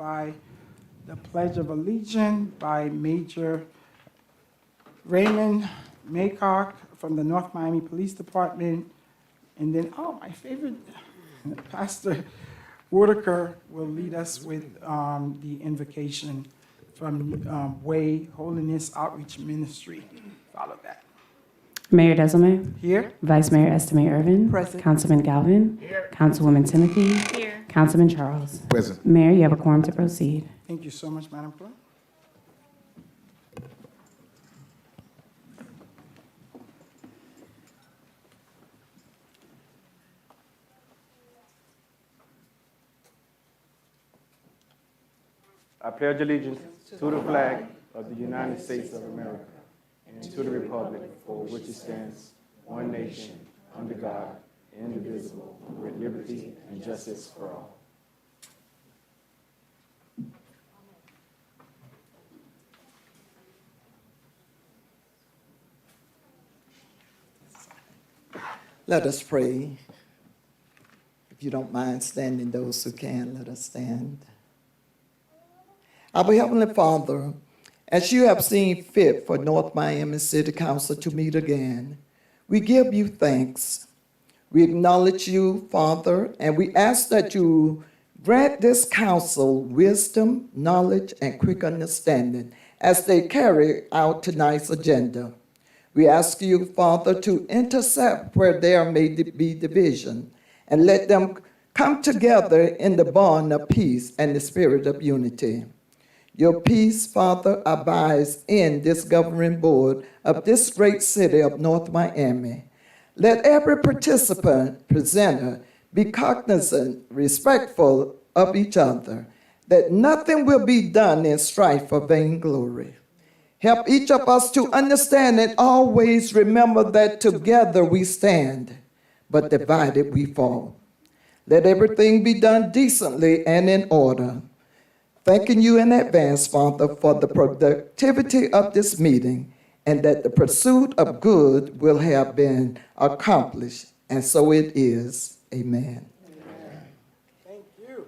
by the Pledge of Allegiance by Major Raymond Maycock from the North Miami Police Department. And then, my favorite, Pastor Whitaker will lead us with the invocation from Way Holiness Outreach Ministry. Follow that. Mayor Deselman. Here. Vice Mayor Estime Irvin. Present. Councilman Galvin. Here. Councilwoman Timothy. Here. Councilman Charles. Present. Mayor, you have a quorum to proceed. Thank you so much, Madam Clerk. I pledge allegiance to the flag of the United States of America and to the republic for which it stands, one nation, under God, indivisible, with liberty and justice for all. Let us pray. If you don't mind standing, those who can, let us stand. Our Heavenly Father, as you have seen fit for North Miami City Council to meet again, we give you thanks. We acknowledge you, Father, and we ask that you grant this council wisdom, knowledge, and quick understanding as they carry out tonight's agenda. We ask you, Father, to intercept where there may be division and let them come together in the bond of peace and the spirit of unity. Your peace, Father, abides in this governing board of this great city of North Miami. Let every participant, presenter, be cognizant, respectful of each other, that nothing will be done in strife or vainglory. Help each of us to understand and always remember that together we stand, but divided we fall. Let everything be done decently and in order. Thanking you in advance, Father, for the productivity of this meeting and that the pursuit of good will have been accomplished. And so it is. Amen. Thank you.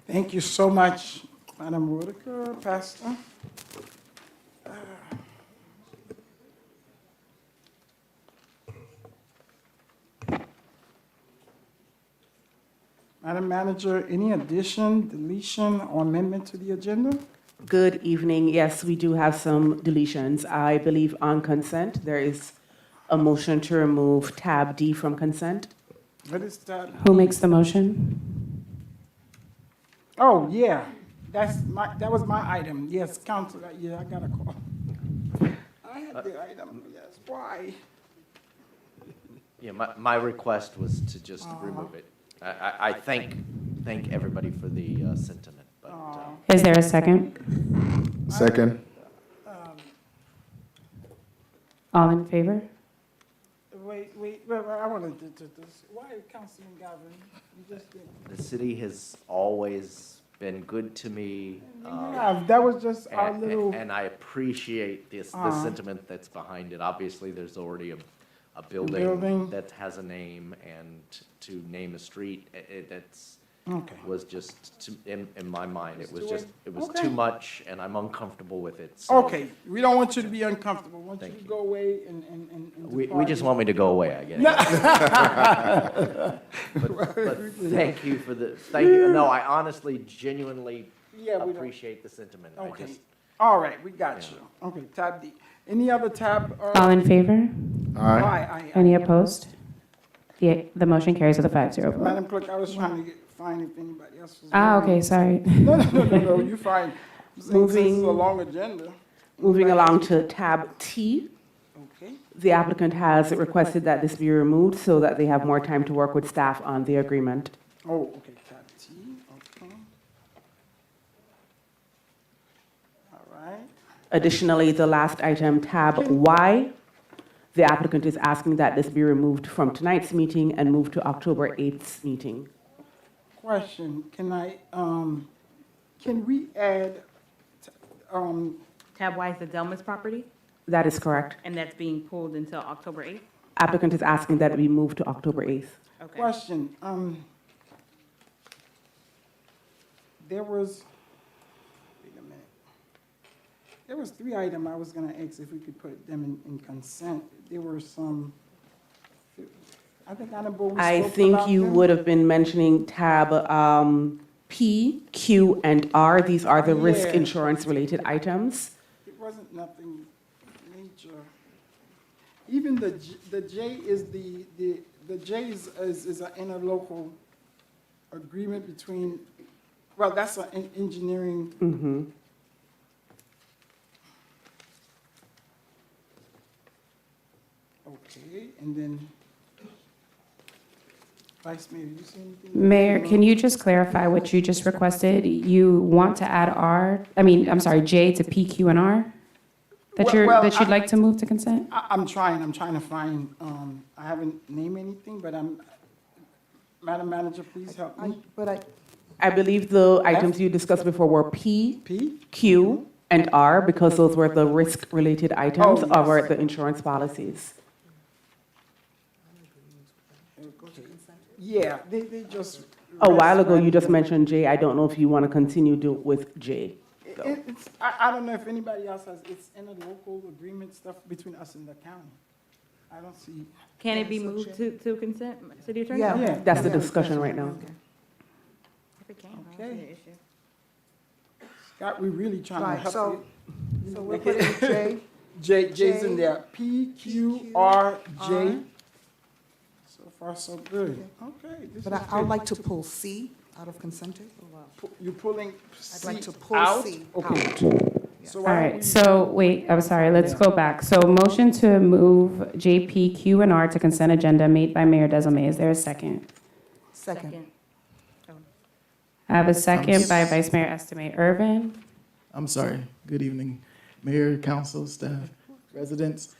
Thank you so much, Madam Whitaker, Pastor. Madam Manager, any addition, deletion, or amendment to the agenda? Good evening. Yes, we do have some deletions. I believe on consent, there is a motion to remove tab D from consent. What is that? Who makes the motion? Oh, yeah, that was my item. Yes, Council, I got a call. I had the item, yes, why? Yeah, my request was to just remove it. I thank everybody for the sentiment, but Is there a second? Second. All in favor? Wait, I want to do this. Why, Councilman Galvin? You just did. the city has always been good to me. Yeah, that was just our little, And I appreciate the sentiment that's behind it. Obviously, there's already a building Building. that has a name, and to name a street, that's okay. was just, in my mind, it was do just, it. it was Okay. too much, and I'm uncomfortable with it. So Okay, we don't want you to be uncomfortable. We want you Thank to you. go away and We depart. just want me to go away, I guess. But thank you for the, thank you. No, I honestly, genuinely Yeah, we don't. appreciate the sentiment. I Okay, just, all right, we got you. Okay, tab D. Any other tab? All in favor? Aye. Aye. Any opposed? The motion carries with a 5-0 vote. Madam Clerk, I was trying to find if anybody else was. Okay, sorry. No, you fine. I'm saying since it's a Moving- long agenda. Moving along to tab T, Okay, the applicant has requested that this be removed so that they have more time to work with staff on the agreement. oh, okay, tab T, okay. All right, Additionally, the last item, tab Y, the applicant is asking that this be removed from tonight's meeting and moved to October 8th's meeting. question, can we add, Tab Y is the Delmas property, That is correct. and that's being pulled until October 8th? Applicant is asking that it be moved to October 8th. Question, there was, wait a minute. There was 3 items I was gonna ask if we could put them in consent. There were some, I think Honorable we I spoke think about you them. would have been mentioning tab P, Q, and R. These are the risk Yeah. insurance-related items. It wasn't nothing major. Even the J is the J is an interlocal agreement between, well, that's an engineering. Mhm. Okay, and then, Vice Mayor, you see anything? Mayor, can you just clarify what you just requested? You want to add J to P, Q, and R? That Well, that you'd I- like to move to consent? I'm trying to find, I haven't named anything, but Madam Manager, please help me. I believe the items you discussed before were P, P? Q, and R, because those were the risk-related items Oh, of yes. the insurance policies. Yeah, they just. A while ago, you just mentioned J. I don't know if you want to continue with J. though. I don't know if anybody else has, it's interlocal agreement stuff between us and the county. I don't see. Can it be moved to consent, City Attorney? Yeah. Yeah. That's the discussion right now. If it can, I don't Okay. see an issue. Scott, we really trying to Right, help so, you. so we're putting J, J's in there, P, Q, R, J. R. So far, so good. Okay. This But is I would good. like to pull C out of consent. You're pulling I'd like C to pull out? C Okay. So All why don't right, we- so, wait, I'm sorry, let's go back. So motion to move J, P, Q, and R to consent agenda made by Mayor Desilme. Is there a second? Second. I have a second by Vice Mayor Estimate Irvin. I'm sorry. Good evening, Mayor, Council, staff, residents.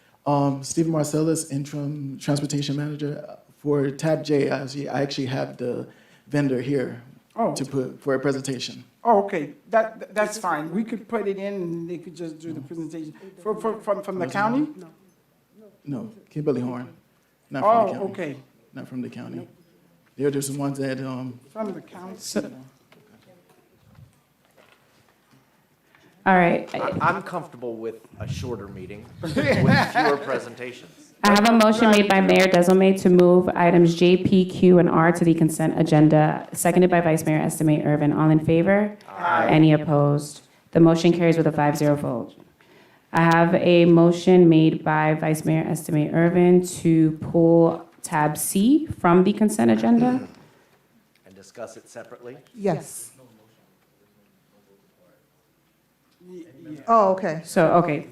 Stephen Marcellus, Interim Transportation Manager. For tab J, I actually have the vendor here Oh. to put for a presentation. Oh, okay, that's fine. We could put it in and they could just do the presentation. From the county? No, Kimberly Horn, not from the Oh, county. okay, Not from the county. They're just the ones that, from the county. All right, I'm comfortable with a shorter meeting with fewer presentations. I have a motion made by Mayor Desilme to move items J, P, Q, and R to the consent agenda, seconded by Vice Mayor Estimate Irvin. All in favor? Any opposed? The motion carries with a 5-0 vote. I have a motion made by Vice Mayor Estimate Irvin to pull tab C from the consent agenda. And discuss it separately. Yes. Yeah, Oh, okay. So, okay,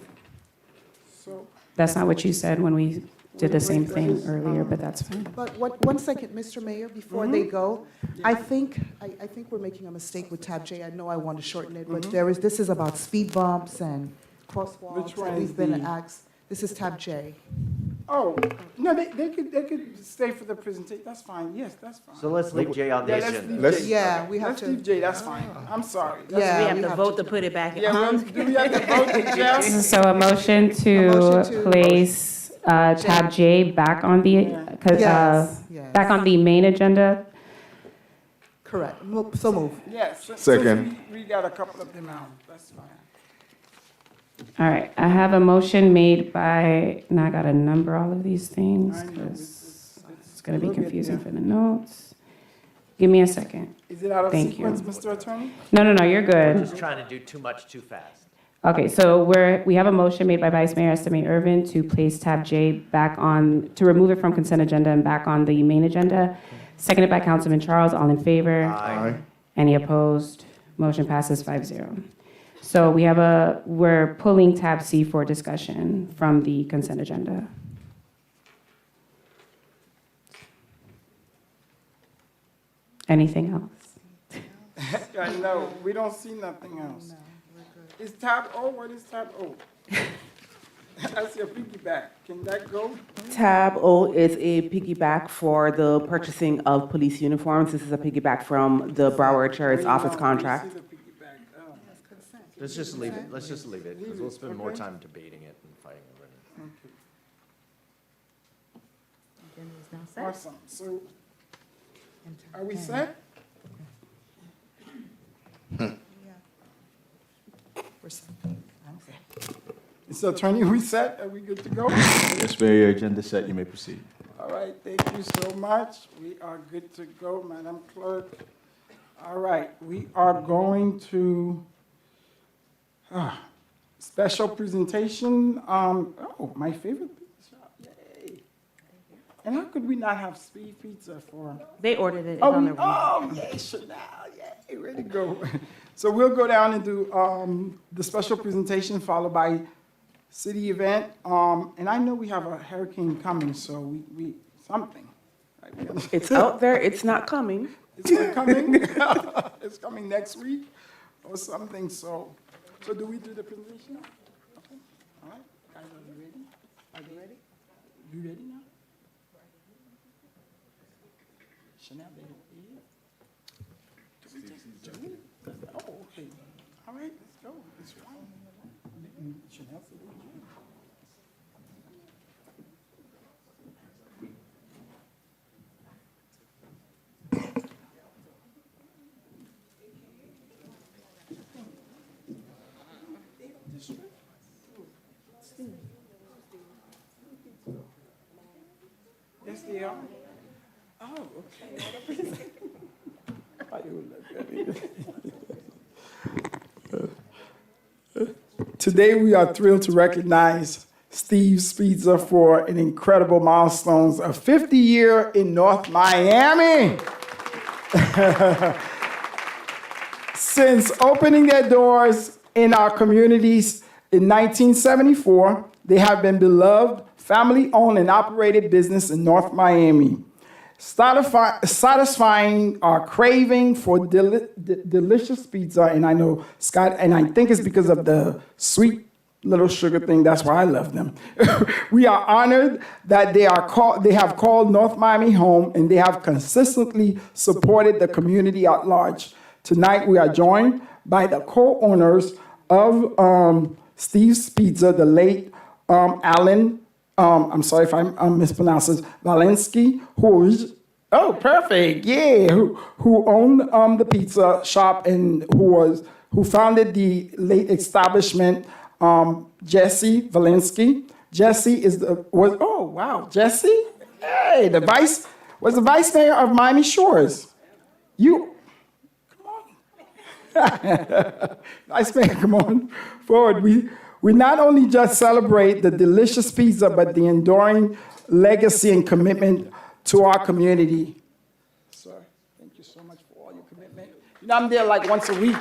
so, that's not what you said when we did the same thing earlier, but that's fine. But one second, Mr. Mayor, before they go, I think we're making a mistake with tab J. I know I want to shorten it, but this is about speed bumps and crosswalks. Which one and is we've been the- asked. This is tab J. oh, no, they could stay for the presentation, that's fine, yes, that's fine. So let's leave J on the Yeah, let's agenda. leave Let's- J. Yeah, we have Let's to. leave J, that's fine. I'm sorry. That's Yeah, We we have to have vote to- to put it back Yeah, well, on. do we have to vote, Jeff? So a motion to place tab J back on the, Yes, yes. back on the main agenda. Correct. So move. Yes. Second. We got a couple of them out, that's fine. All right, I have a motion made by, now I gotta number all of these things, I know, because it's gonna be a little bit, confusing yeah. for the notes. Give me a second. Is it out of Thank you. sequence, Mr. Attorney? No, you're good. Just trying to do too much too fast. Okay, so we have a motion made by Vice Mayor Estimate Irvin to place tab J back on, to remove it from consent agenda and back on the main agenda. Seconded by Councilman Charles, all in favor? Aye. Any opposed? Motion passes 5-0. So we're pulling tab C for discussion from the consent agenda. Anything else? I know, we don't see nothing else. Is tab O, what is tab O? I see a piggyback, can that go? Tab O is a piggyback for the purchasing of police uniforms. This is a piggyback from the Broward Sheriff's Wait, Office no, we contract. see the piggyback. Oh. Let's just leave it, because we'll spend more time debating it and fighting over it. Awesome. So, are we set? We're set. Mr. Attorney, we set? Are we good to go? Yes, Mayor, your agenda set, you may proceed. All right, thank you so much. We are good to go, Madam Clerk. All right, we are going to special presentation. Oh, my favorite pizza shop, yay. And how could we not have speed pizza for? They ordered it. It's Oh, on their way. yay, Chanel, yay, ready to go. So we'll go down and do the special presentation followed by city event. And I know we have a hurricane coming, so we something. Right? We gotta- It's out there, it's not coming. It's not coming. It's coming next week or something, so do we do the presentation now? Okay, all right, guys, are you ready? Are you ready? You ready now? Chanel, baby. Do we just do it? Oh, okay. All right, let's go. It's fine. Chanel said we can. Yes, they are. Oh, okay. I would look at it. Today, we are thrilled to recognize Steve Spitzer for an incredible milestone, a 50-year in North Miami. Since opening their doors in our communities in 1974, they have been beloved, family-owned and operated business in North Miami, satisfying our craving for delicious pizza. And I know Scott, and I think it's because of the sweet little sugar thing. That's why I love them. We are honored that they have called North Miami home, and they have consistently supported the community at large. Tonight, we are joined by the co-owners of Steve's Pizza, the late Alan. I'm sorry if I mispronounce it, Valensky, oh, perfect, yeah, who owned the pizza shop and who founded the late establishment, Jesse Valensky. Jesse Jesse, hey, was the vice mayor of Miami Shores. Vice mayor, come on forward. We not only just celebrate the delicious pizza, but the enduring legacy and commitment to our community. Sir, thank you so much for all your commitment. You know, I'm there like once a week.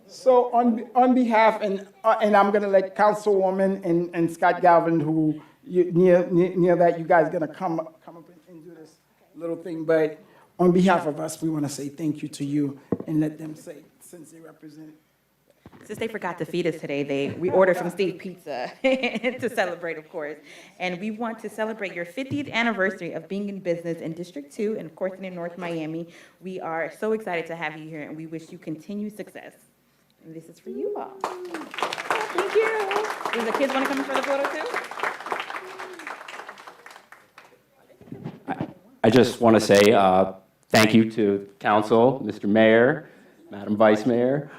So on behalf, and I'm gonna let Councilwoman and Scott Galvin, who near that, you guys gonna come up and do this little thing, but on behalf of us, we want to say thank you to you and let them say, since they represent. Since they forgot to feed us today, we ordered from Steve Pizza to celebrate, of course. And we want to celebrate your 50th anniversary of being in business in District 2 and, of course, in North Miami. We are so excited to have you here, and we wish you continued success. And this is for you all. Thank you. Does the kids want to come in for the photo, too? I just want to say thank you to council, Mr. Mayor, Madam Vice Mayor.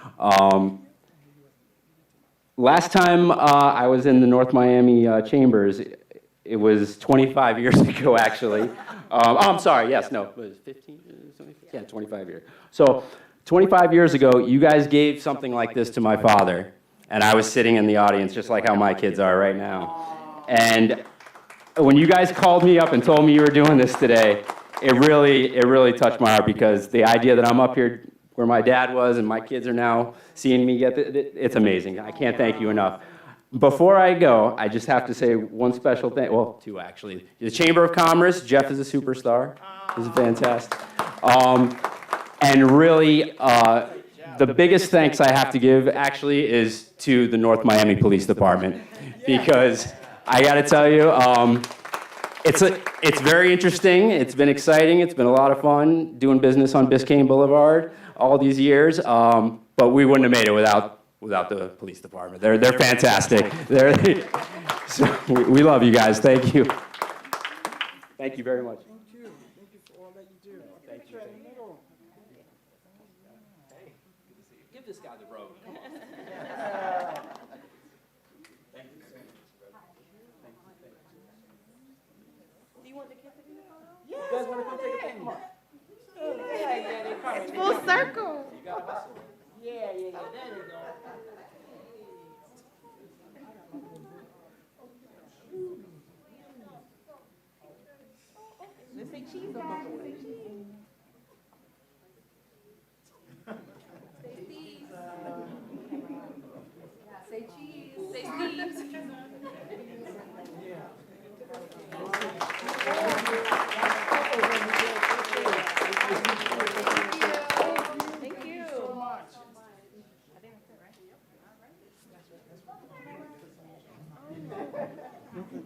Last time I was in the North Miami Chambers, it was 25 years ago, actually. I'm sorry, yes, no, it was 15? Yeah, 25 years. So 25 years ago, you guys gave something like this to my father, and I was sitting in the audience, just like how my kids are right now. And when you guys called me up and told me you were doing this today, it really touched my heart, because the idea that I'm up here where my dad was and my kids are now seeing me get it's amazing. I can't thank you enough. Before I go, I just have to say one special thing, well, two actually. The Chamber of Commerce, Jeff is a superstar. This is fantastic. And really, the biggest thanks I have to give actually is to the North Miami Police Department, because I got to tell you, it's very interesting. It's been exciting. It's been a lot of fun doing business on Biscayne Boulevard all these years. But we wouldn't have made it without without the police department. They're fantastic. So we love you guys. Thank you. Thank you very much. Thank you. Thank you for all that you do. Thank you. Picture in the middle. Give this guy the road. Come on. You guys want to come take a picture? Come on. It's full circle. Yeah, there you go. Let's say cheese, guys. Say cheese. Say Steve. Thank you.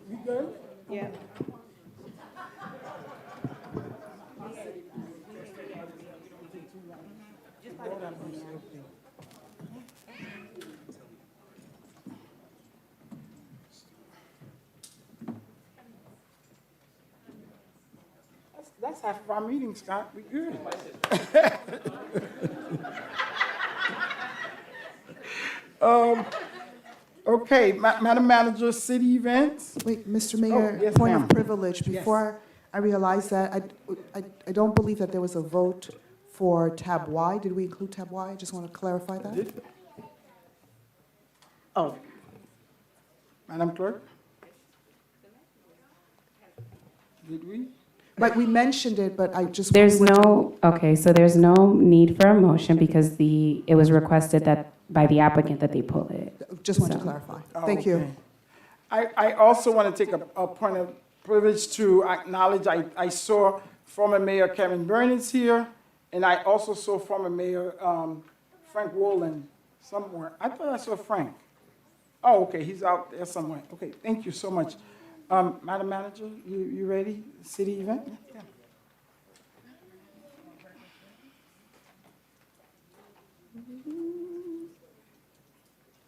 You good? Yeah. That's half of our meeting, Scott. We good. Okay, Madam Manager, city events? Wait, Mr. Mayor, yes, point ma'am. of privilege. Before I realize that, I don't believe that there was a vote for tab Y. Did we include tab Y? I just want to clarify that. Oh. Madam Clerk? Did we? Right, we mentioned it, but I just. There's no, okay, so there's no need for a motion because it was requested that, by the applicant that they pull it. Just want to So- clarify. Oh, Thank you. okay. I also want to take a point of privilege to acknowledge, I saw former Mayor Kevin Burnett here, and I also saw former Mayor Frank Wolin somewhere. I thought I saw Frank. Oh, okay, he's out there somewhere. Okay, thank you so much. Madam Manager, you ready? City event? Yeah.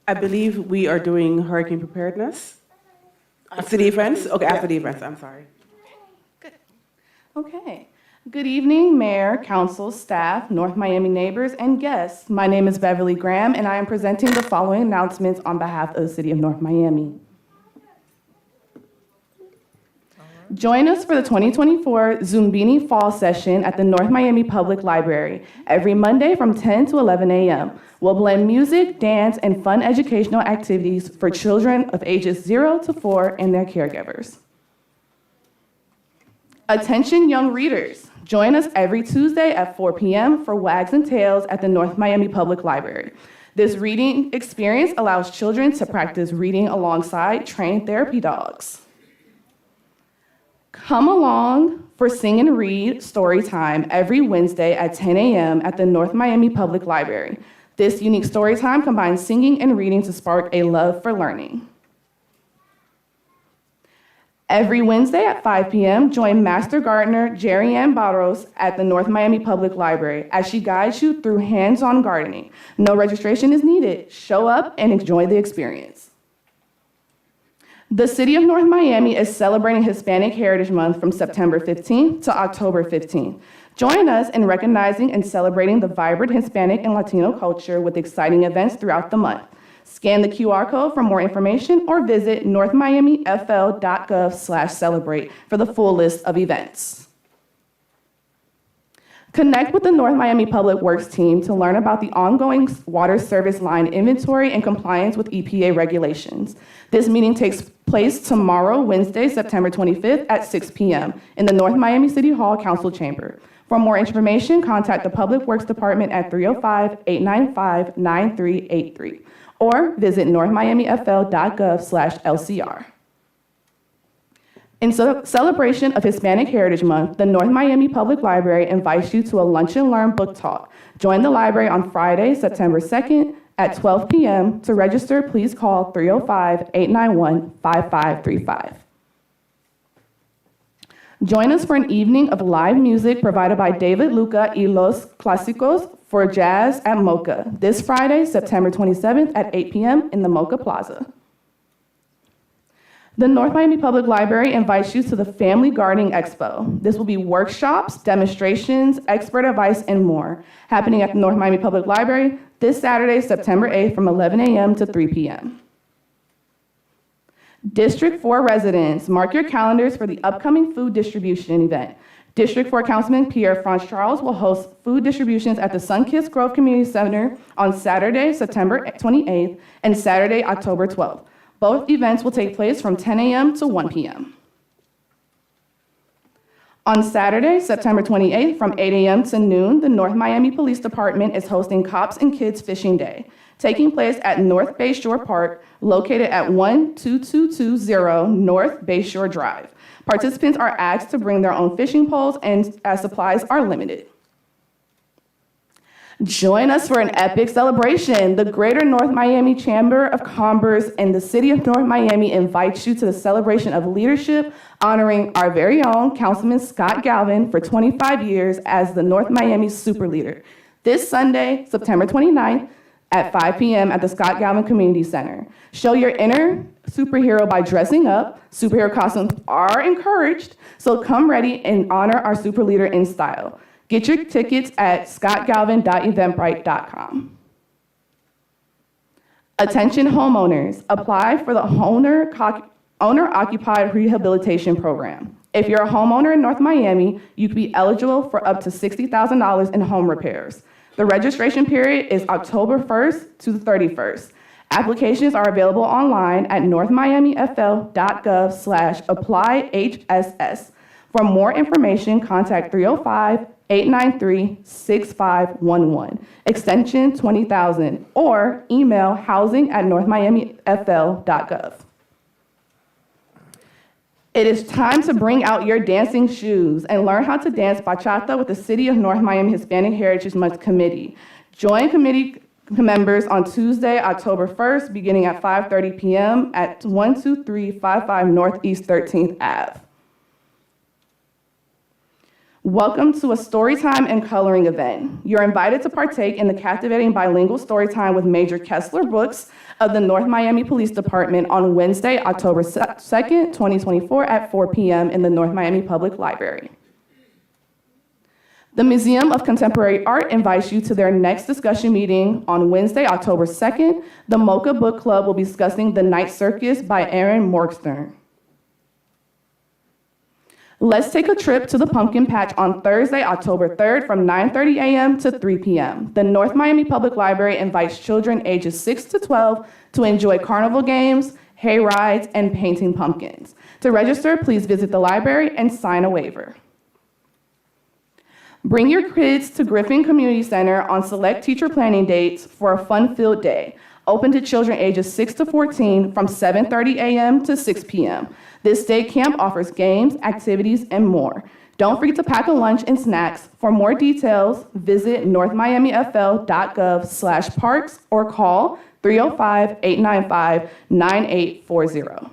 I believe we are doing hurricane preparedness. City events? Okay, after the events, I'm sorry. Okay. Good evening, Mayor, Council, staff, North Miami neighbors, and guests. My name is Beverly Graham, and I am presenting the following announcements on behalf of the City of North Miami. Join us for the 2024 Zumbini Fall Session at the North Miami Public Library every Monday from 10 to 11 a.m. We'll blend music, dance, and fun educational activities for children of ages 0 to 4 and their caregivers. Attention young readers, join us every Tuesday at 4 p.m. for Wags and Tales at the North Miami Public Library. This reading experience allows children to practice reading alongside trained therapy dogs. Come along for Sing and Read Story Time every Wednesday at 10 a.m. at the North Miami Public Library. This unique story time combines singing and reading to spark a love for learning. Every Wednesday at 5 p.m., join Master Gardener Jerry Ann Barros at the North Miami Public Library as she guides you through hands-on gardening. No registration is needed. Show up and enjoy the experience. The City of North Miami is celebrating Hispanic Heritage Month from September 15th to October 15th. Join us in recognizing and celebrating the vibrant Hispanic and Latino culture with exciting events throughout the month. Scan the QR code for more information or visit northmiamifl.gov/celebrate for the full list of events. Connect with the North Miami Public Works team to learn about the ongoing water service line inventory and compliance with EPA regulations. This meeting takes place tomorrow, Wednesday, September 25th at 6 p.m. in the North Miami City Hall Council Chamber. For more information, contact the Public Works Department at 305-895-9383 or visit northmiamifl.gov/LCR. In celebration of Hispanic Heritage Month, the North Miami Public Library invites you to a Lunch and Learn book talk. Join the library on Friday, September 2nd at 12 p.m. To register, please call 305-891-5535. Join us for an evening of live music provided by David Luca y Los Clásicos for Jazz at Mocha this Friday, September 27th at 8 p.m. in the Mocha Plaza. The North Miami Public Library invites you to the Family Gardening Expo. This will be workshops, demonstrations, expert advice, and more, happening at the North Miami Public Library this Saturday, September 8th from 11 a.m. to 3 p.m. District 4 residents, mark your calendars for the upcoming food distribution event. District 4 Councilman Pierre-France Charles will host food distributions at the Sunkist Grove Community Center on Saturday, September 28th, and Saturday, October 12th. Both events will take place from 10 a.m. to 1 p.m. On Saturday, September 28th, from 8 a.m. to noon, the North Miami Police Department is hosting Cops and Kids Fishing Day, taking place at North Bayshore Park, located at 12220 North Bayshore Drive. Participants are asked to bring their own fishing poles, and as supplies are limited. Join us for an epic celebration. The Greater North Miami Chamber of Commerce and the City of North Miami invites you to the celebration of leadership, honoring our very own Councilman Scott Galvin for 25 years as the North Miami Super Leader. This Sunday, September 29th, at 5 p.m. at the Scott Galvin Community Center. Show your inner superhero by dressing up. Superhero costumes are encouraged, so come ready and honor our super leader in style. Get your tickets at scottgalvin.eventbrite.com. Attention homeowners, apply for the owner-occupied rehabilitation program. If you're a homeowner in North Miami, you could be eligible for up to $60,000 in home repairs. The registration period is October 1st to the 31st. Applications are available online at northmiamifl.gov/applyhss. For more information, contact 305-893-6511, extension 20,000, or email housing@northmiamifl.gov. It is time to bring out your dancing shoes and learn how to dance bachata with the City of North Miami Hispanic Heritage Month Committee. Join committee members on Tuesday, October 1st, beginning at 5:30 p.m. at 12355 Northeast 13th Ave. Welcome to a Storytime and Coloring event. You're invited to partake in the captivating bilingual storytime with Major Kessler Brooks of the North Miami Police Department on Wednesday, October 2nd, 2024 at 4 p.m. in the North Miami Public Library. The Museum of Contemporary Art invites you to their next discussion meeting on Wednesday, October 2nd. The Mocha Book Club will be discussing The Night Circus by Aaron Morgenstern. Let's take a trip to the Pumpkin Patch on Thursday, October 3rd from 9:30 a.m. to 3 p.m. The North Miami Public Library invites children ages 6 to 12 to enjoy carnival games, hay rides, and painting pumpkins. To register, please visit the library and sign a waiver. Bring your kids to Griffin Community Center on select teacher planning dates for a fun-filled day, open to children ages 6 to 14 from 7:30 a.m. to 6 p.m. This day camp offers games, activities, and more. Don't forget to pack a lunch and snacks. For more details, visit northmiamifl.gov/parks or call 305-895-9840.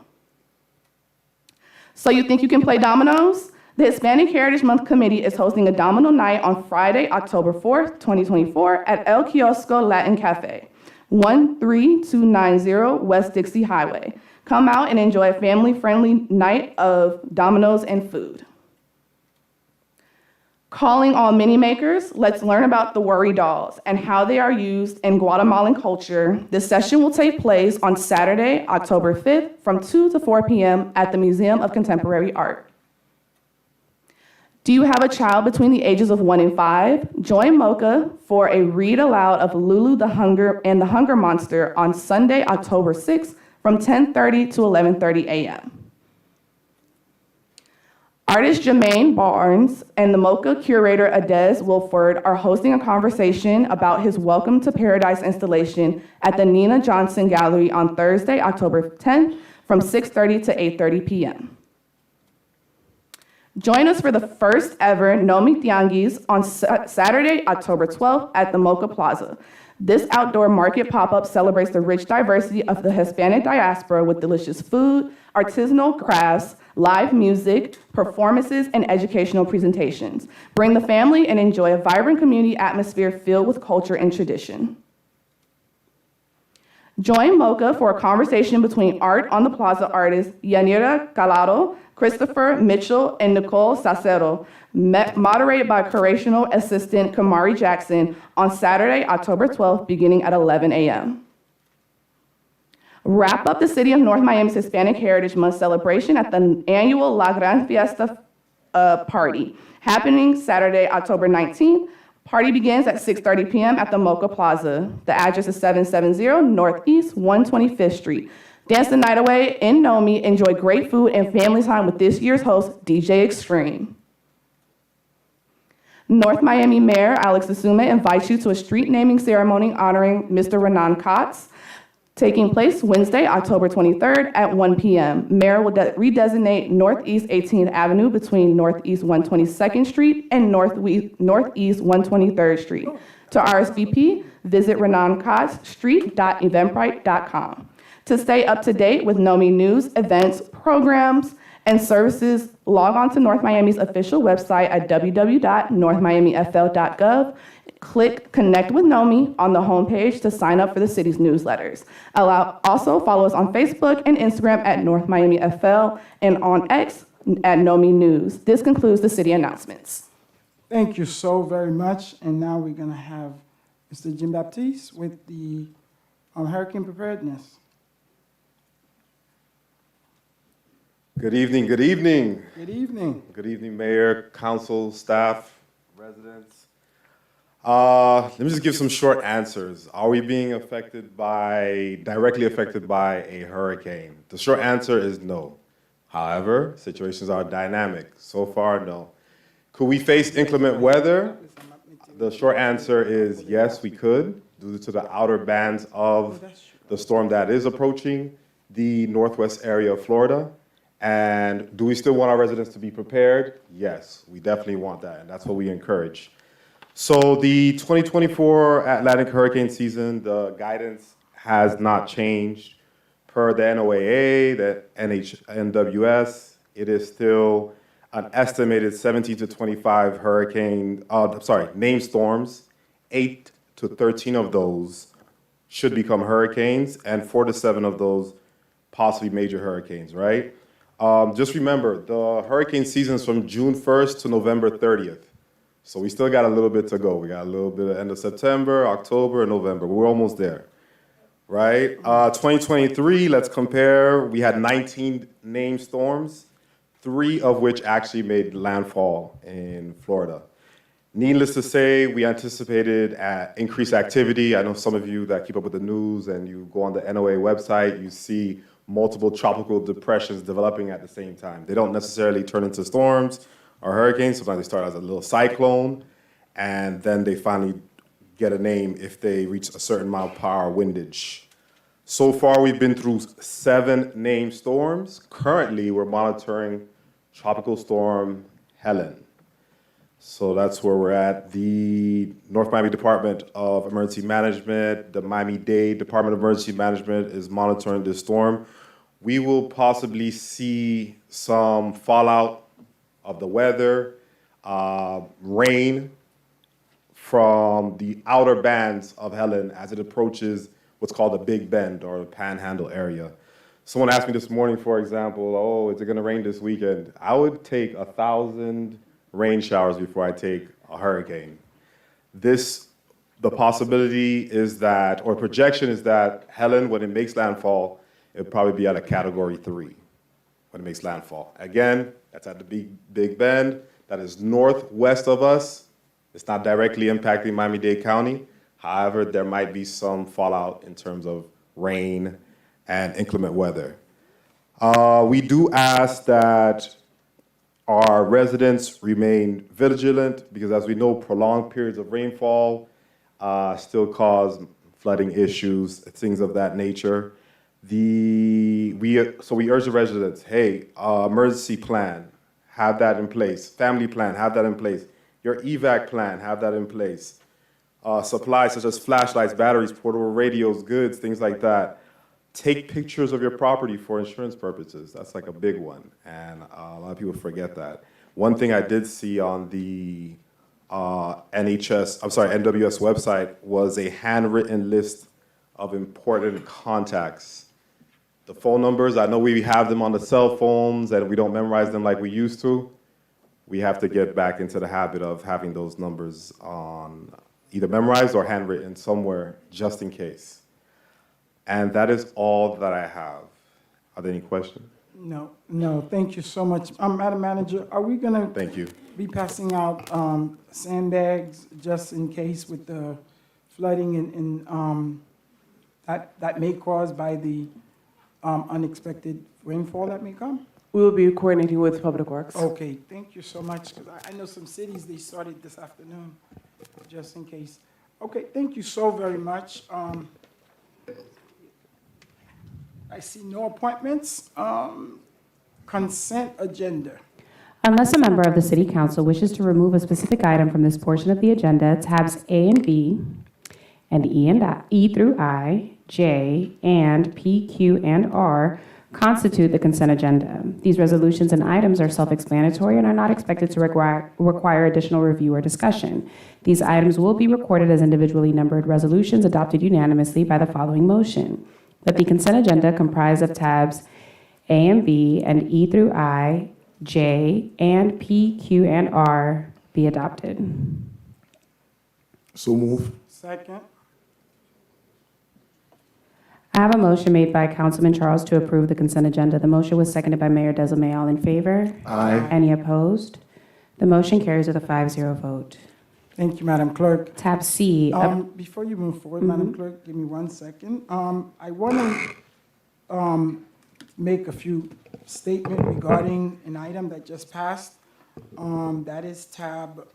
So you think you can play dominoes? The Hispanic Heritage Month Committee is hosting a domino night on Friday, October 4th, 2024 at El Kiosco Latin Cafe, 13290 West Dixie Highway. Come out and enjoy a family-friendly night of dominoes and food. Calling all mini makers, let's learn about the worry dolls and how they are used in Guatemalan culture. This session will take place on Saturday, October 5th from 2 to 4 p.m. at the Museum of Contemporary Art. Do you have a child between the ages of 1 and 5? Join Mocha for a read aloud of Lulu the Hunger and the Hunger Monster on Sunday, October 6th from 10:30 to 11:30 a.m. Artist Jermaine Barnes and the Mocha curator Adez Wilford are hosting a conversation about his Welcome to Paradise installation at the Nina Johnson Gallery on Thursday, October 10th from 6:30 to 8:30 p.m. Join us for the first ever Nomi Tianguis on Saturday, October 12th at the Mocha Plaza. This outdoor market pop-up celebrates the rich diversity of the Hispanic diaspora with delicious food, artisanal crafts, live music, performances, and educational presentations. Bring the family and enjoy a vibrant community atmosphere filled with culture and tradition. Join MoCA for a conversation between Art on the Plaza artists Yanira Calado, Christopher Mitchell, and Nicole Sacero, moderated by Curational Assistant Kamari Jackson on Saturday, October 12th, beginning at 11 a.m. Wrap up the City of North Miami's Hispanic Heritage Month celebration at the annual La Gran Fiesta party, happening Saturday, October 19th. Party begins at 6:30 p.m. at the MoCA Plaza. The address is 770 Northeast 125th Street. Dance the night away in Nomi. Enjoy great food and family time with this year's host, DJ Extreme. North Miami Mayor Alex Asume invites you to a street naming ceremony honoring Mr. Renan Kotz, taking place Wednesday, October 23rd at 1 p.m. Mayor will redesignate Northeast 18th Avenue between Northeast 122nd Street and Northeast 123rd Street. To RSVP, visit renankotzstreet.eventbrite.com. To stay up to date with NOMI news, events, programs, and services, log on to North Miami's official website at www.northmiamifl.gov. Click Connect with NOMI on the homepage to sign up for the city's newsletters. Also follow us on Facebook and Instagram at North Miami FL and on X at NOMI News. This concludes the city announcements. Thank you so very much. And now we're going to have Mr. Jim Baptiste with the hurricane preparedness. Good evening, good evening. Good evening. Good evening, Mayor, council, staff, residents. Let me just give some short answers. Are we being directly affected by a hurricane? The short answer is no. However, situations are dynamic. So far, no. Could we face inclement weather? The short answer is yes, we could, due to the outer bands of the storm that is approaching the northwest area of Florida. And do we still want our residents to be prepared? Yes, we definitely want that, and that's what we encourage. So the 2024 Atlantic hurricane season, the guidance has not changed. Per the NOAA, the NHNWS, it is still an estimated 17 to 25 named storms. 8 to 13 of those should become hurricanes, and 4 to 7 of those possibly major hurricanes, right? Just remember, the hurricane season is from June 1st to November 30th. So we still got a little bit to go. We got a little bit of end of September, October, and November. We're almost there, right? 2023, let's compare. We had 19 named storms, 3 of which actually made landfall in Florida. Needless to say, we anticipated increased activity. I know some of you that keep up with the news and you go on the NOAA website, you see multiple tropical depressions developing at the same time. They don't necessarily turn into storms or hurricanes. Sometimes they start as a little cyclone, and then they finally get a name if they reach a certain mile per hour windage. So far, we've been through 7 named storms. Currently, we're monitoring Tropical Storm Helen. So that's where we're at. The North Miami Department of Emergency Management, the Miami-Dade Department of Emergency Management is monitoring this storm. We will possibly see some fallout of the weather, rain from the outer bands of Helen as it approaches what's called the Big Bend or the Panhandle area. Someone asked me this morning, for example, oh, is it gonna rain this weekend? I would take 1,000 rain showers before I take a hurricane. The possibility is that, or projection is that Helen, when it makes landfall, it'll probably be at a category 3 when it makes landfall. Again, that's at the Big Bend. That is northwest of us. It's not directly impacting Miami-Dade County. However, there might be some fallout in terms of rain and inclement weather. We do ask that our residents remain vigilant because, as we know, prolonged periods of rainfall still cause flooding issues, things of that nature. So we urge the residents, hey, emergency plan, have that in place. Family plan, have that in place. Your evac plan, have that in place. supplies such as flashlights, batteries, portable radios, goods, things like that. Take pictures of your property for insurance purposes. That's like a big one, and a lot of people forget that. One thing I did see on the NWS website was a handwritten list of important contacts. The phone numbers, I know we have them on the cell phones and we don't memorize them like we used to. We have to get back into the habit of having those numbers on either memorized or handwritten somewhere, just in case. And that is all that I have. Are there any questions? No, thank you so much. Madam Manager, are we gonna Thank you. be passing out sandbags just in case with the flooding and that may cause by the unexpected rainfall that may come? We will be coordinating with Public Works. Okay, thank you so much, because I know some cities, they started this afternoon, just in case. Okay, thank you so very much. I see no appointments. Consent agenda. Unless a member of the City Council wishes to remove a specific item from this portion of the agenda, tabs A and B, and E through I, J, and P, Q, and R constitute the consent agenda. These resolutions and items are self-explanatory and are not expected to require additional review or discussion. These items will be recorded as individually numbered resolutions adopted unanimously by the following motion: that the consent agenda comprised of tabs A and B and E through I, J, and P, Q, and R be adopted. So move. Second. I have a motion made by Councilman Charles to approve the consent agenda. The motion was seconded by Mayor Desamay. All in favor? Aye. Any opposed? The motion carries with a 5-0 vote. Thank you, Madam Clerk. Tab C. Before you move forward, Madam Clerk, give me 1 second. I want to make a few statements regarding an item that just passed. That is tab,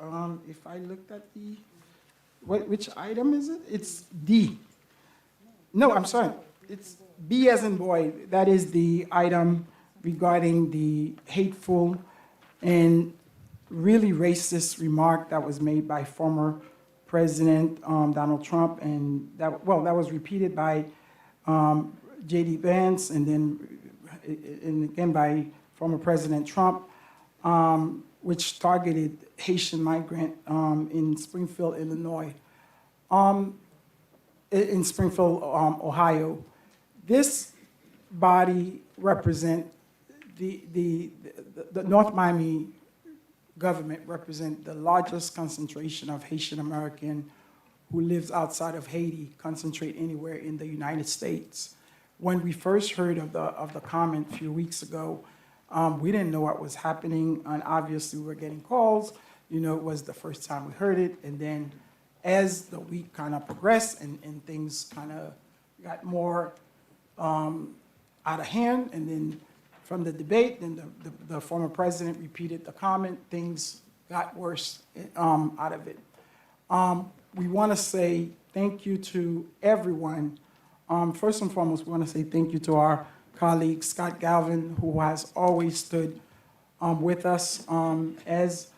if I looked at the, which item is it? It's D. No, I'm sorry. It's B as in boy. That is the item regarding the hateful and really racist remark that was made by former President Donald Trump, and that was repeated by J.D. Vance, and then and again by former President Trump, which targeted Haitian migrant in Springfield, Illinois, in Springfield, Ohio. This body represent the North Miami government represent the largest concentration of Haitian American who lives outside of Haiti, concentrate anywhere in the United States. When we first heard of the comment a few weeks ago, we didn't know what was happening, and obviously we were getting calls. You know, it was the first time we heard it, and then as the week kind of progressed and things kind of got more out of hand, and then from the debate, then the former president repeated the comment, things got worse out of it. We want to say thank you to everyone. First and foremost, we want to say thank you to our colleague, Scott Galvin, who has always stood with us as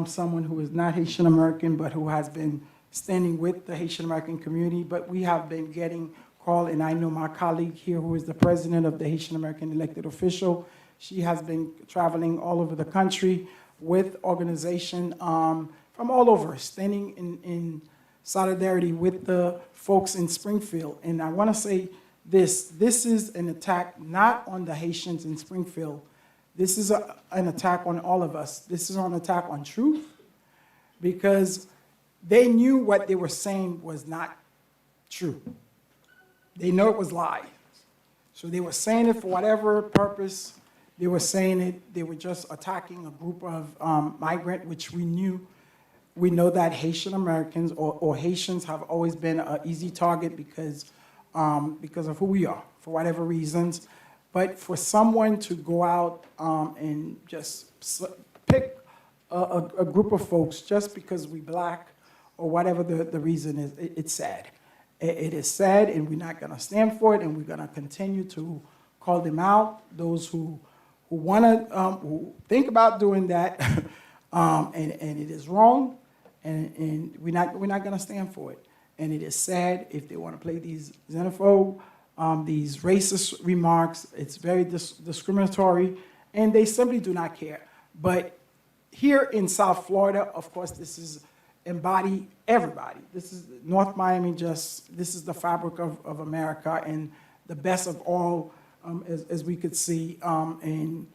someone who is not Haitian American, but who has been standing with the Haitian American community. But we have been getting called, and I know my colleague here, who is the president of the Haitian American elected official, she has been traveling all over the country with organization from all over, standing in solidarity with the folks in Springfield. And I want to say this is an attack not on the Haitians in Springfield. This is an attack on all of us. This is an attack on truth, because they knew what they were saying was not true. They know it was lies. So they were saying it for whatever purpose. They were saying it. They were just attacking a group of migrants, which we knew. We know that Haitian Americans or Haitians have always been an easy target because of who we are, for whatever reasons. But for someone to go out and just pick a group of folks just because we black or whatever the reason is, it's sad. It is sad, and we're not going to stand for it, and we're going to continue to call them out, those who want to who think about doing that, and it is wrong. and we're not going to stand for it. And it is sad if they want to play these xenophobe, these racist remarks. It's very discriminatory, and they simply do not care. But here in South Florida, of course, this is embody everybody. This is North Miami, this is the fabric of America and the best of all, as we could see. And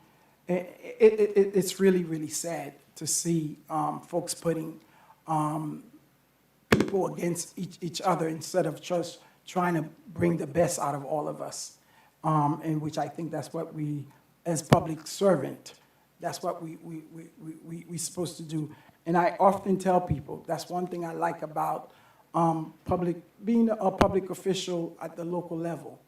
it's really, really sad to see folks putting people against each other instead of just trying to bring the best out of all of us. And which I think that's what we, as public servant, that's what we're supposed to do. And I often tell people, that's one thing I like about being a public official at the local level.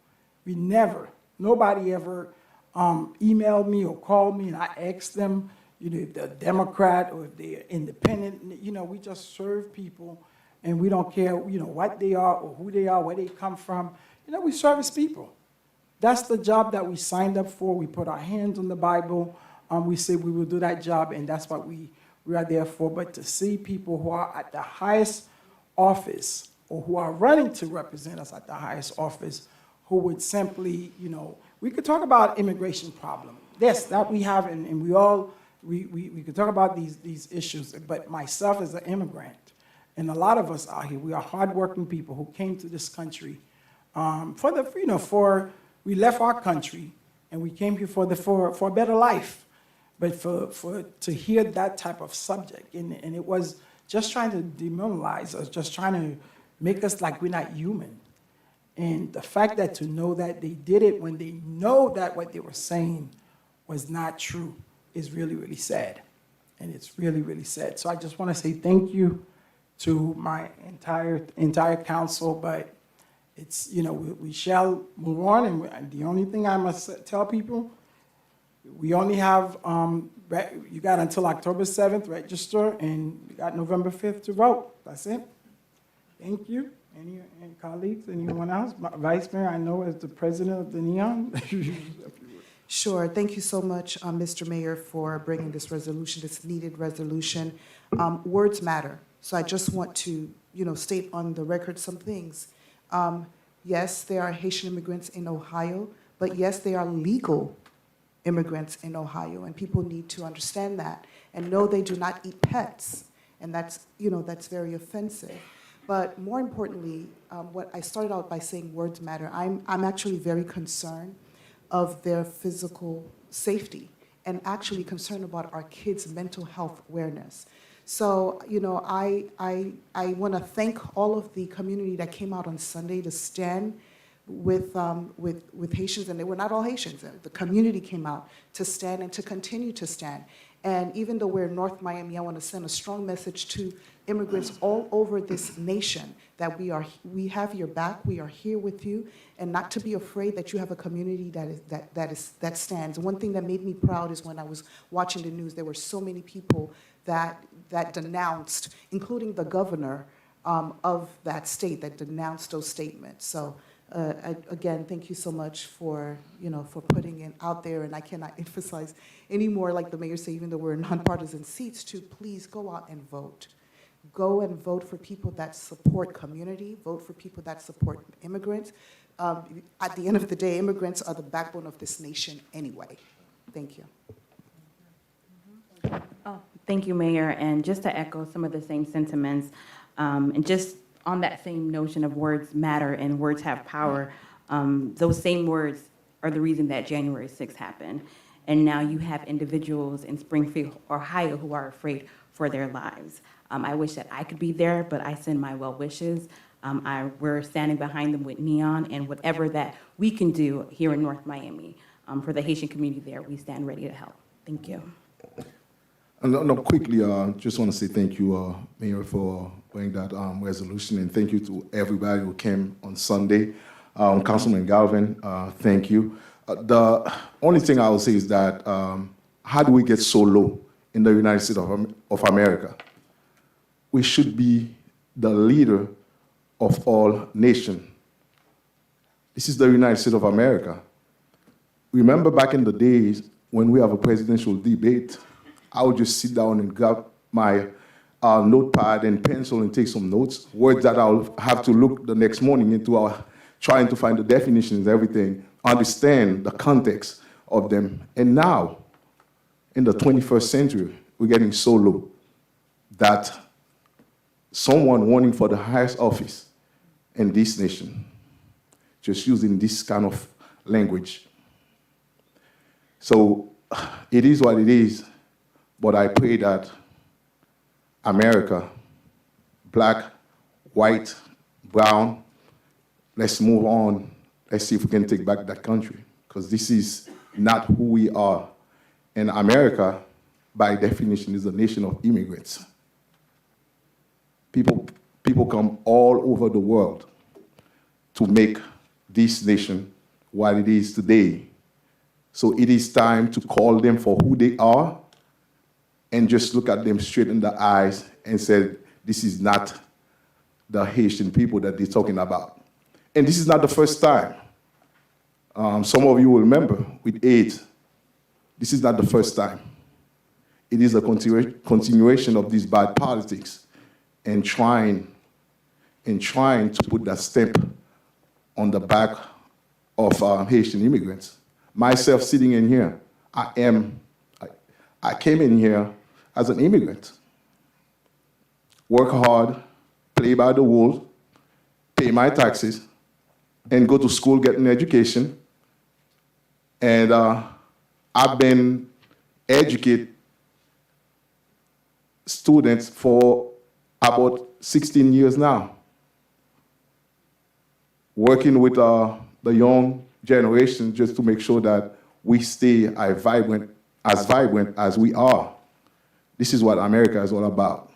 Nobody ever emailed me or called me and I asked them, if they're Democrat or if they're independent. We just serve people and we don't care, what they are or who they are, where they come from. We service people. That's the job that we signed up for. We put our hands on the Bible. We say we will do that job, and that's what we are there for. But to see people who are at the highest office or who are running to represent us at the highest office, who would simply, we could talk about immigration problem. Yes, that we have, and we could talk about these issues. But myself as an immigrant, and a lot of us out here, we are hardworking people who came to this country we left our country and we came here for a better life. But to hear that type of subject, and it was just trying to demoralize us, just trying to make us like we're not human. And the fact that to know that they did it when they know that what they were saying was not true is really, really sad. And it's really, really sad. So I just want to say thank you to my entire council, but it's, we shall move on. And the only thing I must tell people, we only have, you got until October 7th, register, and you got November 5th to vote. That's it. Thank you. Any colleagues, anyone else? Vice Mayor, I know as the president of the NEON. Sure. Thank you so much, Mr. Mayor, for bringing this resolution, this needed resolution. Words matter. So I just want to, state on the record some things. Yes, there are Haitian immigrants in Ohio, but yes, they are legal immigrants in Ohio, and people need to understand that and know they do not eat pets, and that's very offensive. But more importantly, what I started out by saying words matter. I'm actually very concerned of their physical safety and actually concerned about our kids' mental health awareness. So, I want to thank all of the community that came out on Sunday to stand with Haitians, and they were not all Haitians. The community came out to stand and to continue to stand. And even though we're in North Miami, I want to send a strong message to immigrants all over this nation that we have your back, we are here with you, and not to be afraid that you have a community that stands. One thing that made me proud is when I was watching the news, there were so many people that denounced, including the governor of that state, that denounced those statements. So again, thank you so much for putting it out there, and I cannot emphasize anymore, like the mayor said, even though we're in nonpartisan seats, to please go out and vote. Go and vote for people that support community, vote for people that support immigrants. At the end of the day, immigrants are the backbone of this nation anyway. Thank you. Oh, thank you, Mayor. And just to echo some of the same sentiments, and just on that same notion of words matter and words have power, those same words are the reason that January 6th happened. And now you have individuals in Springfield, Ohio, who are afraid for their lives. I wish that I could be there, but I send my well wishes. We're standing behind them with NEON, and whatever that we can do here in North Miami for the Haitian community there, we stand ready to help. Thank you. No, quickly, just want to say thank you, Mayor, for bringing that resolution, and thank you to everybody who came on Sunday. Councilman Galvin, thank you. The only thing I will say is that how do we get so low in the United States of America? We should be the leader of all nations. This is the United States of America. Remember back in the days when we have a presidential debate, I would just sit down and grab my a notepad and pencil and take some notes, words that I'll have to look the next morning into, trying to find the definitions, everything, understand the context of them. And now, in the 21st century, we're getting so low that someone running for the highest office in this nation, just using this kind of language. So it is what it is, but I pray that America, black, white, brown, let's move on. Let's see if we can take back that country, because this is not who we are. And America, by definition, is a nation of immigrants. People come all over the world to make this nation what it is today. So it is time to call them for who they are and just look at them straight in the eyes and say, this is not the Haitian people that they're talking about. And this is not the first time. Some of you will remember with AIDS, this is not the first time. It is a continuation of these bad politics and trying to put that stamp on the back of Haitian immigrants. Myself sitting in here, I came in here as an immigrant. Work hard, play by the rules, pay my taxes, and go to school, get an education. And I've been educating students for about 16 years now, working with the young generation just to make sure that we stay as vibrant as we are. This is what America is all about.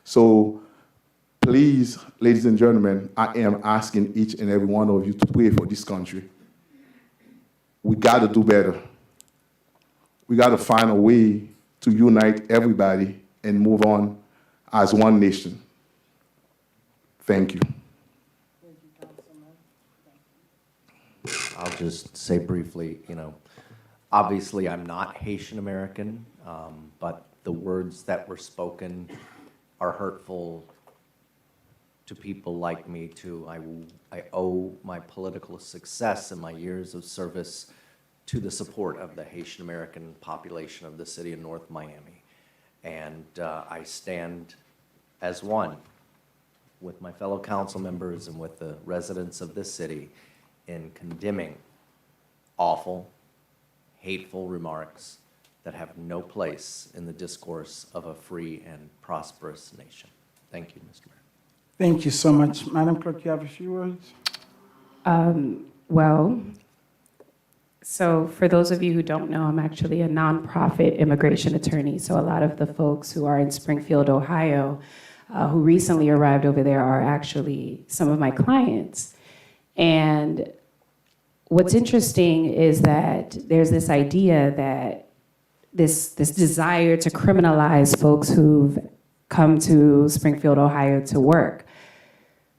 So please, ladies and gentlemen, I am asking each and every one of you to pray for this country. We got to do better. We got to find a way to unite everybody and move on as one nation. Thank you. I'll just say briefly, obviously I'm not Haitian American, but the words that were spoken are hurtful to people like me too. I owe my political success and my years of service to the support of the Haitian American population of the city of North Miami. And I stand as one with my fellow council members and with the residents of this city in condemning awful, hateful remarks that have no place in the discourse of a free and prosperous nation. Thank you, Mr. Mayor. Thank you so much. Madam Clerk, you have a few words? So for those of you who don't know, I'm actually a nonprofit immigration attorney. So a lot of the folks who are in Springfield, Ohio, who recently arrived over there are actually some of my clients. And what's interesting is that there's this idea that this desire to criminalize folks who've come to Springfield, Ohio to work.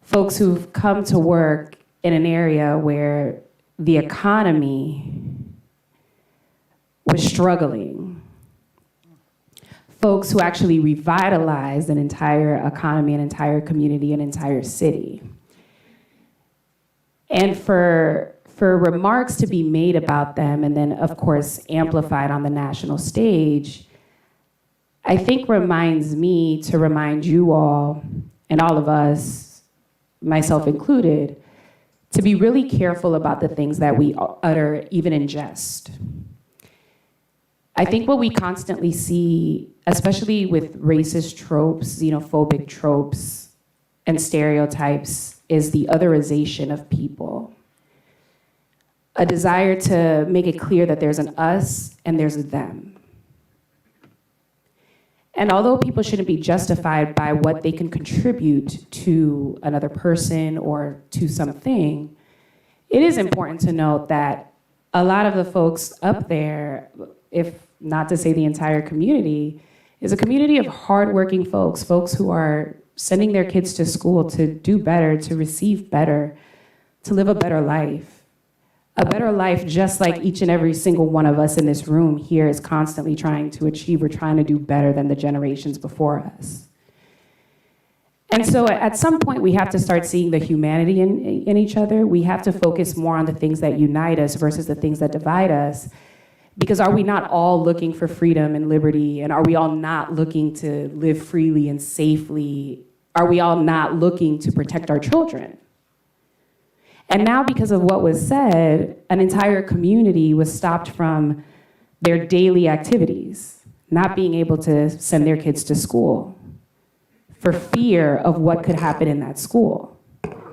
Folks who've come to work in an area where the economy was struggling. Folks who actually revitalized an entire economy, an entire community, an entire city. And for remarks to be made about them and then, of course, amplified on the national stage, I think reminds me to remind you all, and all of us, myself included, to be really careful about the things that we utter, even in jest. I think what we constantly see, especially with racist tropes, xenophobic tropes, and stereotypes, is the otherization of people. A desire to make it clear that there's an us and there's a them. And although people shouldn't be justified by what they can contribute to another person or to something, it is important to note that a lot of the folks up there, if not to say the entire community, is a community of hardworking folks, folks who are sending their kids to school to do better, to receive better, to live a better life. A better life just like each and every single one of us in this room here is constantly trying to achieve. We're trying to do better than the generations before us. And so at some point, we have to start seeing the humanity in each other. We have to focus more on the things that unite us versus the things that divide us. Because are we not all looking for freedom and liberty? And are we all not looking to live freely and safely? Are we all not looking to protect our children? And now, because of what was said, an entire community was stopped from their daily activities, not being able to send their kids to school for fear of what could happen in that school,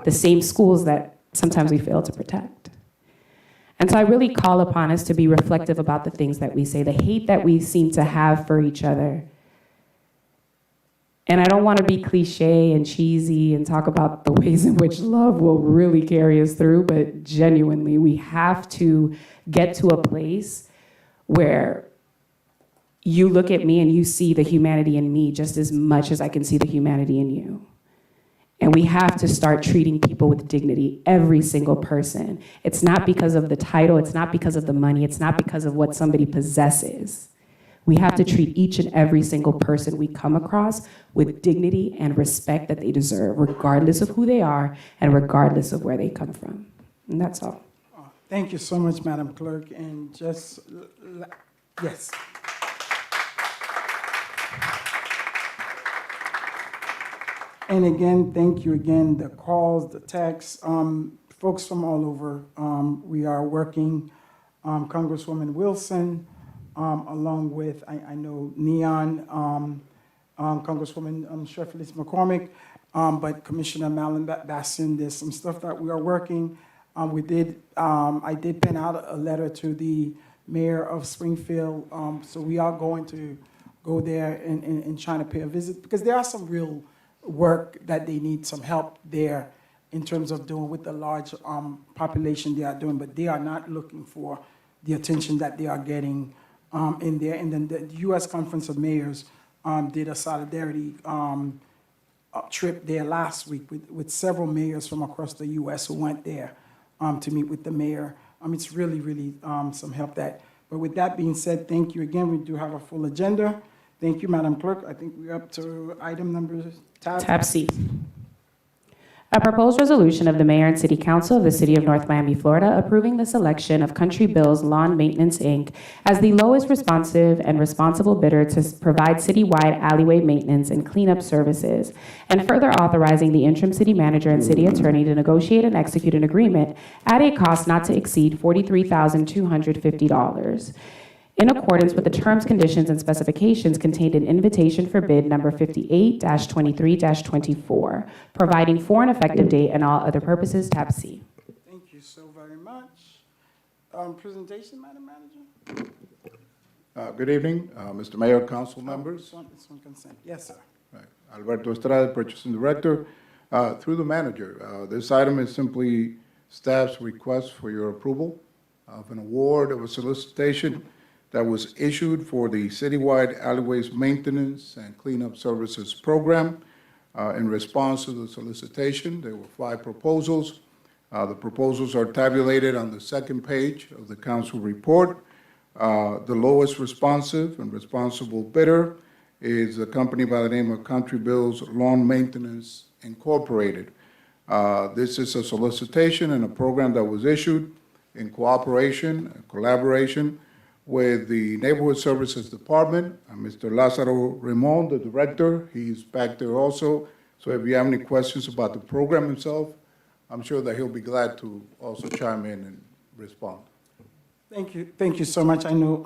the same schools that sometimes we fail to protect. And so I really call upon us to be reflective about the things that we say, the hate that we seem to have for each other. And I don't want to be cliche and cheesy and talk about the ways in which love will really carry us through, but genuinely, we have to get to a place where you look at me and you see the humanity in me just as much as I can see the humanity in you. And we have to start treating people with dignity, every single person. It's not because of the title, it's not because of the money, it's not because of what somebody possesses. We have to treat each and every single person we come across with dignity and respect that they deserve, regardless of who they are and regardless of where they come from. And that's all. Thank you so much, Madam Clerk, and just, yes. And again, thank you again, the calls, the texts, folks from all over. We are working, Congresswoman Wilson, along with, I know Neon, Congresswoman Sheffield McCormick, but Commissioner Malin Bassin, there's some stuff that we are working. I did pen out a letter to the mayor of Springfield, so we are going to go there and try to pay a visit, because there are some real work that they need some help there in terms of doing with the large population they are doing, but they are not looking for the attention that they are getting in there. And then the U.S. Conference of Mayors did a solidarity trip there last week with several mayors from across the U.S. who went there to meet with the mayor. It's really, really some help that. But with that being said, thank you again. We do have a full agenda. Thank you, Madam Clerk. I think we're up to item number Tab C. A proposed resolution of the Mayor and City Council of the City of North Miami, Florida, approving the selection of Country Bills Lawn Maintenance, Inc. as the lowest responsive and responsible bidder to provide citywide alleyway maintenance and cleanup services, and further authorizing the interim city manager and city attorney to negotiate and execute an agreement at a cost not to exceed $43,250. In accordance with the terms, conditions, and specifications contained in invitation for bid number 58-23-24, providing for an effective date and all other purposes, tab C. Thank you so very much. Presentation, Madam Manager? Good evening, Mr. Mayor, council members. This one consent. Yes, sir. Right. Alberto Estrada, Purchasing Director. Through the manager, this item is simply staff's request for your approval of an award of a solicitation that was issued for the citywide alleyways maintenance and cleanup services program. In response to the solicitation, there were 5 proposals. The proposals are tabulated on the second page of the council report. The lowest responsive and responsible bidder is a company by the name of Country Bills Lawn Maintenance Incorporated. This is a solicitation and a program that was issued in cooperation and collaboration with the Neighborhood Services Department, Mr. Lázaro Ramon, the director. He's back there also. So if you have any questions about the program itself, I'm sure that he'll be glad to also chime in and respond. Thank you. Thank you so much. I know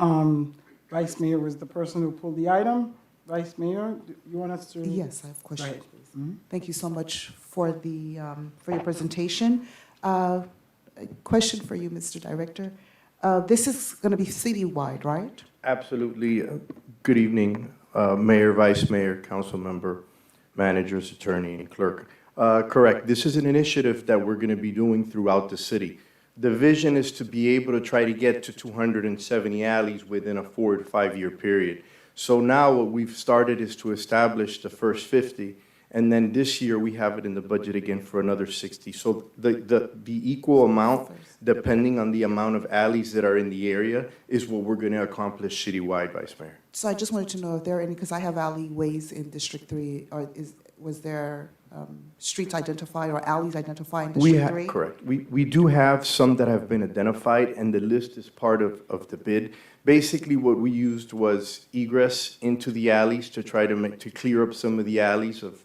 Vice Mayor was the person who pulled the item. Vice Mayor, you want us to? Yes, I have a question, Right. please. Thank you so much for for your presentation. A question for you, Mr. Director. This is going to be citywide, right? Absolutely. Good evening, Mayor, Vice Mayor, Council Member, Managers, Attorney, and Clerk. Correct. This is an initiative that we're going to be doing throughout the city. The vision is to be able to try to get to 270 alleys within a 4 to 5 year period. So now what we've started is to establish the first 50, and then this year we have it in the budget again for another 60. So the equal amount, depending on the amount of alleys that are in the area, is what we're going to accomplish citywide, Vice Mayor. So I just wanted to know if there are any, because I have alleyways in District 3, or was there streets identified or alleys identified in We District have, 3? correct. We do have some that have been identified, and the list is part of the bid. Basically, what we used was egress into the alleys to try to clear up some of the alleys of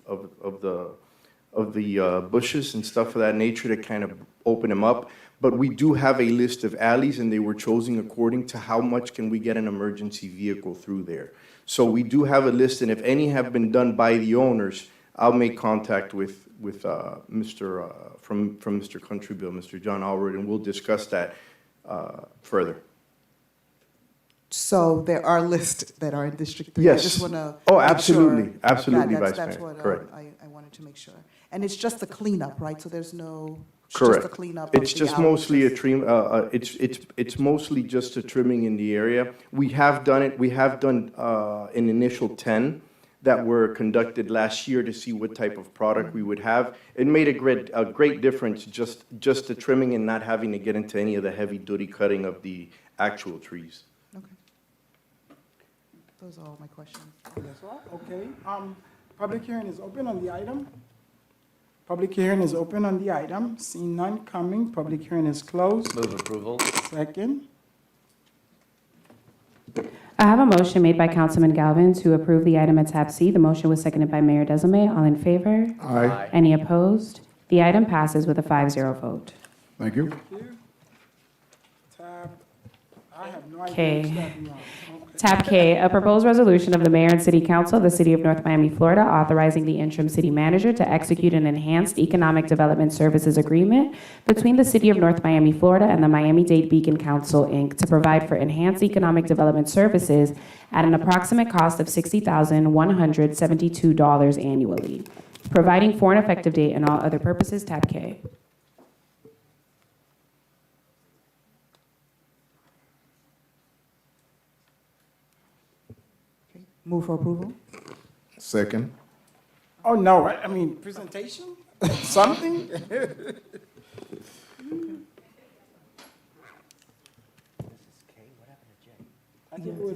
the bushes and stuff of that nature to kind of open them up. But we do have a list of alleys, and they were chosen according to how much can we get an emergency vehicle through there. So we do have a list, and if any have been done by the owners, I'll make contact with from Mr. Countryville, Mr. John Allred, and we'll discuss that further. So there are lists that are in District 3? Yes. I just want to. Oh, absolutely. Absolutely, Vice That's Mayor. what Correct. I wanted to make sure. And it's just the cleanup, right? So there's no, it's Correct. just the cleanup of It's the just alleys. mostly a trim, it's mostly just a trimming in the area. We have done it, we have done an initial 10 that were conducted last year to see what type of product we would have. It made a great difference, just the trimming and not having to get into any of the heavy-duty cutting of the actual trees. Okay. Those are all my questions. That's all? Okay. Public hearing is open on the item. Public hearing is open on the item. Seeing none coming, public hearing is closed. Move approval. Second. I have a motion made by Councilman Galvin to approve the item at tab C. The motion was seconded by Mayor Desalme. All in favor? Aye. Any opposed? The item passes with a 5-0 vote. Thank you. Thank you. Tab, I have no idea. Okay. which tab you're on. Okay. Tab K, a proposed resolution of the Mayor and City Council of the City of North Miami, Florida, authorizing the interim city manager to execute an enhanced economic development services agreement between the City of North Miami, Florida, and the Miami-Dade Beacon Council, Inc., to provide for enhanced economic development services at an approximate cost of $60,172 annually, providing for an effective date and all other purposes. Tab K. Move for approval? Second. Oh, no, I mean, presentation? Something?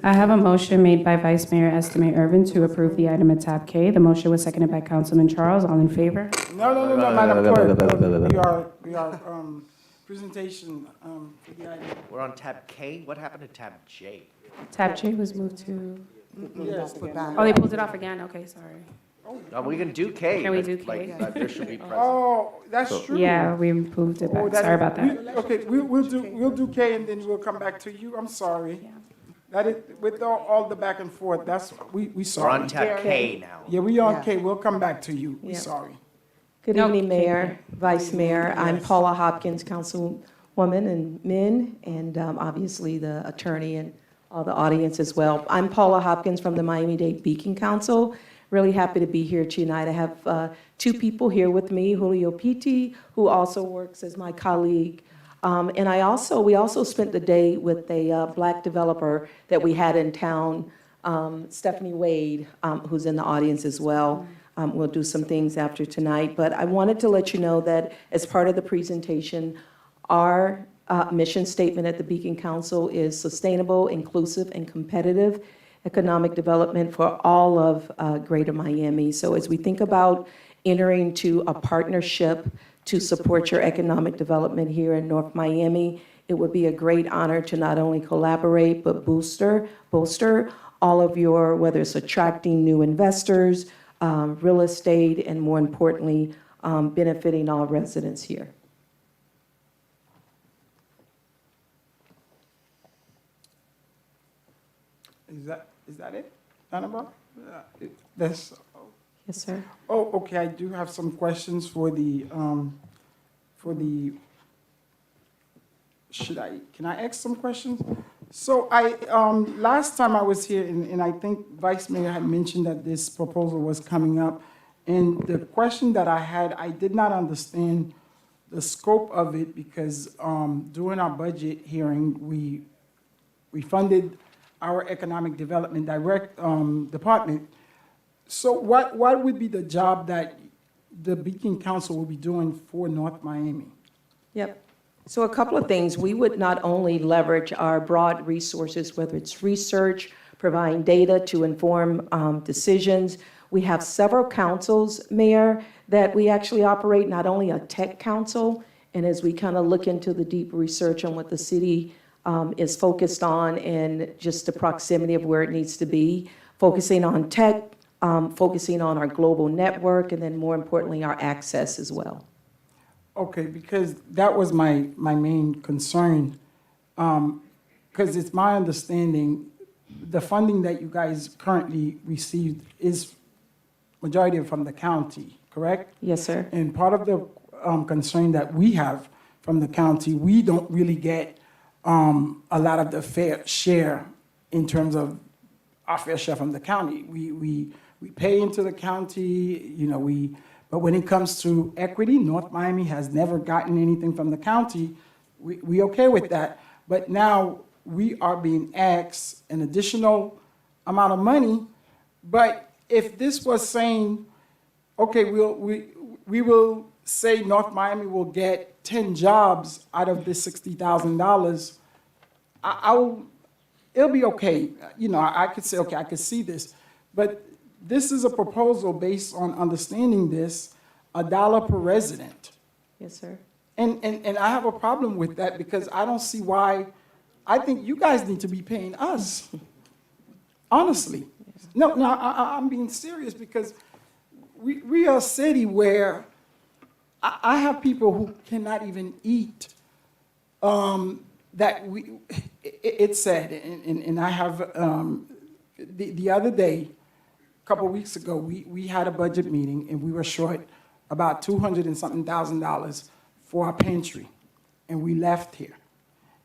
I have a motion made by Vice Mayor Estimate Irvin to approve the item at tab K. The motion was seconded by Councilman Charles. All in favor? No, Madam Clerk. We are, presentation, for the item. We're on tab K. What happened to tab J? Tab J was moved to, Yes. Put back. oh, they pulled it off again? Okay, sorry. No, we can do K. Can we but, do K? like, there should be present. Oh, that's So- true. Yeah, we moved it Oh, back. that- Sorry about that. Okay, we'll do K and then we'll come back to you. I'm sorry. Yeah. That is, with all the back and forth, that's, we We're sorry. on tab K now. Yeah, we on Yeah. K. We'll come back to you. We Yeah. sorry. Good No, evening, Kate. Mayor, Vice Mayor. I'm Yes. Paula Hopkins, Councilwoman and Min, and obviously the attorney and all the audience as well. I'm Paula Hopkins from the Miami-Dade Beacon Council. Really happy to be here tonight. I have two people here with me, Julio Pitti, who also works as my colleague. And we also spent the day with a black developer that we had in town, Stephanie Wade, who's in the audience as well. We'll do some things after tonight, but I wanted to let you know that as part of the presentation, our mission statement at the Beacon Council is sustainable, inclusive, and competitive economic development for all of Greater Miami. So as we think about entering into a partnership to support your economic development here in North Miami, it would be a great honor to not only collaborate, but bolster all of your, whether it's attracting new investors, real estate, and more importantly, benefiting all residents here. Is that it, Annabelle? That's, Yes, sir. oh, okay, I do have some questions for the, can I ask some questions? So last time I was here, and I think Vice Mayor had mentioned that this proposal was coming up, and the question that I had, I did not understand the scope of it, because during our budget hearing, we funded our Economic Development Department. So what would be the job that the Beacon Council will be doing for North Miami? Yep. So a couple of things. We would not only leverage our broad resources, whether it's research, providing data to inform decisions. We have several councils, Mayor, that we actually operate, not only a tech council, and as we kind of look into the deep research on what the city is focused on and just the proximity of where it needs to be, focusing on tech, focusing on our global network, and then more importantly, our access as well. Okay, because that was my main concern. Because it's my understanding, the funding that you guys currently received is majority from the county, correct? Yes, sir. And part of the concern that we have from the county, we don't really get a lot of the fair share in terms of our fair share from the county. We pay into the county, but when it comes to equity, North Miami has never gotten anything from the county. We okay with that. But now we are being asked an additional amount of money. But if this was saying, okay, we will say North Miami will get 10 jobs out of this $60,000, it'll be okay. I could say, okay, I could see this. But this is a proposal based on understanding this, $1 per resident. Yes, sir. And I have a problem with that because I don't see why. I think you guys need to be paying us, honestly. No, I'm being serious because we are a city where I have people who cannot even eat. It's sad, and I have the other day, a couple of weeks ago, we had a budget meeting and we were short about $200 and something thousand for our pantry, and we left here.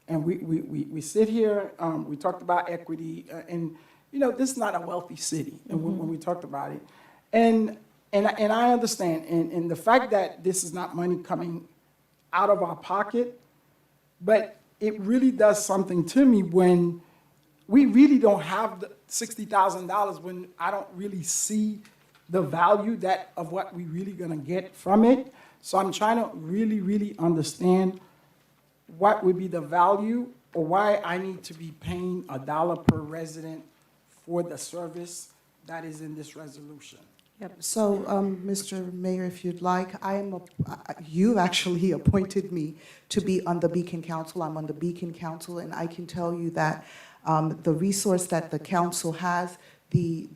And we sit here, we talked about equity, and this is not a wealthy city, and when we talked about it. And I understand, and the fact that this is not money coming out of our pocket, but it really does something to me when we really don't have the $60,000 when I don't really see the value of what we really gonna get from it. So I'm trying to really, really understand what would be the value or why I need to be paying $1 per resident for the service that is in this resolution. So, Mr. Mayor, if you'd like, you actually appointed me to be on the Beacon Council. I'm on the Beacon Council, and I can tell you that the resource that the council has, the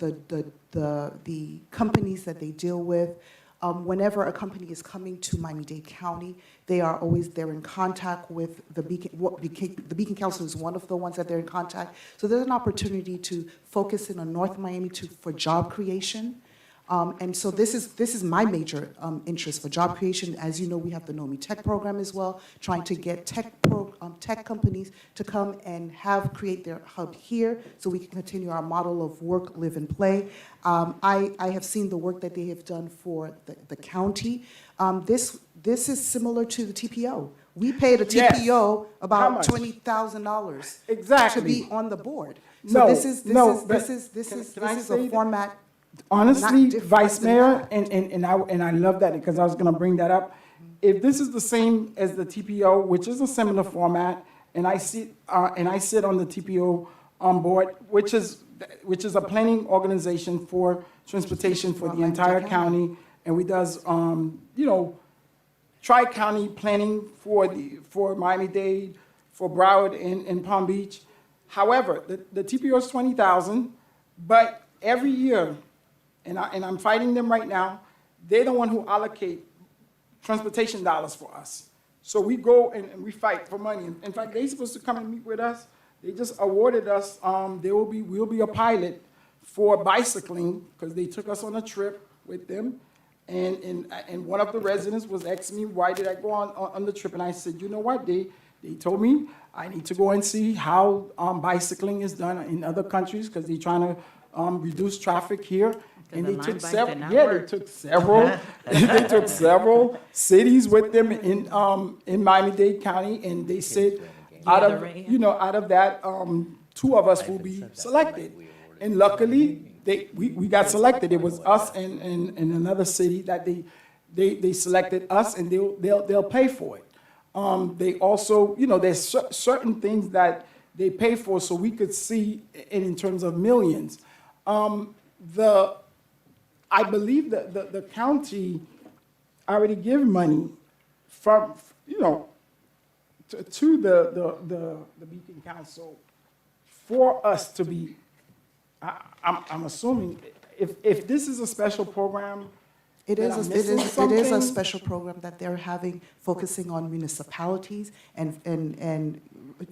companies that they deal with, whenever a company is coming to Miami-Dade County, they're in contact with the Beacon. The Beacon Council is one of the ones that they're in contact. So there's an opportunity to focus in on North Miami for job creation. And so this is my major interest for job creation. As you know, we have the NOMI Tech program as well, trying to get tech companies to come and create their hub here so we can continue our model of work, live, and play. I have seen the work that they have done for the county. This is similar to the TPO. We paid a TPO about $20,000 exactly to be on the board. So this is a format. Honestly, Vice Mayor, and I love that because I was going to bring that up. If this is the same as the TPO, which is a similar format, and I sit on the TPO board, which is a planning organization for transportation for the entire county, and we does tri-county planning for Miami-Dade, for Broward and Palm Beach. However, the TPO is $20,000, but every year. And I'm fighting them right now. They're the one who allocate transportation dollars for us. So we go and we fight for money. In fact, they're supposed to come and meet with us. They just awarded us, we'll be a pilot for bicycling because they took us on a trip with them. And one of the residents was asking me, why did I go on the trip? And I said, you know what? They told me I need to go and see how bicycling is done in other countries because they're trying to reduce traffic here. And they took several cities with them in Miami-Dade County, and they said out of that, 2 of us will be selected. And luckily, we got selected. It was us and another city that they selected us, and they'll pay for it. They also, there's certain things that they pay for, so we could see it in terms of millions. I believe that the county already give money from, to the Beacon Council for us to be, I'm assuming, if this is a special program, It that is, I'm it is, missing it is a something? special program that they're having, focusing on municipalities and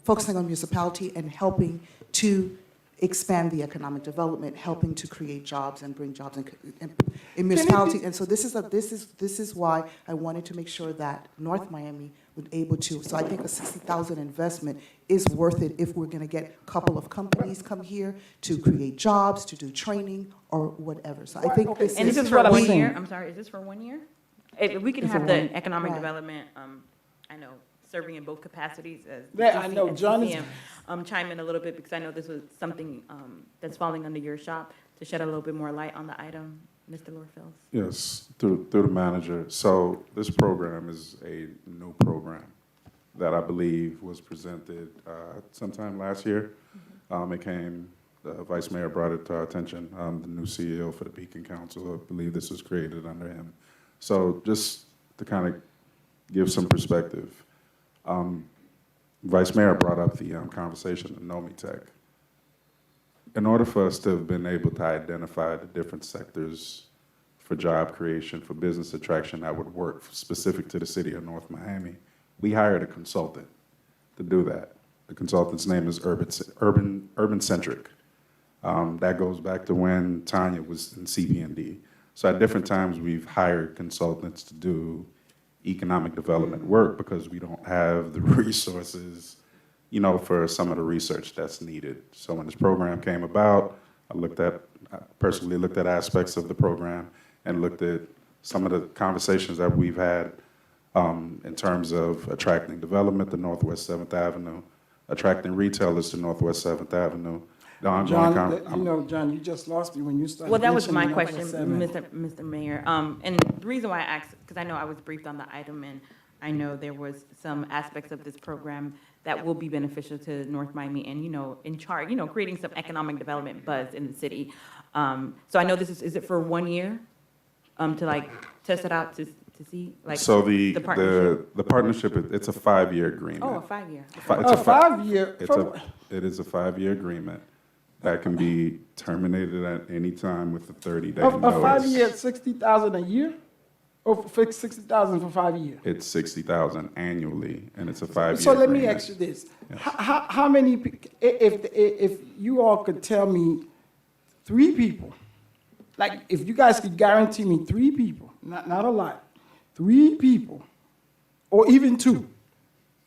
focusing on municipality and helping to expand the economic development, helping to create jobs and bring jobs in municipality. And so this is why I wanted to make sure that North Miami would able to. So I think a 60,000 investment is worth it if we're going to get a couple of companies come here to create jobs, to do training or whatever. So I think this And is. this is what for I'm 1 saying. year? I'm sorry, is this for 1 year? If we can It's have a the one- economic right. development, I know, serving in both capacities as. Yeah, I know, John is- Chime in a little bit because I know this was something that's falling under your shop to shed a little bit more light on the item. Mr. Lorfels? Yes, through the manager. So this program is a new program that I believe was presented sometime last year. It came, the vice mayor brought it to our attention, the new CEO for the Beacon Council. I believe this was created under him. So just to kind of give some perspective, Vice Mayor brought up the conversation of NOMITech. In order for us to have been able to identify the different sectors for job creation, for business attraction that would work specific to the city of North Miami, we hired a consultant to do that. The consultant's name is Urban Centric. That goes back to when Tanya was in CPND. So at different times, we've hired consultants to do economic development work because we don't have the resources, for some of the research that's needed. So when this program came about, I personally looked at aspects of the program and looked at some of the conversations that we've had in terms of attracting development to Northwest 7th Avenue, attracting retailers to Northwest 7th Avenue. The ongoing John, you just lost me when you started. Well, that was my mentioning question, Northwest 7th. Mr. Mayor. And the reason why I asked, because I know I was briefed on the item, and I know there was some aspects of this program that will be beneficial to North Miami and, in charge, creating some economic development buzz in the city. So I know this is it for 1 year? To test it out to see, So the partnership? partnership, it's a 5-year agreement. Oh, a 5-year. It's a 5-year. It is a 5-year agreement that can be terminated at any time with a 30-day A notice. 5-year, 60,000 a year? Or 60,000 for 5 years? It's 60,000 annually, and it's a 5-year So let me agreement. ask you this. How many, if you all could tell me 3 people, like if you guys could guarantee me 3 people, not a lot, 3 people, or even 2,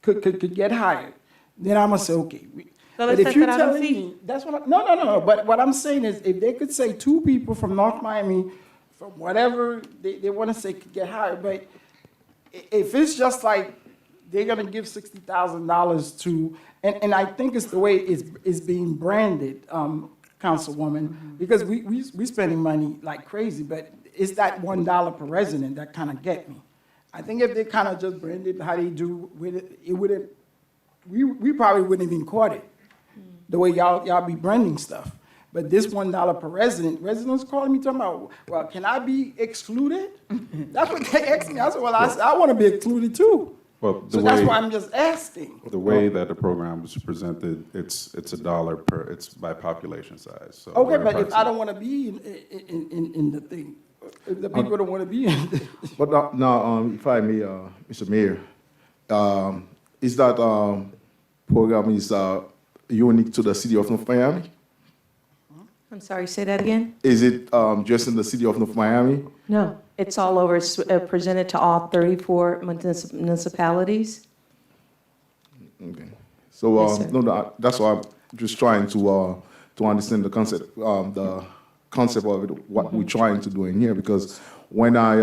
could get hired, then I'm gonna say, okay. So But let's if test you're it out and telling see. me, that's what no. But what I'm saying is, if they could say 2 people from North Miami, from whatever they want to say could get hired, but if it's just like they're gonna give $60,000 to, and I think it's the way it's being branded, Councilwoman, because we spending money like crazy, but it's that $1 per resident that kind of get me. I think if they kind of just branded how they do with it, it wouldn't. We probably wouldn't even caught it the way y'all be branding stuff. But this $1 per residents calling me talking about, well, can I be excluded? That's what they asked me. I said, well, I want to be excluded too. Well, So that's why I'm just asking. The way that the program was presented, it's $1 per, it's by population size. So Okay, we're but if I approximately- don't want to be in the thing, if the people don't want to be in it. But now, if I may, Mr. Mayor, is that program is unique to the city of North Miami? I'm sorry, say that again? Is it just in the city of North Miami? No, it's all over. It's presented to all 34 municipalities. Okay. So Yes, sir. that's why I'm just trying to understand the concept of it, what we're trying to do in here. Because when I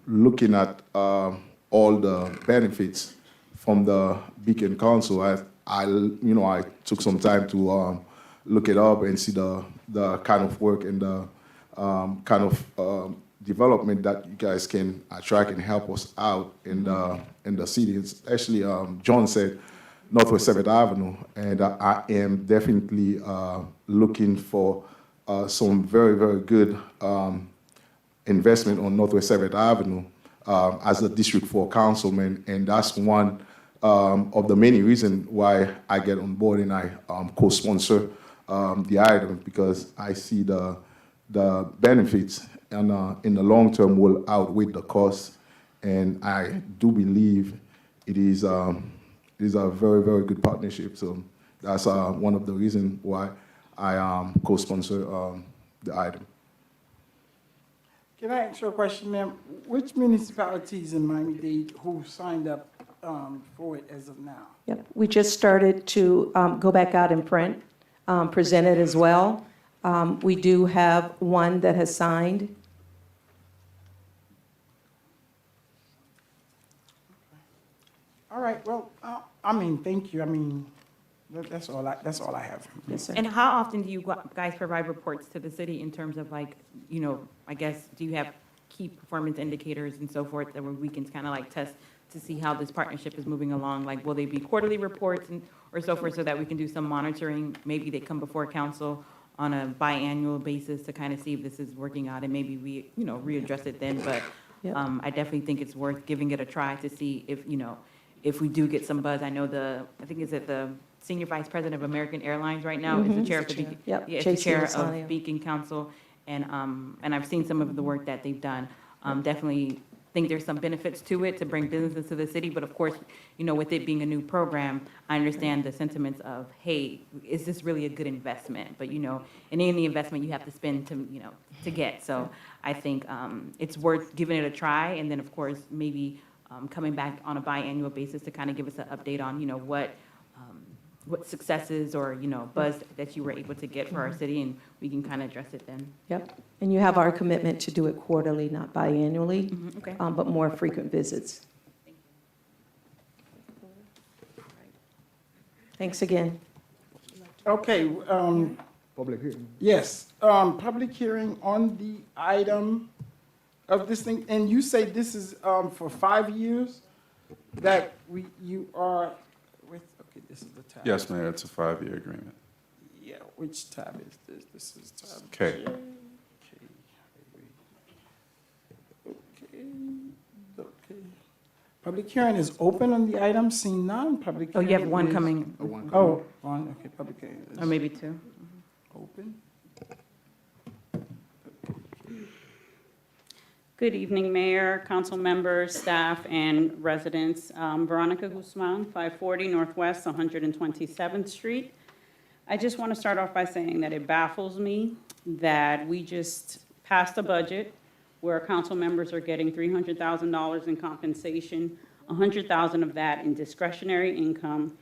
looking at all the benefits from the Beacon Council, I took some time to look it up and see the kind of work and the kind of development that you guys can attract and help us out in the city. Especially, John said Northwest 7th Avenue, and I am definitely looking for some very, very good investment on Northwest 7th Avenue as a District 4 councilman, and that's one of the many reasons why I get on board and I co-sponsor the item, because I see the benefits and in the long term will outweigh the cost, and I do believe it is a very, very good partnership. So that's one of the reasons why I co-sponsor the item. Can I ask you a question, ma'am? Which municipalities in Miami-Dade who signed up for it as of now? Yep, we just started to go back out and print, present it as well. We do have one that has signed. All right, well, I mean, thank you. I mean, that's all I have. Yes, sir. And how often do you guys provide reports to the city in terms of like, you know, I guess, do you have key performance indicators and so forth that we can kind of like test to see how this partnership is moving along? Like, will they be quarterly reports or so forth so that we can do some monitoring? Maybe they come before council on a biannual basis to kind of see if this is working out, and maybe we, you know, readdress it then. But Yep. I definitely think it's worth giving it a try to see if, you know, if we do get some buzz. I know I think it's at the Senior Vice President of American Airlines right now is the chair of the Beacon. Yep, Yeah, it's the Chase chair Lasagna. of Beacon Council, and I've seen some of the work that they've done. Definitely think there's some benefits to it to bring businesses to the city, but of course, you know, with it being a new program, I understand the sentiments of, hey, is this really a good investment? But, you know, in any investment, you have to spend to, you know, to get. So I think it's worth giving it a try, and then, of course, maybe coming back on a biannual basis to kind of give us an update on, you know, what successes or, you know, buzz that you were able to get for our city, and we can kind of address it then. Yep, and you have our commitment to do it quarterly, not biannually, Okay. but more frequent visits. Thanks again. Okay, Public hearing. yes, public hearing on the item of this thing, and you say this is for 5 years that you are with, okay, this is the tab. Yes, Mayor, it's a 5-year agreement. Yeah, which tab is this? This is tab Okay. J. Okay. Public hearing is open on the item, seeing none, public Oh, hearing you have one is- coming, Oh, one, okay, public hearing is or maybe two. open. Good evening, Mayor, council members, staff, and residents. Veronica Guzman, 540 Northwest 127th Street. I just want to start off by saying that it baffles me that we just passed a budget where council members are getting $300,000 in compensation, $100,000 of that in discretionary income.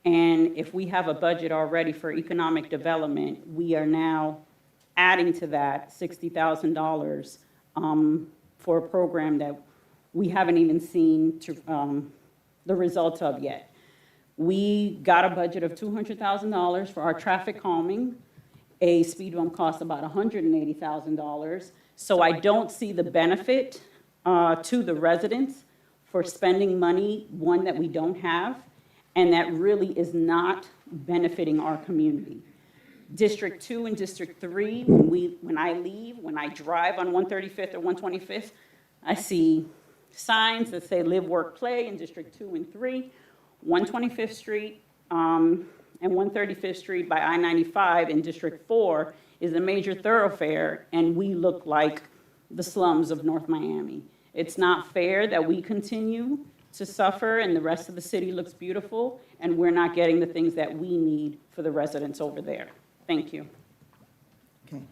And if we have a budget already for economic development, we are now adding to that $60,000 for a program that we haven't even seen the results of yet. We got a budget of $200,000 for our traffic calming. A speed bump costs about $180,000. So I don't see the benefit to the residents for spending money, one, that we don't have, and that really is not benefiting our community. District 2 and District 3, when I drive on 135th or 125th, I see signs that say live, work, play in District 2 and 3, 125th Street and 135th Street by I-95 in District 4 is a major thoroughfare, and we look like the slums of North Miami. It's not fair that we continue to suffer and the rest of the city looks beautiful, and we're not getting the things that we need for the residents over there. Thank you. Okay.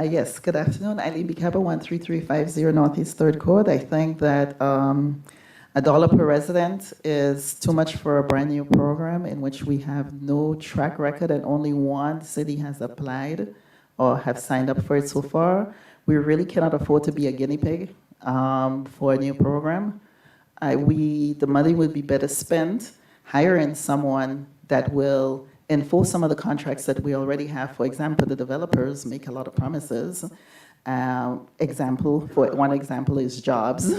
Yes, good afternoon. Eileen B. Cabot, 13350 Northeast 3rd Court. I think that $1 per resident is too much for a brand-new program in which we have no track record and only one city has applied or have signed up for it so far. We really cannot afford to be a guinea pig for a new program. The money would be better spent hiring someone that will enforce some of the contracts that we already have. For example, the developers make a lot of promises, One example is jobs.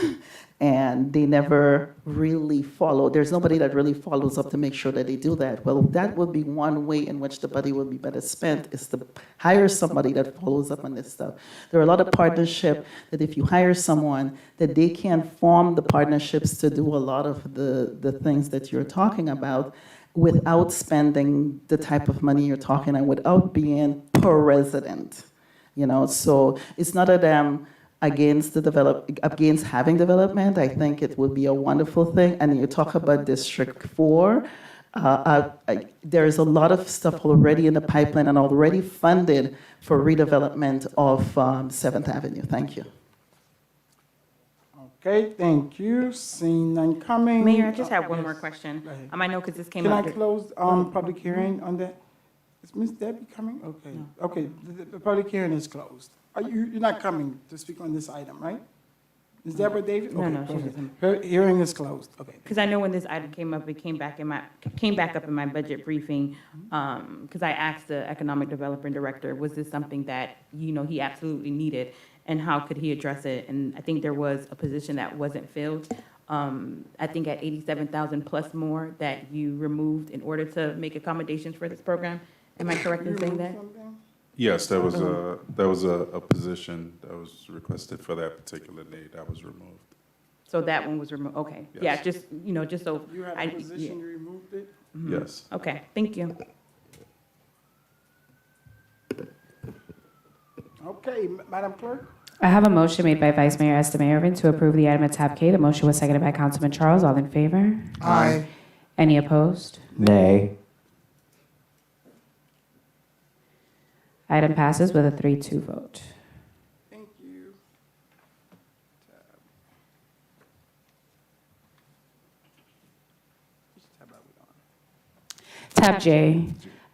And they never really follow. There's nobody that really follows up to make sure that they do that. Well, that would be one way in which the money would be better spent, is to hire somebody that follows up on this stuff. There are a lot of partnership that if you hire someone, that they can form the partnerships to do a lot of the things that you're talking about without spending the type of money you're talking and without being per resident. So it's not that against having development. I think it would be a wonderful thing. And you talk about District 4. There is a lot of stuff already in the pipeline and already funded for redevelopment of 7th Avenue. Thank you. Okay, thank you. Seeing none coming. Mayor, I just have one yes. more question. Go ahead. I know because this came Can up. I close public hearing on that? Is Ms. Debbie coming? Okay, okay, the public hearing is closed. You're not coming to speak on this item, right? Is Deborah Davis? No, Okay, no, go she ahead. doesn't. Her hearing is closed, okay. Because I know when this item came up, it came back up in my budget briefing, because I asked the economic development director, was this something that, he absolutely needed, and how could he address it? And I think there was a position that wasn't filled, I think at 87,000 plus more that you removed in order to make accommodations for this program. Am I correct in saying that? Yes, there was a position that was requested for that particular need that was removed. So that one was removed, okay. Yeah, Yes. just, just so. You had a position, you removed it? Yes. Okay, thank you. Okay, Madam Clerk? I have a motion made by Vice Mayor Estimé Irvin to approve the item at tab K. The motion was seconded by Councilman Charles. All in favor? Aye. Any opposed? Nay. Item passes with a 3-2 vote. Thank you. Tab J,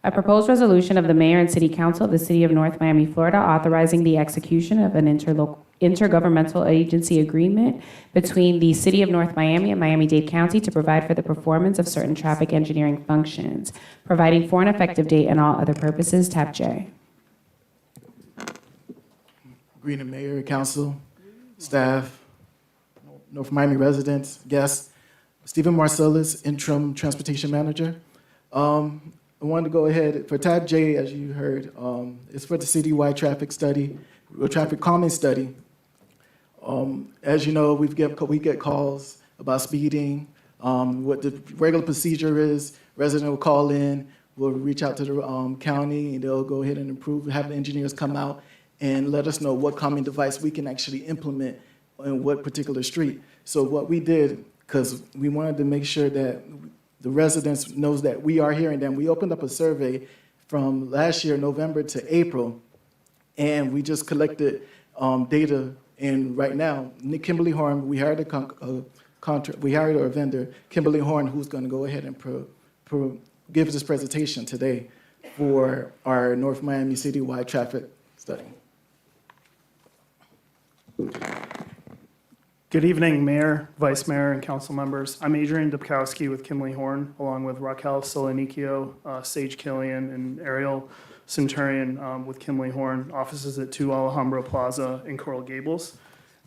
a proposed resolution of the Mayor and City Council of the City of North Miami, Florida, authorizing the execution of an intergovernmental agency agreement between the City of North Miami and Miami-Dade County to provide for the performance of certain traffic engineering functions, providing for an effective date and all other purposes. Tab J. Greeting Mayor, Council, staff, North Miami residents, guests. Stephen Marcellus, Interim Transportation Manager. I wanted to go ahead, for tab J, as you heard, it's for the citywide traffic study, traffic calming study. As you know, we get calls about speeding. What the regular procedure is, resident will call in, we'll reach out to the county, and they'll go ahead and have the engineers come out and let us know what calming device we can actually implement on what particular street. So what we did, because we wanted to make sure that the residents knows that we are hearing them, we opened up a survey from last year, November to April, and we just collected data. And right now, Kimberly Horn, we hired our vendor, Kimberly Horn, who's going to go ahead and give this presentation today for our North Miami citywide traffic study. Good evening, Mayor, Vice Mayor, and council members. I'm Adrian Dubkowski with Kimberly Horn, along with Raquel Solonikio, Sage Killian, and Ariel Centurion with Kimberly Horn, offices at 2 Alhambra Plaza in Coral Gables.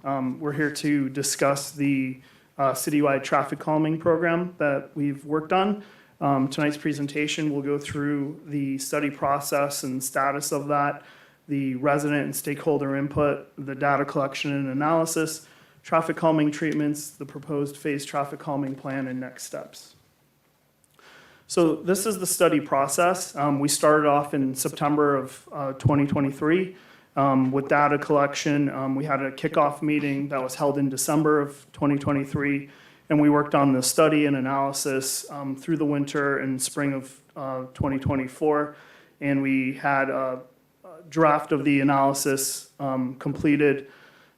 We're here to discuss the citywide traffic calming program that we've worked on. Tonight's presentation will go through the study process and status of that, the resident and stakeholder input, the data collection and analysis, traffic calming treatments, the proposed phased traffic calming plan, and next steps. So this is the study process. We started off in September of 2023 with data collection. We had a kickoff meeting that was held in December of 2023, and we worked on the study and analysis through the winter and spring of 2024. And we had a draft of the analysis completed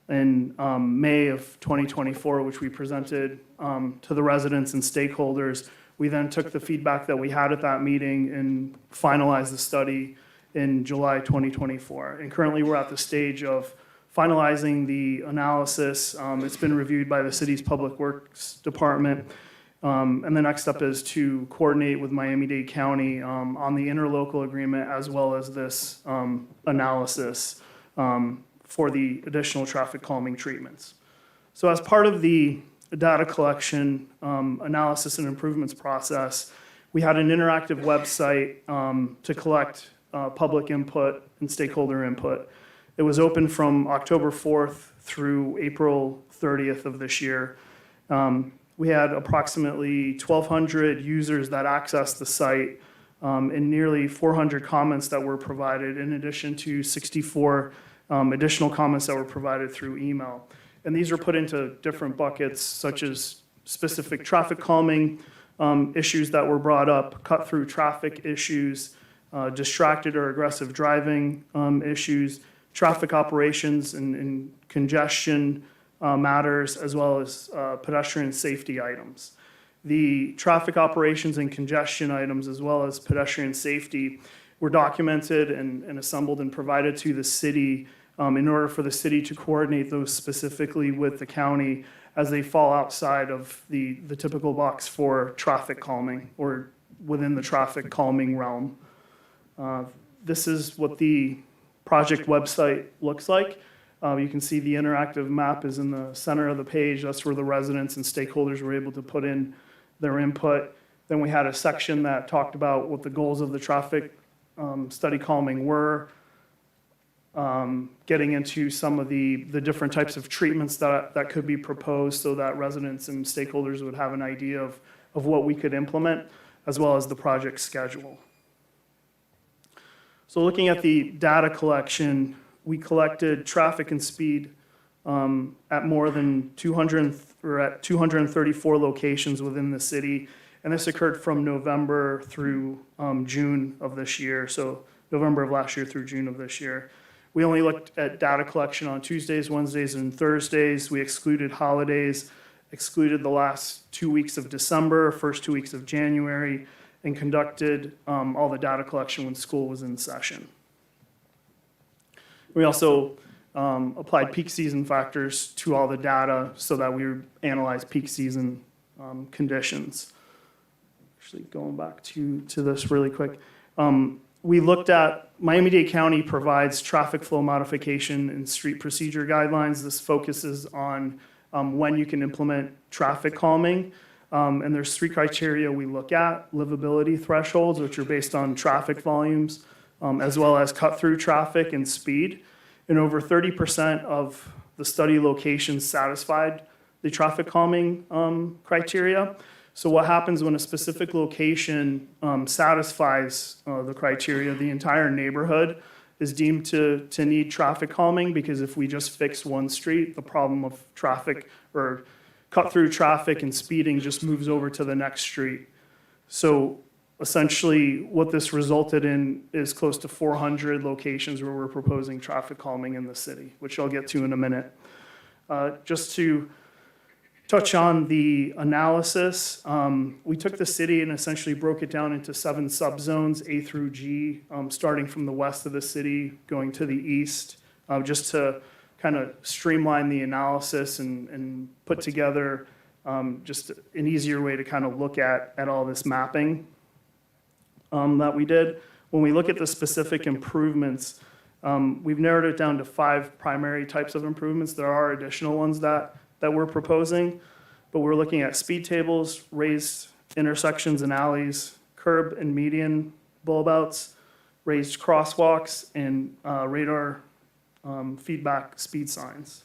in May of 2024, which we presented to the residents and stakeholders. We then took the feedback that we had at that meeting and finalized the study in July 2024. And currently we're at the stage of finalizing the analysis. It's been reviewed by the city's Public Works Department. And the next step is to coordinate with Miami-Dade County on the interlocal agreement as well as this analysis for the additional traffic calming treatments. So as part of the data collection, analysis and improvements process, we had an interactive website to collect public input and stakeholder input. It was open from October 4th through April 30th of this year. We had approximately 1,200 users that accessed the site and nearly 400 comments that were provided, in addition to 64 additional comments that were provided through email. And these were put into different buckets, such as specific traffic calming issues that were brought up, cut-through traffic issues, distracted or aggressive driving issues, traffic operations and congestion matters, as well as pedestrian safety items. The traffic operations and congestion items, as well as pedestrian safety, were documented and assembled and provided to the city in order for the city to coordinate those specifically with the county as they fall outside of the typical box for traffic calming or within the traffic calming realm. This is what the project website looks like. You can see the interactive map is in the center of the page. That's where the residents and stakeholders were able to put in their input. Then we had a section that talked about what the goals of the traffic study calming were, getting into some of the different types of treatments that could be proposed so that residents and stakeholders would have an idea of what we could implement, as well as the project schedule. So looking at the data collection, we collected traffic and speed at more than 234 locations within the city. And this occurred from November through June of this year. So November of last year through June of this year. We only looked at data collection on Tuesdays, Wednesdays, and Thursdays. We excluded holidays, excluded the last 2 weeks of December, first 2 weeks of January, and conducted all the data collection when school was in session. We also applied peak season factors to all the data so that we analyzed peak season conditions. Actually, going back to this really quick. We looked at Miami-Dade County provides traffic flow modification and street procedure guidelines. This focuses on when you can implement traffic calming. And there's 3 criteria we look at: livability thresholds, which are based on traffic volumes, as well as cut-through traffic and speed. And over 30% of the study locations satisfied the traffic calming criteria. So what happens when a specific location satisfies the criteria? The entire neighborhood is deemed to need traffic calming, because if we just fix one street, the problem of traffic or cut-through traffic and speeding just moves over to the next street. So essentially, what this resulted in is close to 400 locations where we're proposing traffic calming in the city, which I'll get to in a minute. Just to touch on the analysis, we took the city and essentially broke it down into 7 subzones, A through G, starting from the west of the city, going to the east, just to kind of streamline the analysis and put together just an easier way to kind of look at all this mapping that we did. When we look at the specific improvements, we've narrowed it down to 5 primary types of improvements. There are additional ones that we're proposing, but we're looking at speed tables, raised intersections and alleys, curb and median bulb outs, raised crosswalks, and radar feedback speed signs.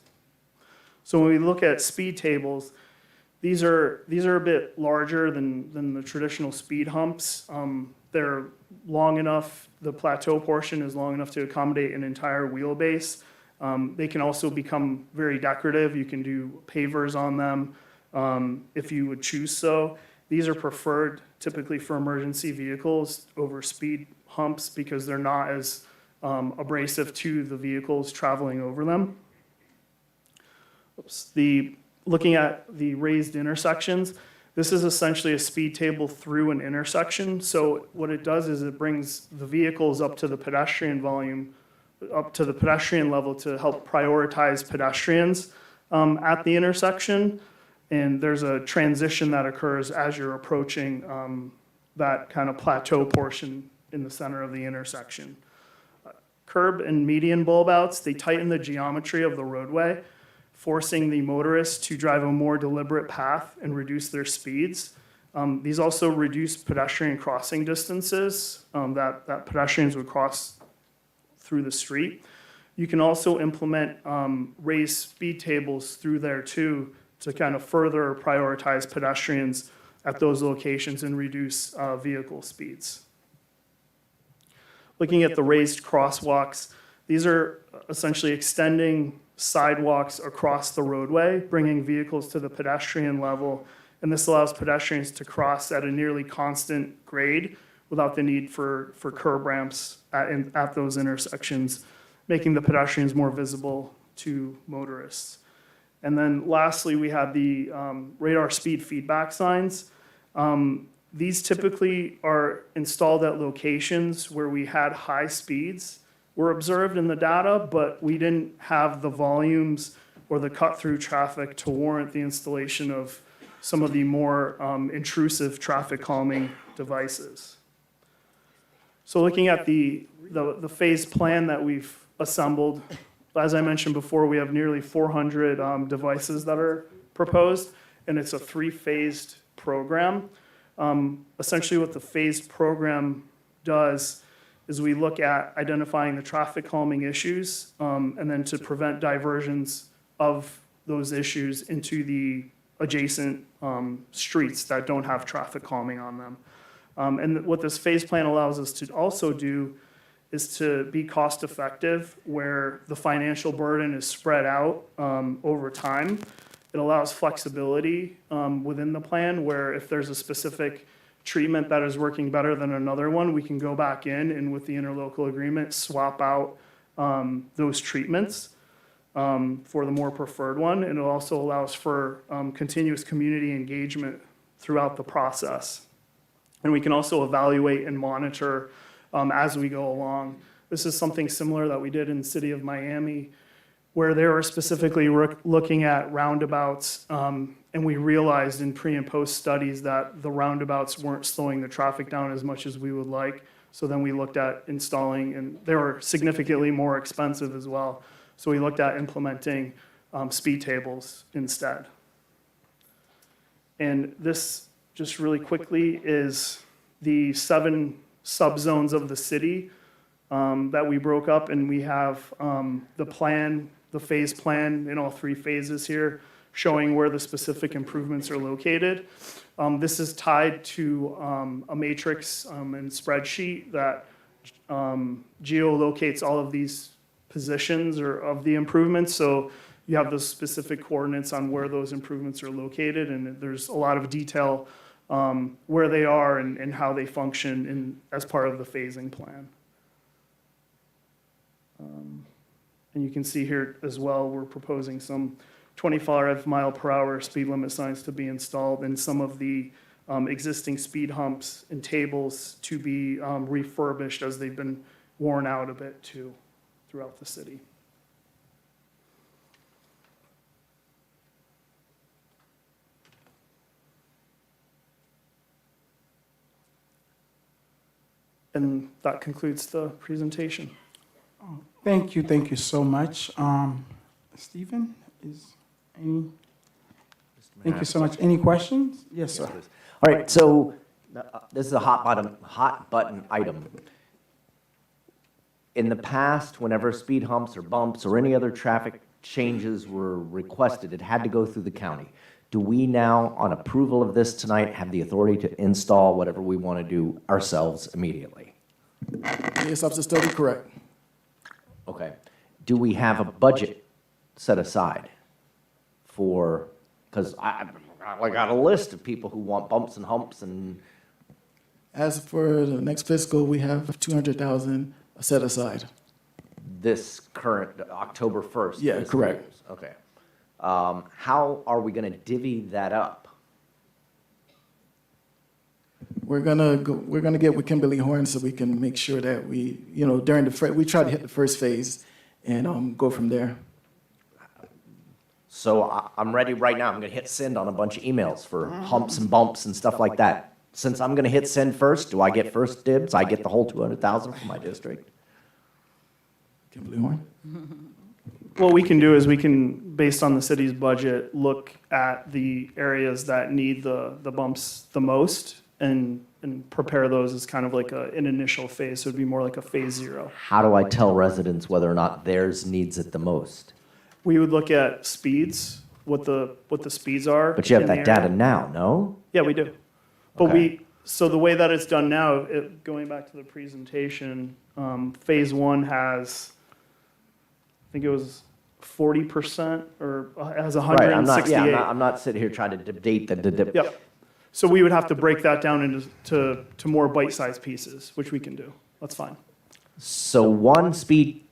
So when we look at speed tables, these are a bit larger than the traditional speed humps. They're long enough, the plateau portion is long enough to accommodate an entire wheelbase. They can also become very decorative. You can do pavers on them if you would choose so. These are preferred typically for emergency vehicles over speed humps because they're not as abrasive to the vehicles traveling over them. Looking at the raised intersections, this is essentially a speed table through an intersection. So what it does is it brings the vehicles up to the pedestrian volume, up to the pedestrian level to help prioritize pedestrians at the intersection. And there's a transition that occurs as you're approaching that kind of plateau portion in the center of the intersection. curb and median bulb outs, they tighten the geometry of the roadway, forcing the motorists to drive a more deliberate path and reduce their speeds. These also reduce pedestrian crossing distances that pedestrians would cross through the street. You can also implement raised speed tables through there too to kind of further prioritize pedestrians at those locations and reduce vehicle speeds. Looking at the raised crosswalks, these are essentially extending sidewalks across the roadway, bringing vehicles to the pedestrian level, and this allows pedestrians to cross at a nearly constant grade without the need for curb ramps at those intersections, making the pedestrians more visible to motorists. And then lastly, we have the radar speed feedback signs. These typically are installed at locations where we had high speeds were observed in the data, but we didn't have the volumes or the cut-through traffic to warrant the installation of some of the more intrusive traffic calming devices. So looking at the phase plan that we've assembled, as I mentioned before, we have nearly 400 devices that are proposed, and it's a 3-phased program. Essentially what the phased program does is we look at identifying the traffic calming issues and then to prevent diversions of those issues into the adjacent streets that don't have traffic calming on them. And what this phase plan allows us to also do is to be cost effective where the financial burden is spread out over time. It allows flexibility within the plan where if there's a specific treatment that is working better than another one, we can go back in and with the interlocal agreement, swap out those treatments for the more preferred one. And it also allows for continuous community engagement throughout the process. And we can also evaluate and monitor as we go along. This is something similar that we did in the city of Miami, where they were specifically looking at roundabouts, and we realized in pre and post studies that the roundabouts weren't slowing the traffic down as much as we would like. So then we looked at installing, and they were significantly more expensive as well. So we looked at implementing speed tables instead. And this, just really quickly, is the 7 subzones of the city that we broke up, and we have the plan, the phase plan in all 3 phases here, showing where the specific improvements are located. This is tied to a matrix and spreadsheet that geolocates all of these positions or of the improvements. So you have those specific coordinates on where those improvements are located, and there's a lot of detail where they are and how they function as part of the phasing plan. And you can see here as well, we're proposing some 25 mile per hour speed limit signs to be installed and some of the existing speed humps and tables to be refurbished as they've been worn out a bit too throughout the city. And that concludes the presentation. Thank you so much. Stephen, thank you so much. Any questions? Yes, sir. All right, so this is a hot button item. In the past, whenever speed humps or bumps or any other traffic changes were requested, it had to go through the county. Do we now, on approval of this tonight, have the authority to install whatever we want to do ourselves immediately? Yes, Officer Stokes, correct. Okay. Do we have a budget set aside for, because I got a list of people who want bumps and humps and. As for the next fiscal, we have 200,000 set aside. This current October 1st? Yeah, correct. Okay. How are we going to divvy that up? We're gonna get with Kimberly Horn so we can make sure that we, during we try to hit the first phase and go from there. So I'm ready right now. I'm going to hit send on a bunch of emails for humps and bumps and stuff like that. Since I'm going to hit send first, do I get first dibs? I get the whole 200,000 from my district? Kimberly Horn. What we can do is we can, based on the city's budget, look at the areas that need the bumps the most and prepare those as kind of like an initial phase. So it'd be more like a phase 0. How do I tell residents whether or not theirs needs it the most? We would look at speeds, what the speeds are. But you have in the that data area. now, no? Yeah, we do. But Okay. so the way that it's done now, going back to the presentation, phase 1 has, I think it was 40% or has Right, I'm not, 168. yeah, I'm not sitting here trying to debate the. Yep. So we would have to break that down into to more bite-sized pieces, which we can do. That's fine. So one speed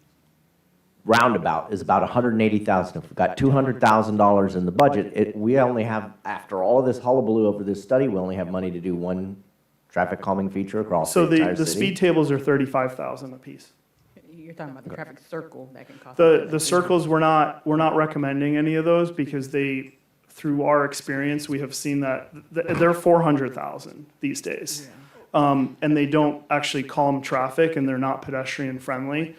roundabout is about $180,000. If we've got $200,000 in the budget, we only have, after all of this hullabaloo over this study, we only have money to do one traffic calming feature across So the entire the city. speed tables are 35,000 apiece. You're talking about the traffic circle that can cost. The circles, we're not recommending any of those because they, through our experience, we have seen that they're 400,000 these days. And they don't actually calm traffic and they're not pedestrian friendly.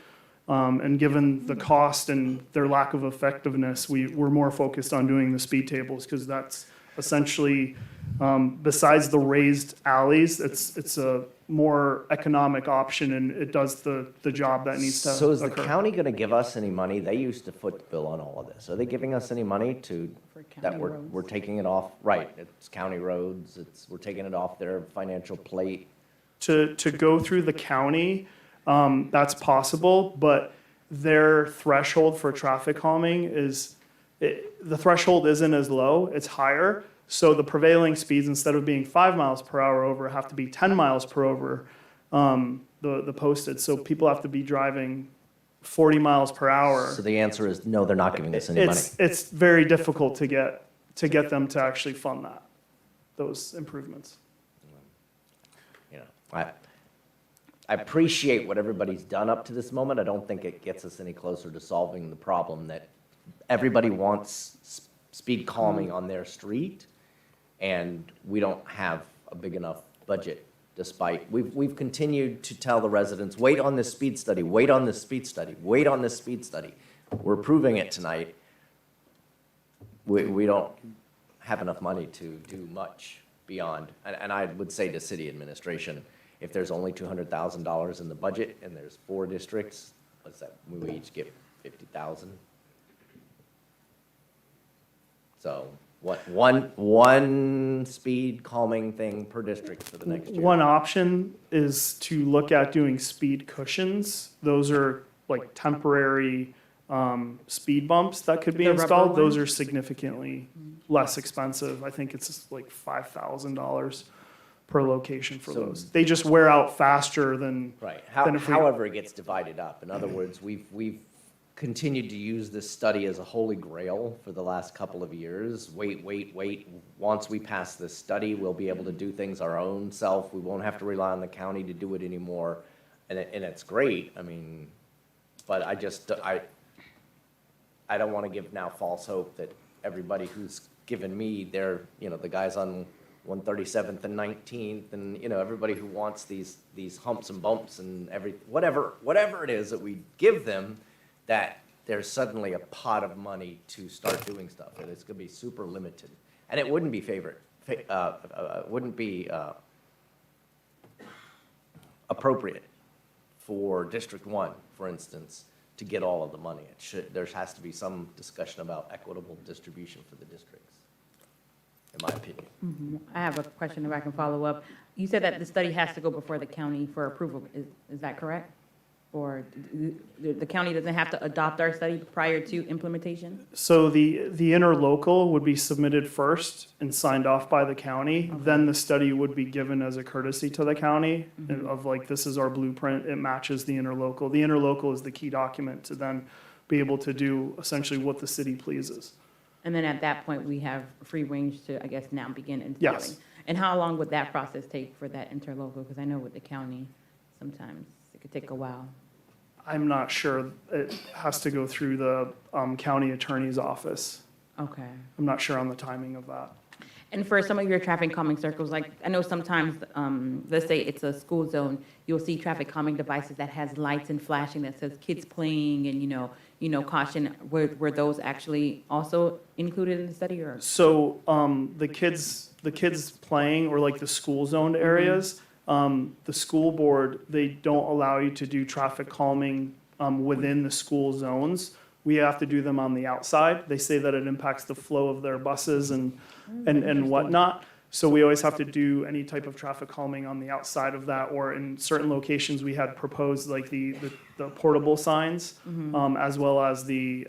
And given the cost and their lack of effectiveness, we're more focused on doing the speed tables because that's essentially, besides the raised alleys, it's a more economic option and it does the job that needs to occur. So is the county going to give us any money? They used to foot the bill on all of this. Are they giving us any money that we're taking it off? Right, it's county roads, we're taking it off their financial plate. To go through the county, that's possible, but their threshold for traffic calming the threshold isn't as low, it's higher. So the prevailing speeds, instead of being 5 miles per hour over, have to be 10 miles per hour, the posted. So people have to be driving 40 miles per hour. So the answer is no, they're not giving us any money. It's very difficult to get them to actually fund those improvements. You know, I appreciate what everybody's done up to this moment. I don't think it gets us any closer to solving the problem that everybody wants speed calming on their street, and we don't have a big enough budget despite, we've continued to tell the residents, wait on this speed study, wait on this speed study, wait on this speed study. We're approving it tonight. We don't have enough money to do much beyond, and I would say to city administration, if there's only $200,000 in the budget and there's 4 districts, what's that, we each get 50,000? So what, one speed calming thing per district for the next year? One option is to look at doing speed cushions. Those are like temporary speed bumps that could be The rubber installed. Those ones? are significantly less expensive. I think it's like $5,000 per location for So- those. They just wear out faster than. Right, than if we- however it gets divided up. In other words, we've continued to use this study as a holy grail for the last couple of years. Wait. Once we pass this study, we'll be able to do things our own self. We won't have to rely on the county to do it anymore. And it's great, I mean, but I don't want to give now false hope that everybody who's given me their, the guys on 137th and 19th and, everybody who wants these humps and bumps and whatever it is that we give them, that there's suddenly a pot of money to start doing stuff, and it's going to be super limited. And it wouldn't be appropriate for District 1, for instance, to get all of the money. There has to be some discussion about equitable distribution for the districts, in my opinion. I have a question if I can follow up. You said that the study has to go before the county for approval. Is that correct? Or the county doesn't have to adopt our study prior to implementation? So the interlocal would be submitted first and signed off by the county. Then the study would be given as a courtesy to the county of like, this is our blueprint, it matches the interlocal. The interlocal is the key document to then be able to do essentially what the city pleases. And then at that point, we have free range to, I guess, now begin installing? Yes. And how long would that process take for that interlocal? Because I know with the county, sometimes it could take a while. I'm not sure. It has to go through the county attorney's office. Okay. I'm not sure on the timing of that. And for some of your traffic calming circles, like, I know sometimes, let's say it's a school zone, you'll see traffic calming devices that has lights and flashing that says kids playing and, caution. Were those actually also included in the study, or? So, the kids playing, or like the school zoned areas, the school board, they don't allow you to do traffic calming, within the school zones. We have to do them on the outside. They say that it impacts the flow of their buses and whatnot. So we always have to do any type of traffic calming on the outside of that, or in certain locations, we had proposed like the portable signs, as well as the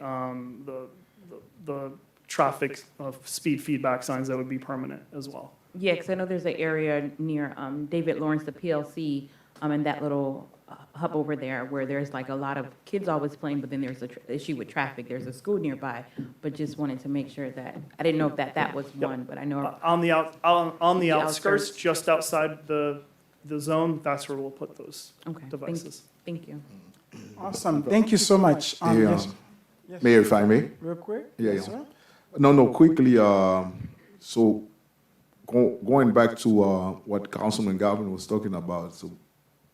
traffic speed feedback signs that would be permanent as well. Yeah, because I know there's an area near David Lawrence, the PLC, and that little hub over there where there's like a lot of kids always playing, but then there's an issue with traffic. There's a school nearby, but just wanted to make sure that, I didn't know if that was one, but I know. On the outskirts, outskirts. just outside the zone, that's where we'll put those devices. Thank you. Awesome, thank you so much. Yeah. Yes. Yes. Mayor, if I may? Real quick? Yeah, Yes, yeah. sir. No, quickly, so going back to what Councilman Galvin was talking about, so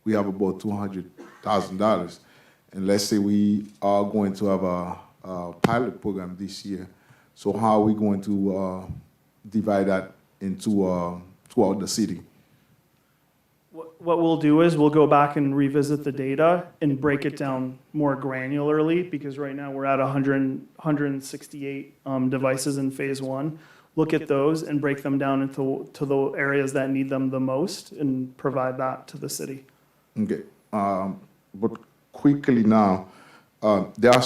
we have about $200,000, and let's say we are going to have a pilot program this year. So how are we going to divide that into throughout the city? What we'll do is we'll go back and revisit the data and break it down more granularly, because right now we're at 168 devices in phase one. Look at those and break them down into the areas that need them the most and provide that to the city. Okay, but quickly now, there are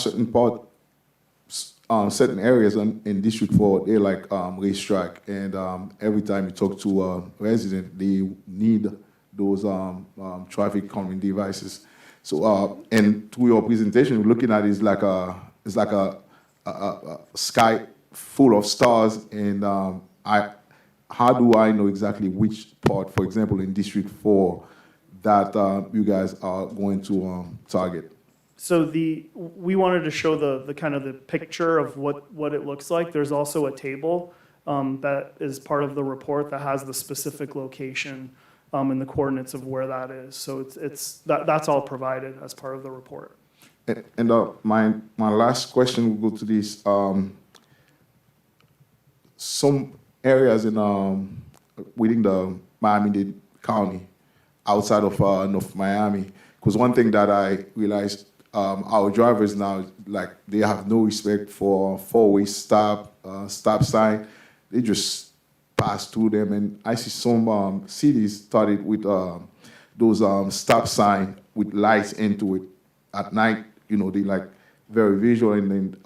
certain areas in District 4, they're like racetrack, and every time you talk to a resident, they need those traffic calming devices. So, and through your presentation, we're looking at it, it's like a sky full of stars, and how do I know exactly which part, for example, in District 4, that you guys are going to target? So we wanted to show the kind of the picture of what it looks like. There's also a table that is part of the report that has the specific location and the coordinates of where that is. So that's all provided as part of the report. And my last question will go to this. Some areas in within the Miami-Dade County, outside of North Miami, because one thing that I realized, our drivers now, like, they have no respect for four-way stop sign. They just pass through them, and I see some cities started with those stop sign with lights into it at night. They like very visual. And then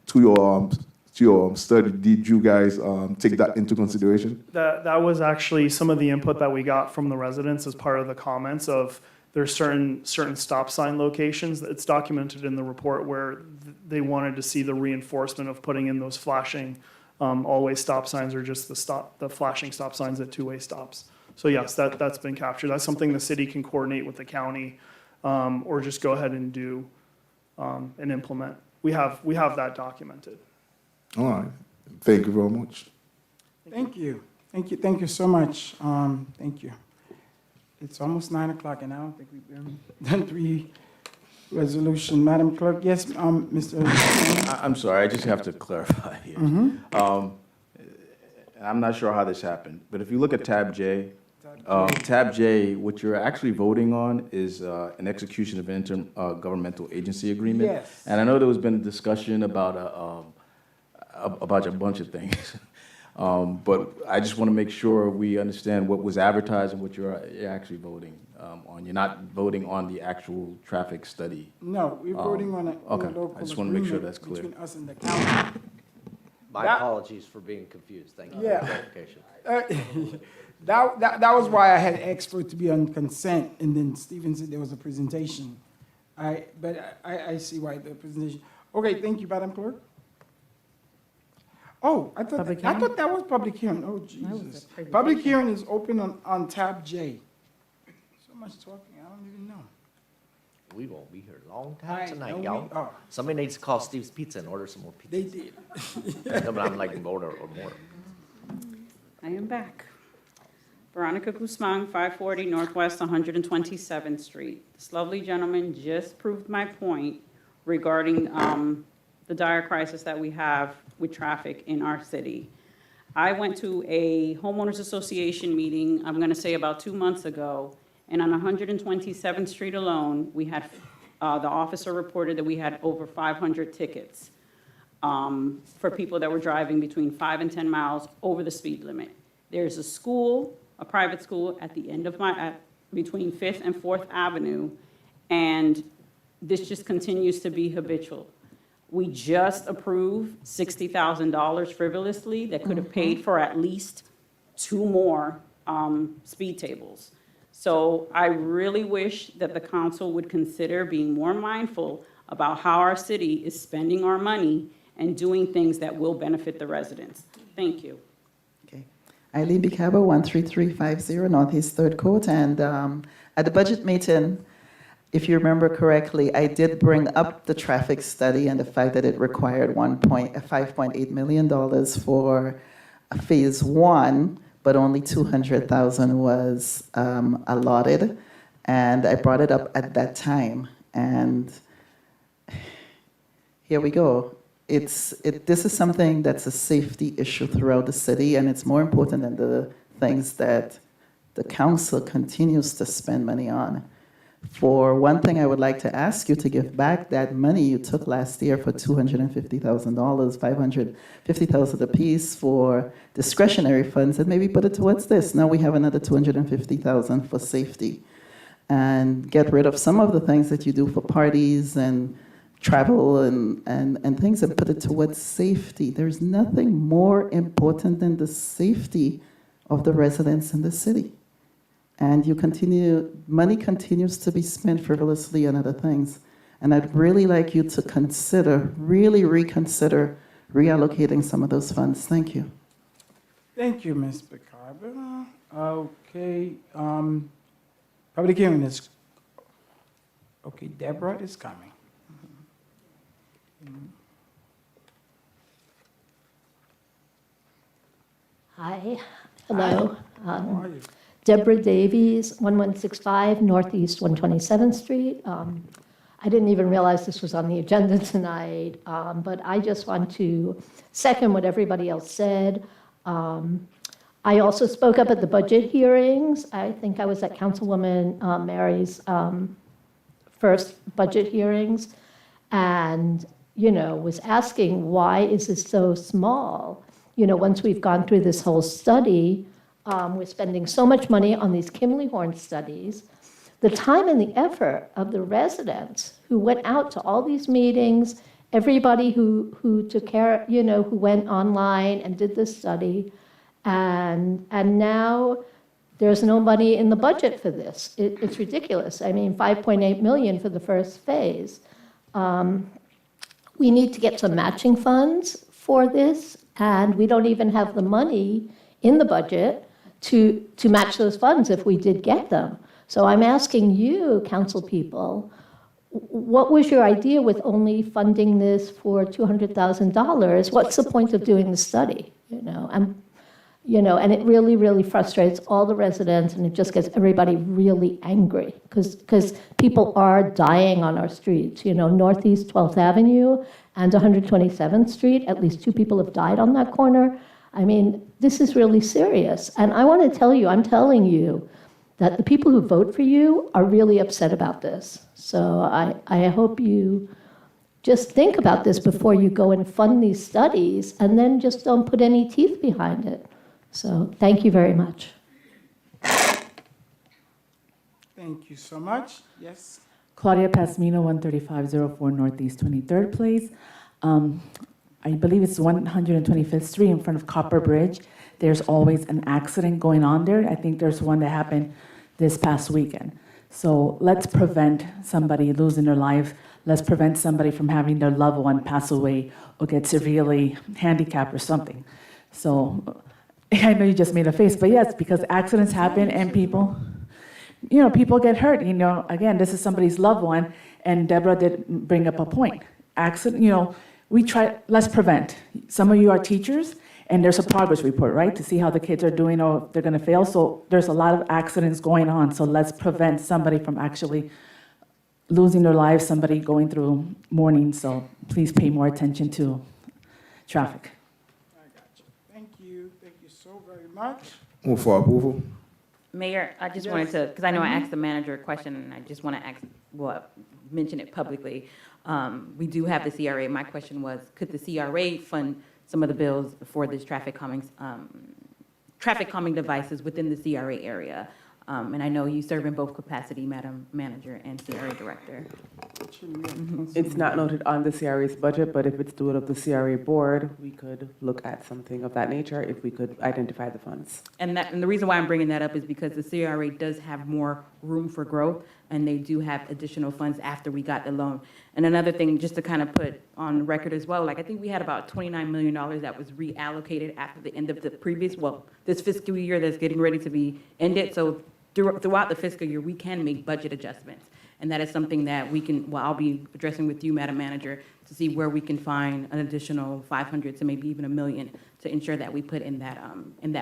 to your study, did you guys take that into consideration? That was actually some of the input that we got from the residents as part of the comments of there's certain stop sign locations. It's documented in the report where they wanted to see the reinforcement of putting in those flashing all-way stop signs, or just the flashing stop signs at two-way stops. So yes, that's been captured. That's something the city can coordinate with the county, or just go ahead and do and implement. We have that documented. All right. Thank you very much. Thank you. Thank you so much. Thank you. It's almost 9 o'clock, and I don't think we've done 3 resolutions. Madam Clerk, yes, Mr. I'm sorry, I just have to clarify here. I'm not sure how this happened, but if you look at tab J, what you're actually voting on is an execution of intergovernmental agency agreement. Yes. And I know there's been a discussion about a bunch of things. But I just want to make sure we understand what was advertised and what you're actually voting on. You're not voting on the actual traffic study. No, we're voting on a local I just want to make sure agreement that's clear. between us and the county. My apologies for being confused. Thank you for Yeah. clarification. That was why I had asked for it to be on consent, and then Stephen said there was a presentation. But I see why the presentation. Okay, thank you, Madam Clerk. Oh, I thought that was public hearing. Oh, Jesus. Public hearing is open on tab J. So much talking, I don't even know. We won't be here a long I time know tonight, we y'all. are. Somebody needs to call Steve's Pizza and order some more pizza. They did. No, but I'm like order or more. I am back. Veronica Guzman, 540 Northwest 127th Street. This lovely gentleman just proved my point regarding the dire crisis that we have with traffic in our city. I went to a homeowners association meeting, I'm going to say about 2 months ago, and on 127th Street alone, we had, the officer reported that we had over 500 tickets for people that were driving between 5 and 10 miles over the speed limit. There's a school, a private school, at the end of between 5th and 4th Avenue, and this just continues to be habitual. We just approved $60,000 frivolously that could have paid for at least 2 more speed tables. So I really wish that the council would consider being more mindful about how our city is spending our money and doing things that will benefit the residents. Thank you. Eileen Bicabo, 13350 Northeast 3rd Court, and at the budget meeting, if you remember correctly, I did bring up the traffic study and the fact that it required $5.8 million for phase 1, but only $200,000 was allotted, and I brought it up at that time, and here we go. This is something that's a safety issue throughout the city, and it's more important than the things that the council continues to spend money on. For one thing, I would like to ask you to give back that money you took last year for $250,000, $550,000 apiece for discretionary funds, and maybe put it towards this. Now we have another $250,000 for safety, and get rid of some of the things that you do for parties and travel and things, and put it towards safety. There's nothing more important than the safety of the residents in the city. And money continues to be spent frivolously on other things. And I'd really like you to really reconsider reallocating some of those funds. Thank you. Thank you, Ms. Picard. Okay, public hearing is, okay, Deborah is coming. Hi, hello. How are you? Deborah Davies, 1165 Northeast 127th Street. I didn't even realize this was on the agenda tonight, but I just want to second what everybody else said. I also spoke up at the budget hearings. I think I was at Councilwoman Mary's first budget hearings, and, was asking, why is this so small? Once we've gone through this whole study, we're spending so much money on these Kimley-Horn studies. The time and the effort of the residents who went out to all these meetings, everybody who took care, who went online and did this study, and now there's no money in the budget for this. It's ridiculous. I mean, $5.8 million for the first phase. We need to get some matching funds for this, and we don't even have the money in the budget to match those funds if we did get them. So I'm asking you, council people, what was your idea with only funding this for $200,000? What's the point of doing the study? And it really, really frustrates all the residents, and it just gets everybody really angry because people are dying on our streets. Northeast 12th Avenue and 127th Street, at least 2 people have died on that corner. I mean, this is really serious. And I want to tell you, I'm telling you, that the people who vote for you are really upset about this. So I hope you just think about this before you go and fund these studies, and then just don't put any teeth behind it. So thank you very much. Thank you so much. Yes. Claudia Pasmino, 13504 Northeast 23rd Place. I believe it's 125th Street in front of Copper Bridge. There's always an accident going on there. I think there's one that happened this past weekend. So let's prevent somebody losing their life. Let's prevent somebody from having their loved one pass away or get severely handicapped or something. So I know you just made a face, but yes, because accidents happen and people get hurt. Again, this is somebody's loved one, and Deborah did bring up a point. Accident, let's prevent. Some of you are teachers, And there's a progress report, right, to see how the kids are doing or if they're going to fail. So there's a lot of accidents going on. So let's prevent somebody from actually losing their lives, somebody going through mourning. So please pay more attention to traffic. I got you. Thank you so very much. Move for approval. Mayor, I just Yes. wanted to, because I know I asked the manager a question, and I just want to ask, well, mention it publicly. We do have the CRA. My question was, could the CRA fund some of the bills for this traffic calming devices within the CRA area? And I know you serve in both capacity, Madam Manager and CRA Director. It's not noted on the CRA's budget, but if it's due of the CRA board, we could look at something of that nature if we could identify the funds. And the reason why I'm bringing that up is because the CRA does have more room for growth, and they do have additional funds after we got the loan. And another thing, just to kind of put on record as well, like I think we had about $29 million that was reallocated after the end of the previous, this fiscal year that's getting ready to be ended. So throughout the fiscal year, we can make budget adjustments. And that is something that we can, I'll be addressing with you, Madam Manager, to see where we can find an additional 500 to maybe even $1 million to ensure that we put in that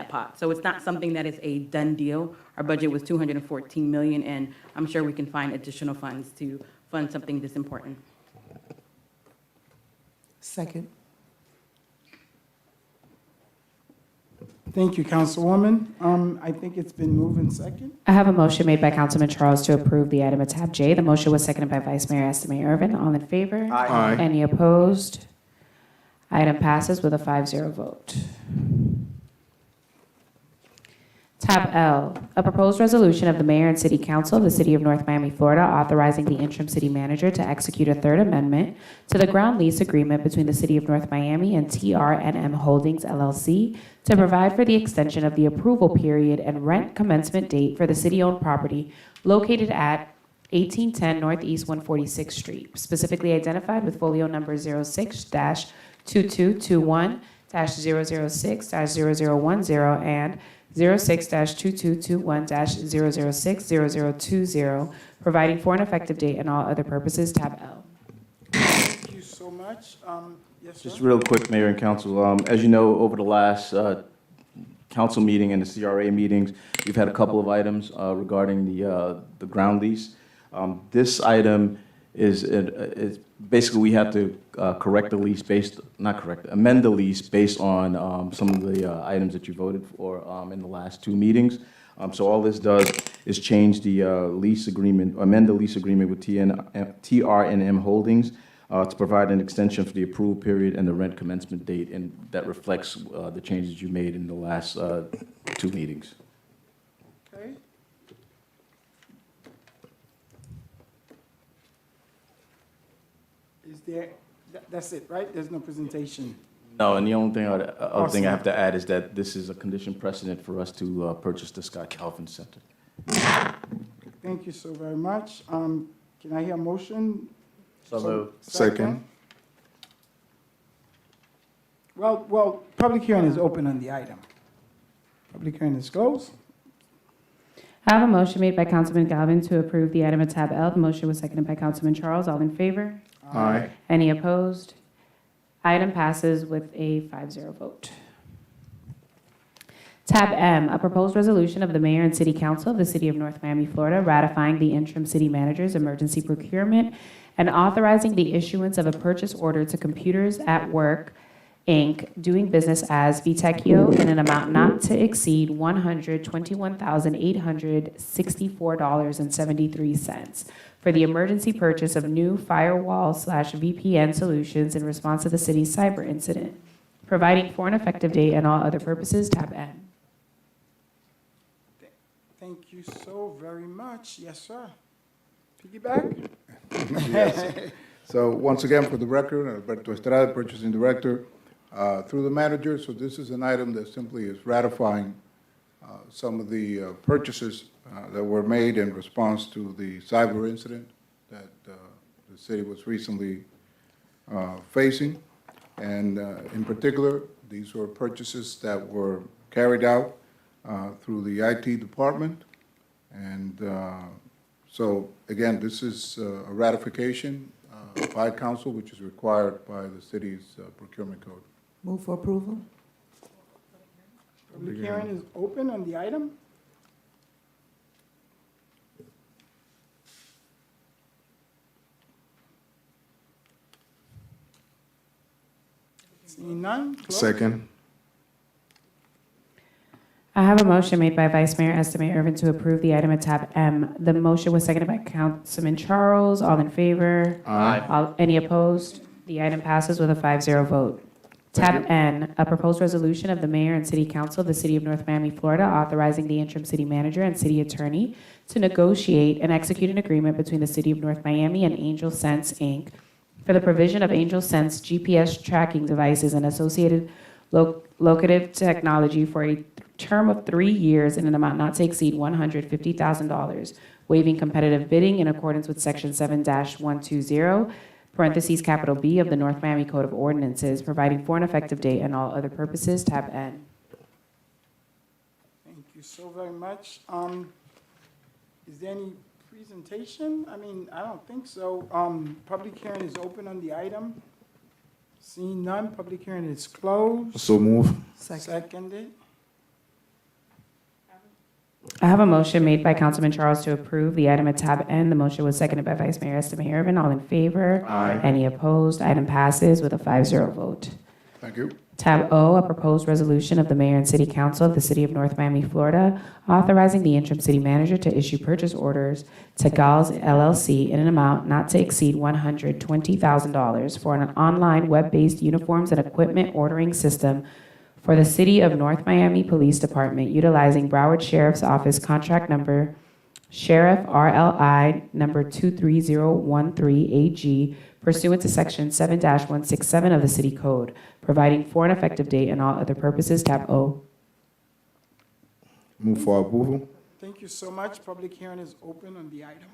pot. So it's not something that is a done deal. Our budget was $214 million, and I'm sure we can find additional funds to fund something this important. Second. Thank you, Councilwoman. I think it's been moved in second. I have a motion made by Councilman Charles to approve the item at tab J. The motion was seconded by Vice Mayor Estimate Irvin. All in favor? Aye. Any opposed? Item passes with a 5-0 vote. Tab L, a proposed resolution of the Mayor and City Council of the City of North Miami, Florida, authorizing the interim city manager to execute a third amendment to the ground lease agreement between the City of North Miami and TRNM Holdings, LLC, to provide for the extension of the approval period and rent commencement date for the city-owned property located at 1810 Northeast 146th Street, specifically identified with folio number 06-2221-006-0010 and 06-2221-006-0020, providing for an effective date and all other purposes, tab L. Thank you so much. Yes, Just sir? real quick, Mayor and Council, as you know, over the last council meeting and the CRA meetings, we've had a couple of items regarding the ground lease. This item is basically we have to amend the lease based on some of the items that you voted for in the last two meetings. So all this does is change the lease agreement, amend the lease agreement with TRNM Holdings to provide an extension for the approval period and the rent commencement date, and that reflects the changes you made in the last two meetings. Okay. Is there, that's it, right? There's no presentation? No, and the only thing, other thing I have to add is that this is a condition precedent for us to purchase the Scott Calvin Center. Thank you so very much. Can I hear a motion? So moved. Second. Well, public hearing is open on the item. Public hearing is closed. I have a motion made by Councilman Galvin to approve the item at tab L. The motion was seconded by Councilman Charles. All in favor? Aye. Any opposed? Item passes with a 5-0 vote. Tab M, a proposed resolution of the Mayor and City Council of the City of North Miami, Florida, ratifying the interim city manager's emergency procurement and authorizing the issuance of a purchase order to Computers at Work, Inc., doing business as Vitecchio, in an amount not to exceed $121,864.73 for the emergency purchase of new firewall/VPN solutions in response to the city's cyber incident, providing for an effective date and all other purposes, tab N. Thank you so very much. Yes, sir. Piggyback? Yes. So once again, for the record, Alberto Estrada, Purchasing Director, through the manager. So this is an item that simply is ratifying some of the purchases that were made in response to the cyber incident that the city was recently facing. And in particular, these were purchases that were carried out through the IT department. And so again, this is a ratification by council, which is required by the city's procurement code. Move for approval. Public hearing is open on the item. Seeing none, close. Second. I have a motion made by Vice Mayor Estimate Irvin to approve the item at tab M. The motion was seconded by Councilman Charles. All in favor? Aye. Any opposed? The item passes with a 5-0 vote. Tab N, a proposed resolution of the mayor and city council of the city of North Miami, Florida, authorizing the interim city manager and city attorney to negotiate and execute an agreement between the city of North Miami and Angel Sense, Inc. for the provision of Angel Sense GPS tracking devices and associated locative technology for a term of 3 years in an amount not to exceed $150,000, waiving competitive bidding in accordance with Section 7-120, parentheses capital B of the North Miami Code of Ordinances, providing for an effective date and all other purposes, tab N. Thank you so very much. Is there any presentation? I mean, I don't think so. Public hearing is open on the item. Seeing none, public hearing is closed. So move. Seconded. I have a motion made by Councilman Charles to approve the item at tab N. The motion was seconded by Vice Mayor Estimate Irvin. All in favor? Aye. Any opposed? Item passes with a 5-0 vote. Thank you. Tab O, a proposed resolution of the mayor and city council of the city of North Miami, Florida, authorizing the interim city manager to issue purchase orders to Gals LLC in an amount not to exceed $120,000 for an online web-based uniforms and equipment ordering system for the city of North Miami Police Department, utilizing Broward Sheriff's Office contract number Sheriff RLI number 23013AG pursuant to Section 7-167 of the City Code, providing for an effective date and all other purposes, tab O. Move for approval. Thank you so much. Public hearing is open on the item.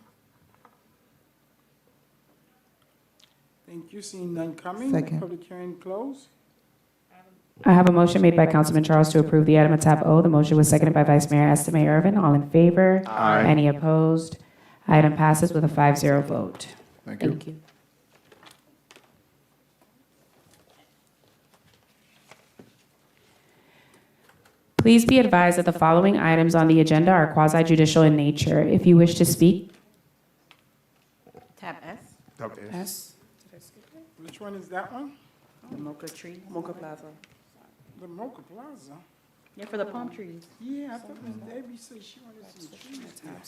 Thank you. Seeing none coming. Second. Public hearing closed. I have a motion made by Councilman Charles to approve the item at tab O. The motion was seconded by Vice Mayor Estimate Irvin. All in favor? Aye. Any opposed? Item passes with a 5-0 vote. Thank you. Thank you. Please be advised that the following items on the agenda are quasi-judicial in nature. If you wish to speak, Tab S, S. Which one is that one? the mocha tree. Mocha Plaza. The Mocha Plaza. Yeah, for the palm trees. Yeah, I thought Ms. Debbie said she wanted some trees.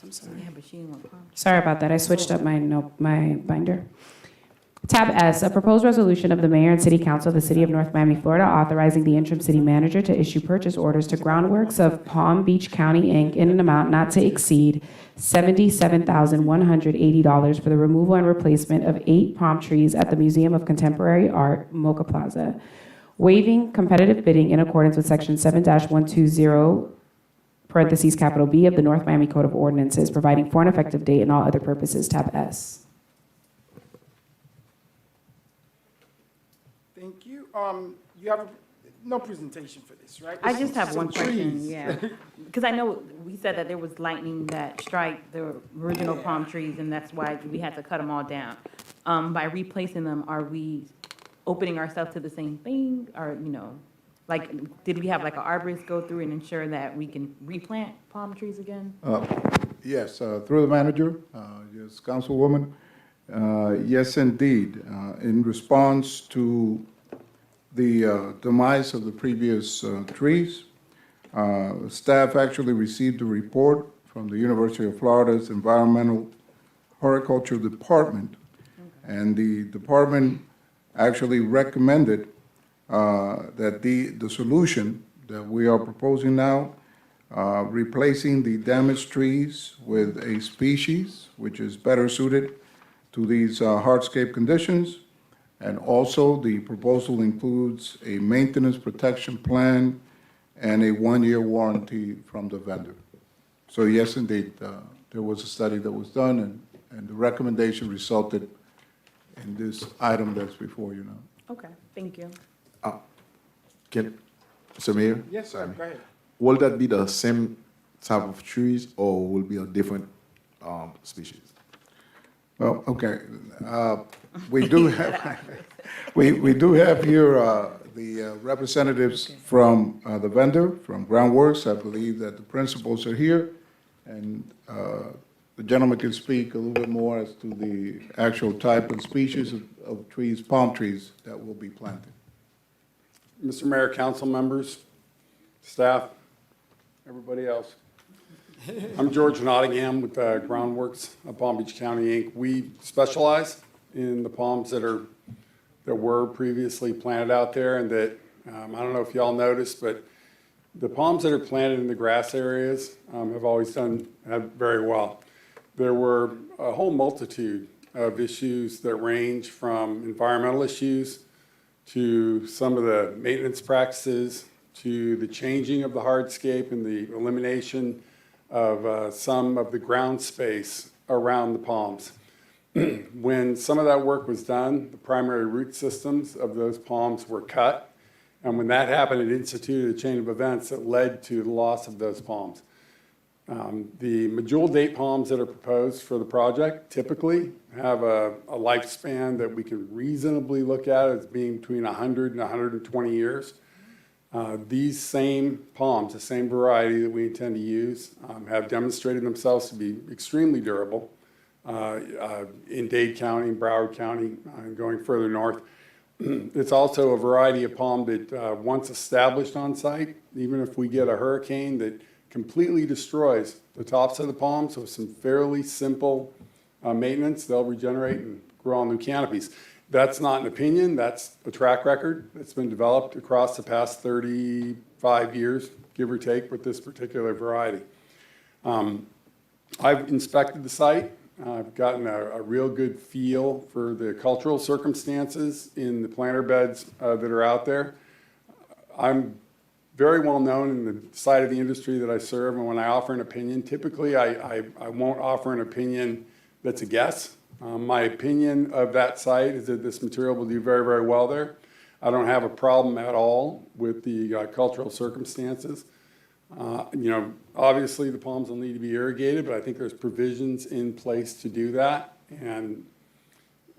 I'm sorry. Yeah, but she didn't want palm trees. sorry about that, I switched up my binder. Tab S, a proposed resolution of the mayor and city council of the city of North Miami, Florida, authorizing the interim city manager to issue purchase orders to Groundworks of Palm Beach County, Inc. in an amount not to exceed $77,180 for the removal and replacement of 8 palm trees at the Museum of Contemporary Art, Mocha Plaza, waiving competitive bidding in accordance with Section 7-120, parentheses capital B of the North Miami Code of Ordinances, providing for an effective date and all other purposes, tab S. Thank you. You have no presentation for this, right? I It's just have some one question, trees. yeah. Because I know we said that there was lightning that struck the original palm trees, and that's why we had to cut them all down. By replacing them, are we opening ourselves to the same thing? Or, like, did we have like an arborist go through and ensure that we can replant palm trees again? Yes, through the manager, yes, Councilwoman. Yes, indeed. In response to the demise of the previous trees, staff actually received a report from the University of Florida's Environmental Horticulture Department. And the department actually recommended that the solution that we are proposing now, replacing the damaged trees with a species which is better suited to these hardscape conditions. And also, the proposal includes a maintenance protection plan and a 1-year warranty from the vendor. So yes, indeed, there was a study that was done, and the recommendation resulted in this item that's before you now. Okay, thank you. Mr. Mayor? Yes, sir, go ahead. Will that be the same type of trees or will be a different species? Well, okay. We do have, we do have here the representatives from the vendor, from Groundworks. I believe that the principals are here, and the gentleman can speak a little bit more as to the actual type and species of trees, palm trees, that will be planted. Mr. Mayor, council members, staff, everybody else. I'm George Nottingham with Groundworks of Palm Beach County, Inc. We specialize in the palms that were previously planted out there, and that, I don't know if y'all noticed, but the palms that are planted in the grass areas have always done very well. There were a whole multitude of issues that range from environmental issues to some of the maintenance practices, to the changing of the hardscape and the elimination of some of the ground space around the palms. When some of that work was done, the primary root systems of those palms were cut. And when that happened, it instituted a chain of events that led to the loss of those palms. The medjool date palms that are proposed for the project typically have a lifespan that we can reasonably look at as being between 100 and 120 years. These same palms, the same variety that we intend to use, have demonstrated themselves to be extremely durable in Dade County, Broward County, and going further north. It's also a variety of palm that once established on site, even if we get a hurricane that completely destroys the tops of the palms with some fairly simple maintenance, they'll regenerate and grow on new canopies. That's not an opinion, that's a track record that's been developed across the past 35 years, give or take, with this particular variety. I've inspected the site. I've gotten a real good feel for the cultural circumstances in the planter beds that are out there. I'm very well known in the side of the industry that I serve, and when I offer an opinion, typically I won't offer an opinion that's a guess. My opinion of that site is that this material will do very, very well there. I don't have a problem at all with the cultural circumstances. Obviously the palms will need to be irrigated, but I think there's provisions in place to do that. And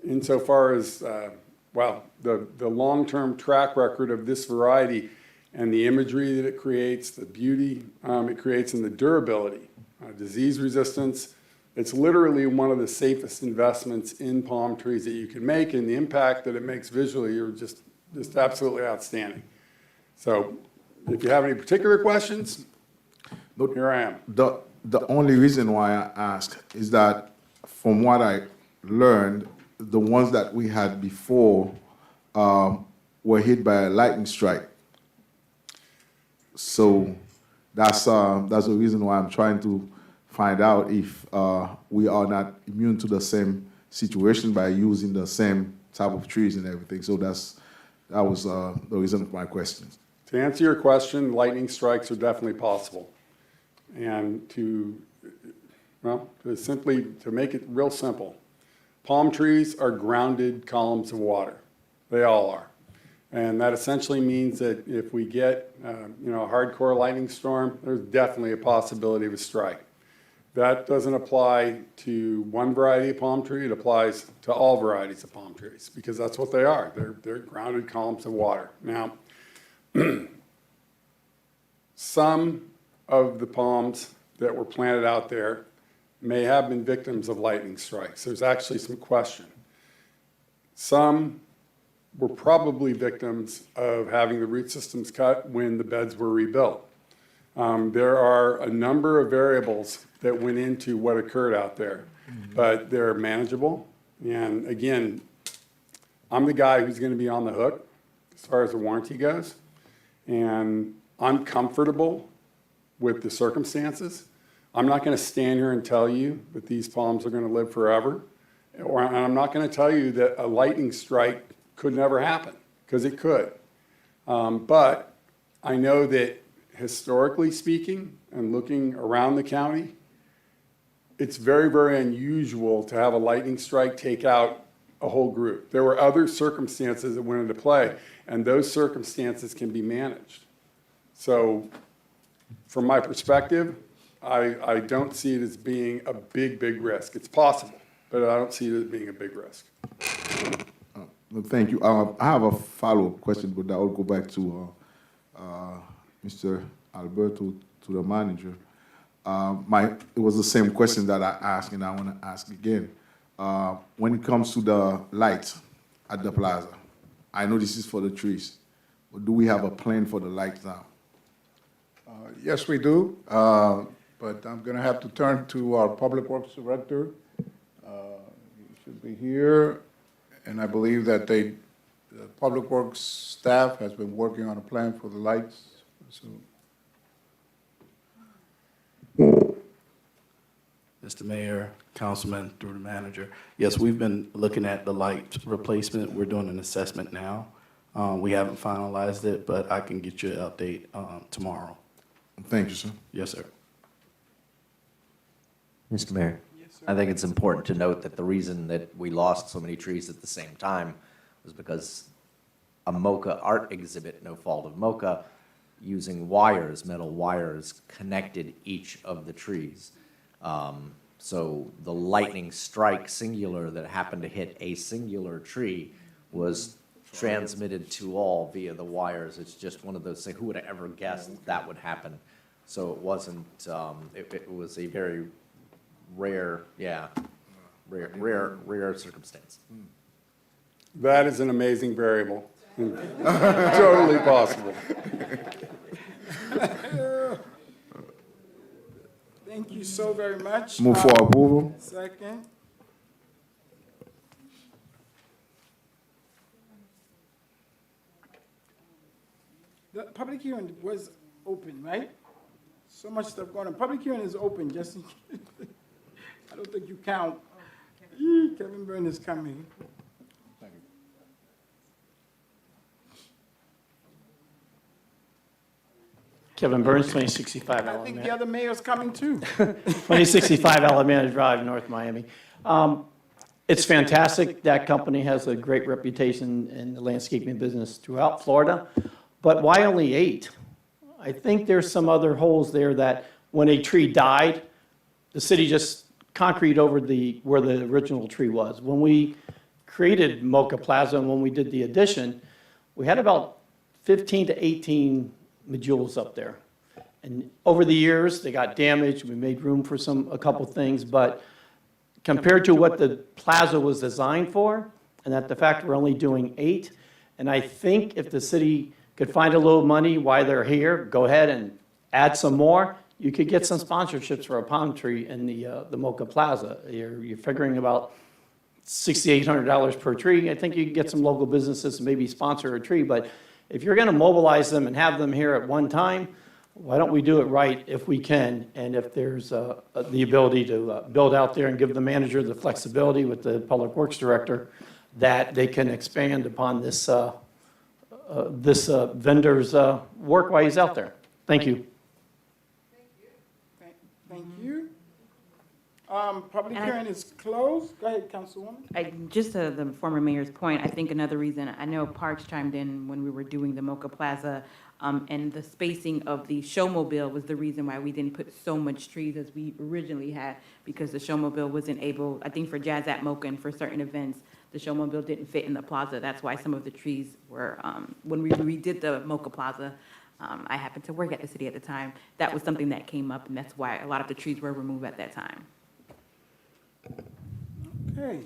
insofar as, the long-term track record of this variety and the imagery that it creates, the beauty it creates, and the durability, disease resistance, it's literally one of the safest investments in palm trees that you can make, and the impact that it makes visually are just absolutely outstanding. So if you have any particular questions, here I am. The only reason why I ask is that from what I learned, the ones that we had before were hit by a lightning strike. So that's the reason why I'm trying to find out if we are not immune to the same situation by using the same type of trees and everything. So that was the reason for my question. To answer your question, lightning strikes are definitely possible. And to make it real simple, palm trees are grounded columns of water. They all are. And that essentially means that if we get a hardcore lightning storm, there's definitely a possibility of a strike. That doesn't apply to one variety of palm tree. It applies to all varieties of palm trees because that's what they are. They're grounded columns of water. Now, some of the palms that were planted out there may have been victims of lightning strikes. There's actually some question. Some were probably victims of having the root systems cut when the beds were rebuilt. There are a number of variables that went into what occurred out there, but they're manageable. And again, I'm the guy who's going to be on the hook as far as the warranty goes, and I'm comfortable with the circumstances. I'm not going to stand here and tell you that these palms are going to live forever, and I'm not going to tell you that a lightning strike could never happen, because it could. But I know that historically speaking, and looking around the county, it's very, very unusual to have a lightning strike take out a whole group. There were other circumstances that went into play, and those circumstances can be managed. So from my perspective, I don't see it as being a big, big risk. It's possible. but I don't see it as being a big risk. Well, thank you. I have a follow-up question, but that will go back to Mr. Alberto, to the manager. It was the same question that I asked, and I want to ask again. When it comes to the lights at the plaza, I know this is for the trees, but do we have a plan for the lights now? Yes, we do, but I'm going to have to turn to our Public Works Director. He should be here, and I believe that the Public Works staff has been working on a plan for the lights. So, Mr. Mayor, Councilman, through the manager. Yes, we've been looking at the light replacement. We're doing an assessment now. We haven't finalized it, but I can get you an update tomorrow. Thank you, sir. Yes, sir. Mr. Mayor, I think it's important to note that the reason that we lost so many trees at the same time was because a MoCA art exhibit, No Fault of MoCA, using wires, metal wires, connected each of the trees. So the lightning strike singular that happened to hit a singular tree was transmitted to all via the wires. It's just one of those things, who would have ever guessed that would happen? So it wasn't, it was a very rare, rare circumstance. That is an amazing variable. Totally possible. Thank you so very much. Move for approval. Second. The public hearing was open, right? So much stuff going on. Public hearing is open, just in case. I don't think you count. Kevin Byrne is coming. Kevin Burns, 2065 I think the other mayor's coming too. 2065 Alameda Drive, North Miami. It's fantastic. That company has a great reputation in the landscaping business throughout Florida. But why only 8? I think there's some other holes there that when a tree died, the city just concrete over where the original tree was. When we created MoCA Plaza and when we did the addition, we had about 15 to 18 medulas up there. And over the years, they got damaged. We made room for a couple things, but compared to what the plaza was designed for, and that the fact we're only doing 8, and I think if the city could find a little money while they're here, go ahead and add some more, you could get some sponsorships for a palm tree in the MoCA Plaza. You're figuring about $6,800 per tree. I think you can get some local businesses to maybe sponsor a tree, but if you're going to mobilize them and have them here at one time, why don't we do it right if we can? And if there's the ability to build out there and give the manager the flexibility with the Public Works Director that they can expand upon this vendor's work while he's out there. Thank you. Thank you. Public hearing is closed. Go ahead, Councilwoman. Just to the former mayor's point, I think another reason, I know Parks chimed in when we were doing the MoCA Plaza, and the spacing of the showmobile was the reason why we didn't put so much trees as we originally had, because the showmobile wasn't able, I think for Jazz at MoCA and for certain events, the showmobile didn't fit in the plaza. That's why some of the trees were, when we redid the MoCA Plaza, I happened to work at the city at the time, that was something that came up, and that's why a lot of the trees were removed at that time. Okay.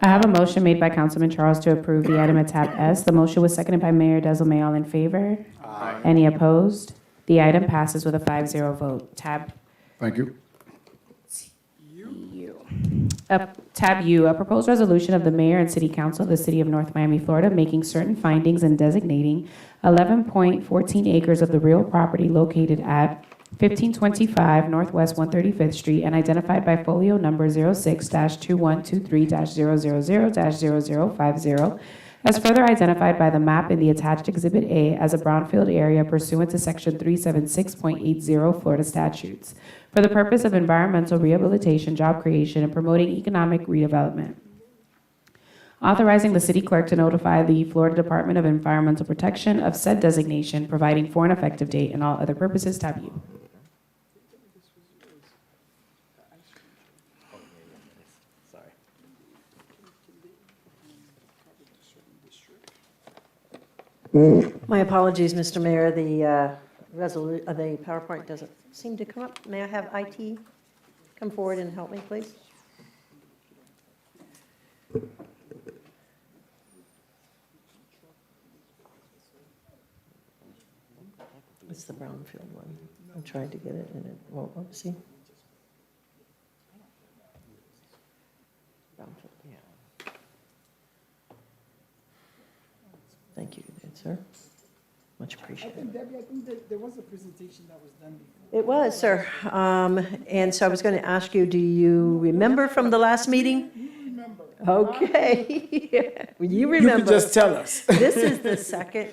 I have a motion made by Councilman Charles to approve the item at tab S. The motion was seconded by Mayor Desalmay. All in favor? Aye. Any opposed? The item passes with a 5-0 vote. Tab Thank you. Tab U, a proposed resolution of the mayor and city council of the city of North Miami, Florida, making certain findings and designating 11.14 acres of the real property located at 1525 Northwest 135th Street and identified by folio number 06-2123-000-0050 as further identified by the map in the attached Exhibit A as a brownfield area pursuant to Section 376.80 Florida statutes for the purpose of environmental rehabilitation, job creation, and promoting economic redevelopment. Authorizing the city clerk to notify the Florida Department of Environmental Protection of said designation, providing for an effective date, and all other purposes. Tab U. My apologies, Mr. Mayor. The the PowerPoint doesn't seem to come up. May I have IT come forward and help me, please? It's the Brownfield one. I'm trying to get it and it won't, see? Brownfield, yeah. Thank you, good sir. Much appreciated. Debbie, I think there was a presentation that was done before. It was, sir. And so I was going to ask you, do you remember from the last meeting? Okay. You remember. You can just tell us. This is the second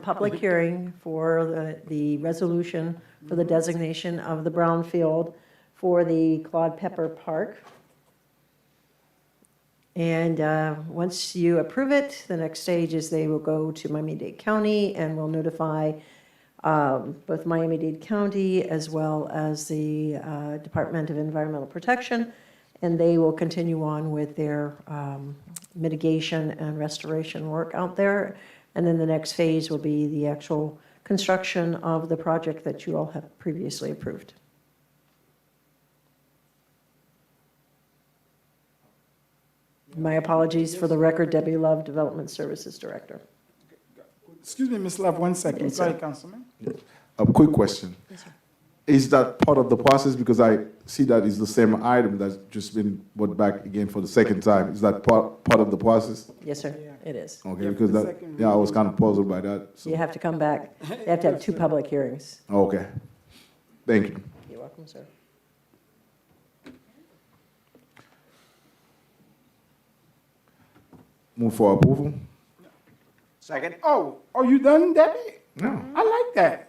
public hearing for the resolution for the designation of the brownfield for the Claude Pepper Park. And once you approve it, the next stage is they will go to Miami-Dade County and will notify both Miami-Dade County as well as the Department of Environmental Protection, and they will continue on with their mitigation and restoration work out there. And then the next phase will be the actual construction of the project that you all have previously approved. My apologies for the record, Debbie Love, Development Services Director. Excuse me, Ms. Love, 1 second. Yes, Sorry, sir. Councilman. A quick question. Yes, sir. Is that part of the process? Because I see that it's the same item that's just been brought back again for the second time. Is that part of the process? Yes, sir, it is. Okay, Yeah, because the that, second yeah, I was kind of puzzled by that. You have to come back. You have to have 2 public hearings. Okay. Thank you. You're welcome, sir. Move for approval? Second. Oh, are you done, Debbie? No. I like that.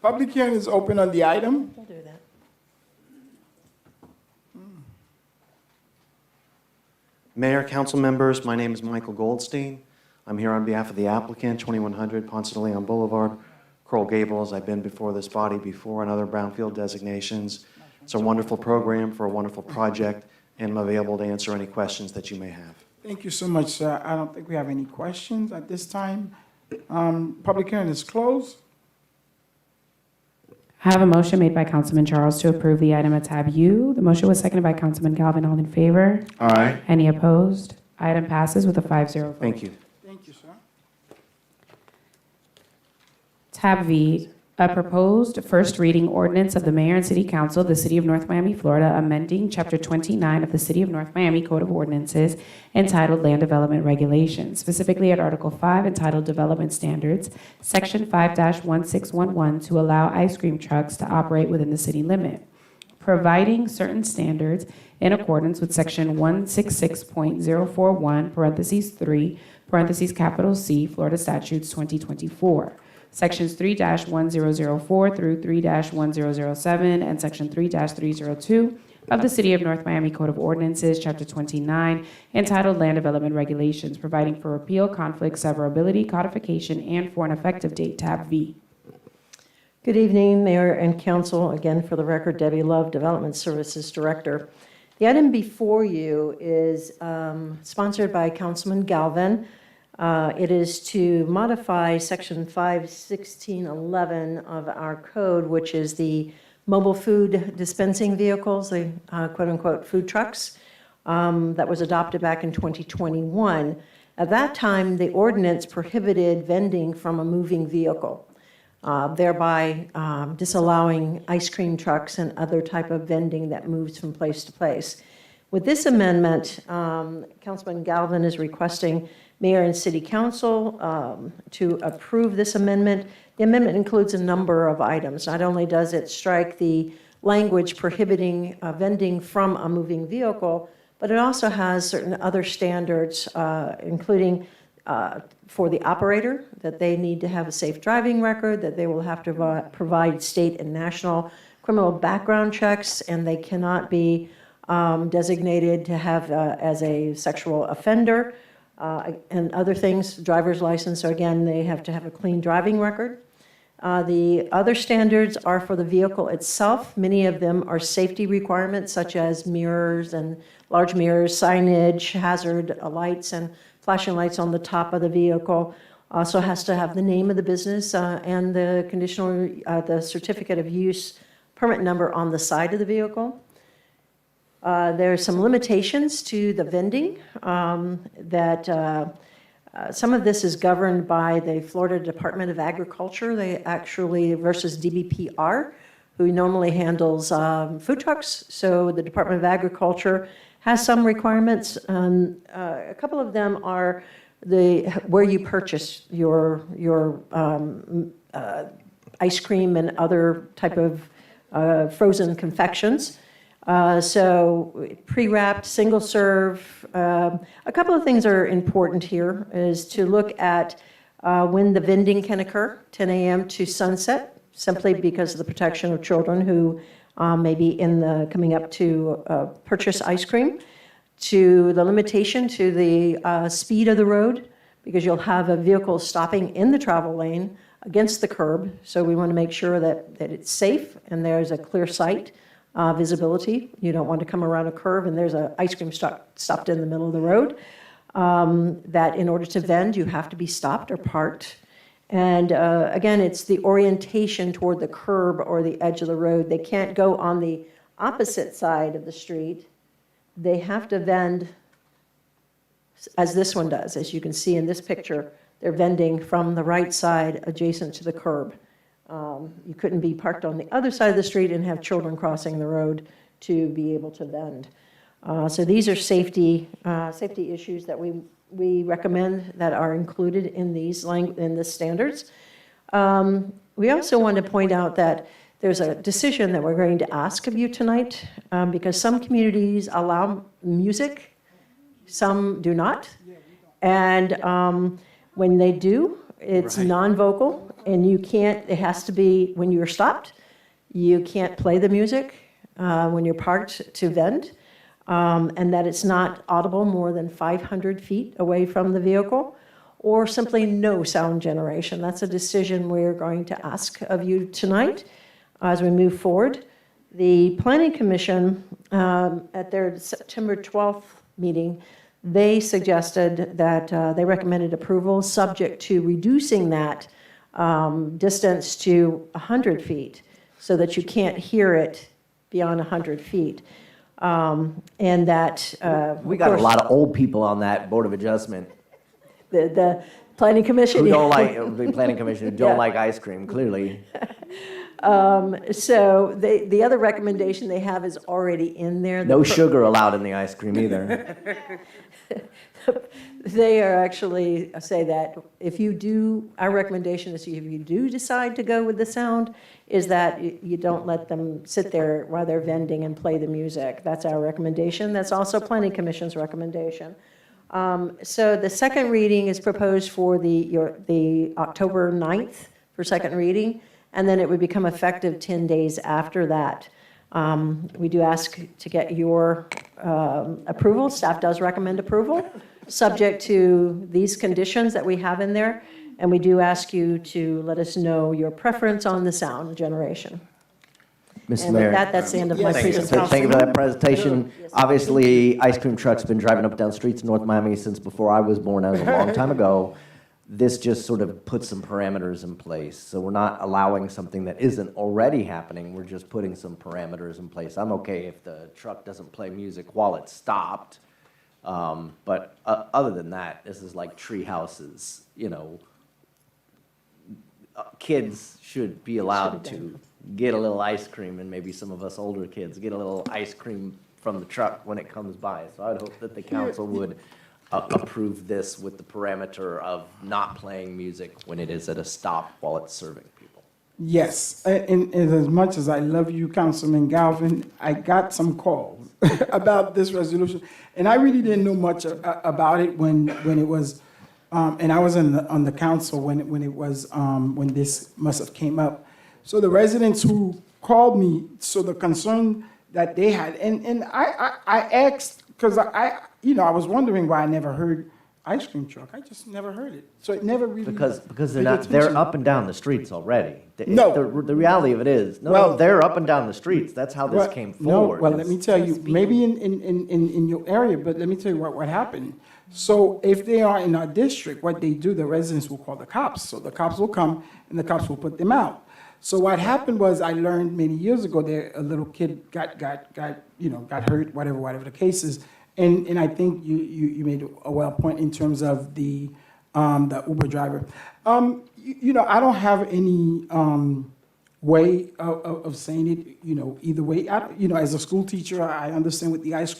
Public hearing is open on the item. We'll do that. Mayor, council members, my name is Michael Goldstein. I'm here on behalf of the applicant, 2100 Ponce de Leon Boulevard, Coral Gables. I've been before this body before on other brownfield designations. It's a wonderful program for a wonderful project, and I'm available to answer any questions that you may have. Thank you so much, sir. I don't think we have any questions at this time. Public hearing is closed. I have a motion made by Councilman Charles to approve the item at tab U. The motion was seconded by Councilman Galvin. All in favor? Aye. Any opposed? Item passes with a 5-0 vote. Thank you. Thank you, sir. Tab V, a proposed first reading ordinance of the Mayor and City Council of the City of North Miami, Florida, amending Chapter 29 of the City of North Miami Code of Ordinances entitled Land Development Regulations, specifically at Article 5 entitled Development Standards, Section 5-1611, to allow ice cream trucks to operate within the city limit, providing certain standards in accordance with Section 166.041, parentheses 3, parentheses capital C, Florida Statutes 2024. Sections 3-1004 through 3-1007 and Section 3-302 of the City of North Miami Code of Ordinances, Chapter 29, entitled Land Development Regulations, providing for repeal, conflict, severability, codification, and for an effective date, tab V. Good evening, Mayor and Council. Again, for the record, Debbie Love, Development Services Director. The item before you is sponsored by Councilman Galvin. It is to modify Section 5-1611 of our code, which is the mobile food dispensing vehicles, the quote-unquote food trucks, that was adopted back in 2021. At that time, the ordinance prohibited vending from a moving vehicle, thereby disallowing ice cream trucks and other type of vending that moves from place to place. With this amendment, Councilman Galvin is requesting Mayor and City Council to approve this amendment. The amendment includes a number of items. Not only does it strike the language prohibiting vending from a moving vehicle, but it also has certain other standards, including for the operator, that they need to have a safe driving record, that they will have to provide state and national criminal background checks, and they cannot be designated to have as a sexual offender. And other things, driver's license, so again, they have to have a clean driving record. The other standards are for the vehicle itself. Many of them are safety requirements, such as mirrors and large mirrors, signage, hazard lights, and flashing lights on the top of the vehicle. Also has to have the name of the business and the the certificate of use permit number on the side of the vehicle. There are some limitations to the vending some of this is governed by the Florida Department of Agriculture. They actually, versus DBPR, who normally handles food trucks. So the Department of Agriculture has some requirements. A couple of them are where you purchase your ice cream and other type of frozen confections. So pre-wrapped, single serve. A couple of things are important here is to look at when the vending can occur, 10 a.m. to sunset, simply because of the protection of children who may be coming up to purchase ice cream, to the limitation to the speed of the road, because you'll have a vehicle stopping in the travel lane against the curb. So we want to make sure that it's safe and there's a clear sight. Visibility. You don't want to come around a curve and there's an ice cream stopped in the middle of the road. That in order to vend, you have to be stopped or parked. And again, it's the orientation toward the curb or the edge of the road. They can't go on the opposite side of the street. They have to vend, as this one does. As you can see in this picture, they're vending from the right side adjacent to the curb. You couldn't be parked on the other side of the street and have children crossing the road to be able to vend. So these are safety issues that we recommend that are included in the standards. We also want to point out that there's a decision that we're going to ask of you tonight, because some communities allow music, some do not. And when they do, it's non-vocal, and it has to be when you're stopped. You can't play the music when you're parked to vend, and that it's not audible more than 500 feet away from the vehicle, or simply no sound generation. That's a decision we're going to ask of you tonight as we move forward. The Planning Commission, at their September 12th meeting, they suggested that they recommended approval subject to reducing that distance to 100 feet so that you can't hear it beyond 100 feet. And that, We got a lot of old people on that Board of Adjustment the Planning Commission. who don't like, the Planning Commission, who don't like ice cream, clearly. So the other recommendation they have is already in there. No sugar allowed in the ice cream either. They are actually say that our recommendation is if you do decide to go with the sound, is that you don't let them sit there while they're vending and play the music. That's our recommendation. That's also Planning Commission's recommendation. So the second reading is proposed for the October 9th for second reading, and then it would become effective 10 days after that. We do ask to get your approval. Staff does recommend approval, subject to these conditions that we have in there. And we do ask you to let us know your preference on the sound generation. Mr. And Mayor. with that, that's the end of my Thank you. presentation. Thank you for that presentation. Obviously, ice cream trucks been driving up and down streets in North Miami since before I was born. That was a long time ago. This just sort of puts some parameters in place. So we're not allowing something that isn't already happening. We're just putting some parameters in place. I'm okay if the truck doesn't play music while it's stopped. But other than that, this is like tree houses, kids should be allowed to get a little ice cream, and maybe some of us older kids get a little ice cream from the truck when it comes by. So I'd hope that the council would approve this with the parameter of not playing music when it is at a stop while it's serving people. Yes, and as much as I love you, Councilman Galvin, I got some calls about this resolution, and I really didn't know much about it when it was, and I was on the council when this must have came up. So the residents who called me, so the concern that they had, and I asked, because I was wondering why I never heard ice cream truck. I just never heard it. So it never really. Because they're paid not, they're attention. up and down the streets already. No. The reality of it is, Well- they're up and down the streets. That's how this Well, came no, forward. well, let me tell you, maybe in your area, but let me tell you what happened. So if they are in our district, what they do, the residents will call the cops. So the cops will come and the cops will put them out. So what happened was, I learned many years ago that a little kid got hurt, whatever the case is. And I think you made a well point in terms of the Uber driver. I don't have any way of saying it, either way. As a school teacher, I understand with the ice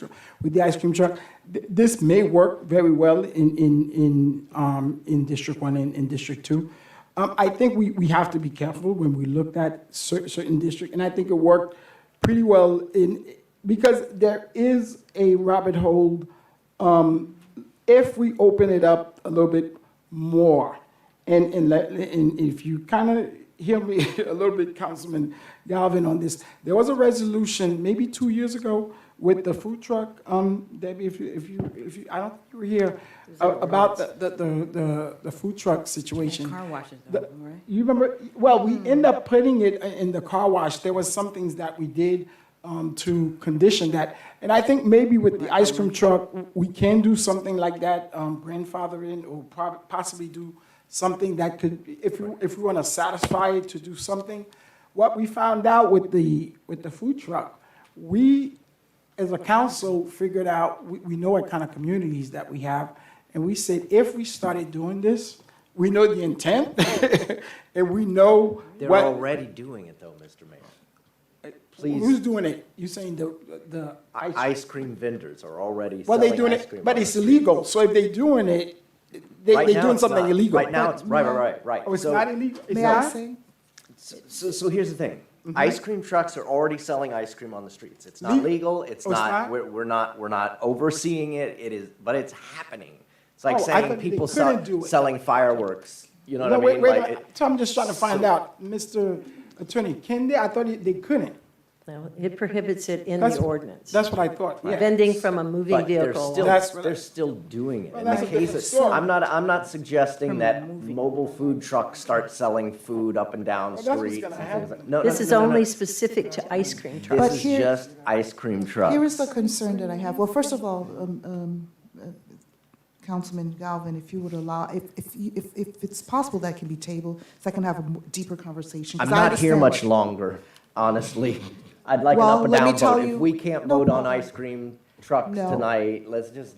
cream truck, this may work very well in District 1 and in District 2. I think we have to be careful when we looked at certain districts, and I think it worked pretty well because there is a rabbit hole if we open it up a little bit more. And if you kind of hear me a little bit, Councilman Galvin, on this, there was a resolution maybe 2 years ago with the food truck. Debbie, if you, I don't think you were here, about the food truck situation. Car washes, though, right? You remember? Well, we end up putting it in the car wash. There was some things that we did to condition that, and I think maybe with the ice cream truck, we can do something like that, grandfather in, or possibly do something that could, if we want to satisfy it, to do something. What we found out with the food truck, we, as a council, figured out, we know what kind of communities that we have, and we said, if we started doing this, we know the intent, and we know They're what. already doing it, though, Mr. Mayor. Please. Who's doing it? You saying the Ice cream vendors are already Well, selling they doing ice it, cream. but on it's the street. illegal. So if they're doing it, they're Right now doing it's something not. illegal. Right now, it's, right. Oh, it's So- not illegal? It's May not? I say? So here's the thing. Ice cream trucks are already selling ice cream on the streets. It's not Le- legal. It's Oh, it's not, not? we're not overseeing it. It is, but it's happening. It's like Oh, I saying thought they people couldn't do it. selling fireworks. You know No, what I mean? wait, Like, so I'm just trying to find out, Mr. Attorney, can they? I thought they couldn't. No, it prohibits it in That's- the ordinance. That's what I thought, yeah. Vending from a moving But they're vehicle. still, That's what I- they're still doing it. Well, In that's the a case different of, story. I'm not suggesting that mobile food trucks start selling food up and down Well, that's what's streets. gonna and things happen. like- No, This no, is no, no, no. only specific to ice cream trucks. But This is here- just ice cream trucks. Here is the concern that I have. Well, first of all, Councilman Galvin, if you would allow, if it's possible, that can be tabled, so I can have a deeper conversation. 'cause I'm I not here understand- much longer, honestly. I'd like an Well, up and let me down tell vote. you- If we can't No vote on problem. ice cream trucks No. tonight, let's just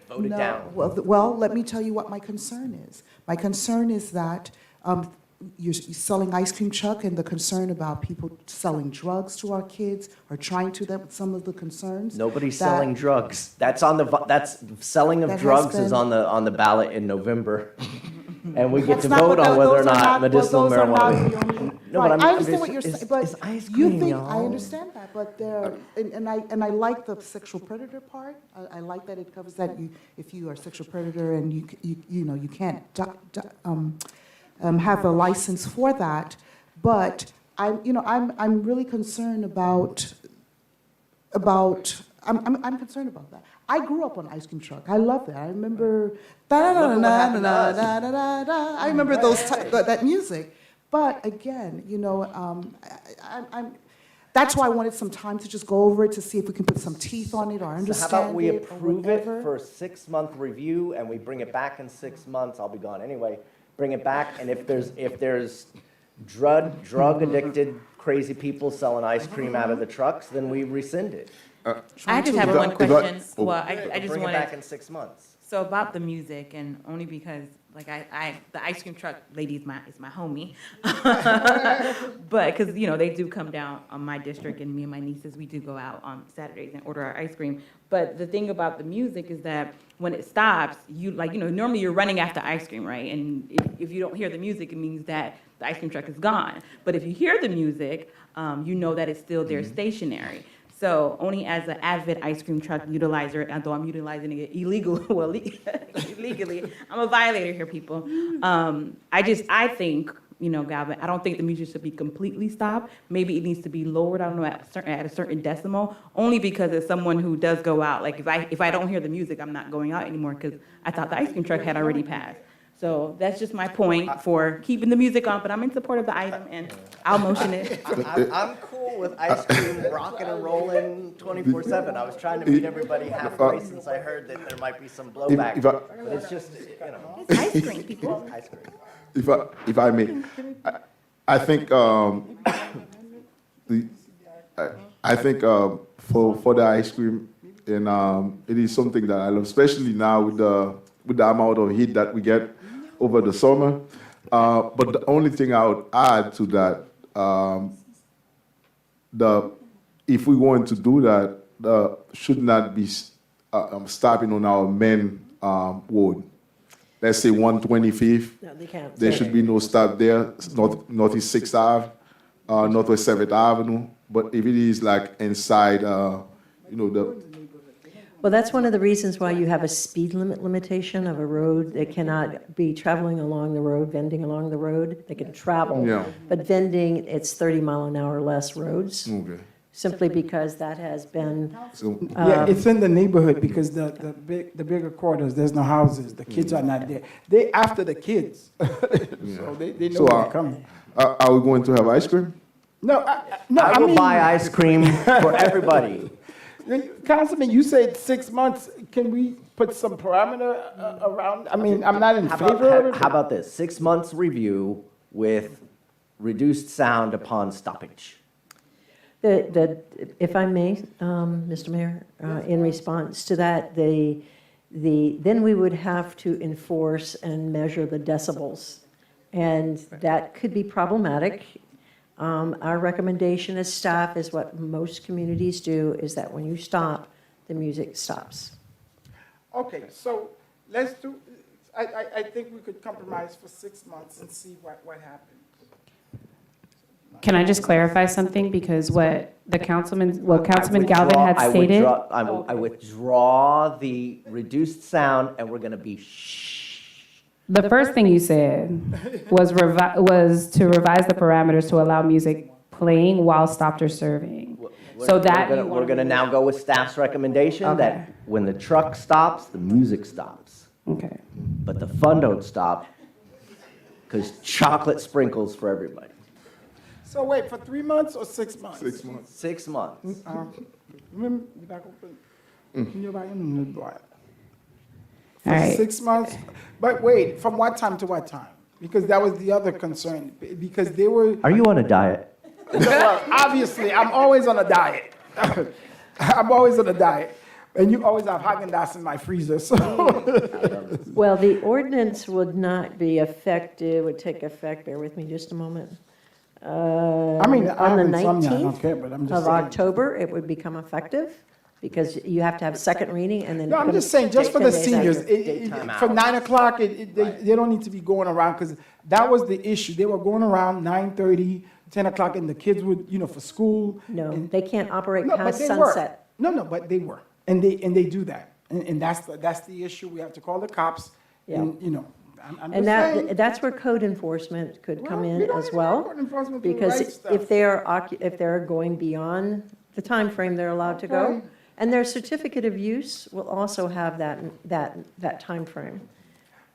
vote it No, down. Well, let me tell you what my concern is. My concern is that you're selling ice cream truck, and the concern about people selling drugs to our kids, or trying to, them, some of the concerns. Nobody's that- selling drugs. That's on the, that's, selling of That has drugs is been- on the ballot in November. And we get That's to not vote what on the- whether or those are not medicinal those are not marijuana. the only- No, Right, but I understand what you're it's- saying, but it's ice you cream, think, I y'all. understand that, but there, and I like the sexual predator part. I like that it covers that if you are a sexual predator and you can't have a license for that. But I'm really concerned about I'm concerned about that. I grew up on ice cream truck. I love that. I remember I remember that music. But again, that's why I wanted some time to just go over it to see if we can put some teeth on it or So understand how about we it or approve it whatever. for a 6-month review and we bring it back in 6 months? I'll be gone anyway. Bring it back, and if there's drug addicted, crazy people selling ice cream out of the trucks, then we rescind it. I just have one question. Well, I just Bring it back wanted, in 6 months. so about the music, and only because, like, the ice cream truck lady is my homie. But, because, they do come down on my district, and me and my nieces, we do go out on Saturdays and order our ice cream. But the thing about the music is that when it stops, normally you're running after ice cream, right? And if you don't hear the music, it means that the ice cream truck is gone. But if you hear the music, you know that it's still there stationary. So only as an avid ice cream truck utilizer, although I'm utilizing it illegally, I'm a violator here, people. I think, Galvin, I don't think the music should be completely stopped. Maybe it needs to be lowered, I don't know, at a certain decimal, only because as someone who does go out, like if I don't hear the music, I'm not going out anymore because I thought the ice cream truck had already passed. So that's just my point for keeping the music on, but I'm in support of the item, and I'll motion it. I'm cool with ice cream rocking and rolling 24/7. I was trying to meet everybody halfway since I heard that there might be some blowback. But it's just, you know. It's ice cream, people. Ice cream. If I may, I think I think for the ice cream, and it is something that I love, especially now with the amount of heat that we get over the summer. But the only thing I would add to that, if we're going to do that, should not be stopping on our main road. Let's say 125th. No, they can't. There should be no stop there. Northeast 6th Ave, Northwest 7th Avenue. But if it is like inside, Well, that's one of the reasons why you have a speed limit limitation of a road. They cannot be traveling along the road, vending along the road. They can travel. Yeah. But vending, it's 30 mile an hour less roads, Okay. simply because that has been, So, Yeah, it's in the neighborhood because the bigger quarters, there's no houses, the kids are not there. They after the kids, so they know So, they're coming. are we going to have ice cream? No, no, I will mean- buy ice cream for everybody. Councilman, you said 6 months. Can we put some parameter around? I mean, I'm not in favor of it. How about this? 6 months review with reduced sound upon stoppage. if I may, Mr. Mayor, in response to that, then we would have to enforce and measure the decibels. And that could be problematic. Our recommendation as staff is what most communities do, is that when you stop, the music stops. Okay, so let's do, I think we could compromise for 6 months and see what happens. Can I just clarify something? Because what Councilman Galvin had stated. I withdraw the reduced sound, and we're going to be The first thing you said was to revise the parameters to allow music playing while stopped or serving. So that we're going to now go with staff's recommendation that when the truck stops, the music stops. Okay. But the fun don't stop because chocolate sprinkles for everybody. So wait, for 3 months or 6 months? 6 months. 6 months. Remember, back open. Can you buy them? All right. 6 months, but wait, from what time to what time? Because that was the other concern, because they were, Are you on a diet? well, obviously, I'm always on a diet. I'm always on a diet, and you always have Haagen-Dazs in my freezer, so. Well, the ordinance would not be effective, would take effect, bear with me just a moment. I mean, I On the have insomnia, I don't 19th care, but I'm just of saying. October, it would become effective, because you have to have second reading, and then. No, I'm just saying, just for the 10 days seniors, after. from 9 o'clock, they don't need to be going around, because that was the issue. They were going around 9:30, 10 o'clock, and the kids would, for school. No, and- they can't operate No, but past they were. sunset. No, but they were, and they do that, and that's the issue. We have to call the cops, and, I'm And just saying. that's where code enforcement could come Well, in we don't as even well. have code enforcement to Because write stuff. if they're going beyond the time frame they're allowed to go, Okay. and their certificate of use will also have that time frame.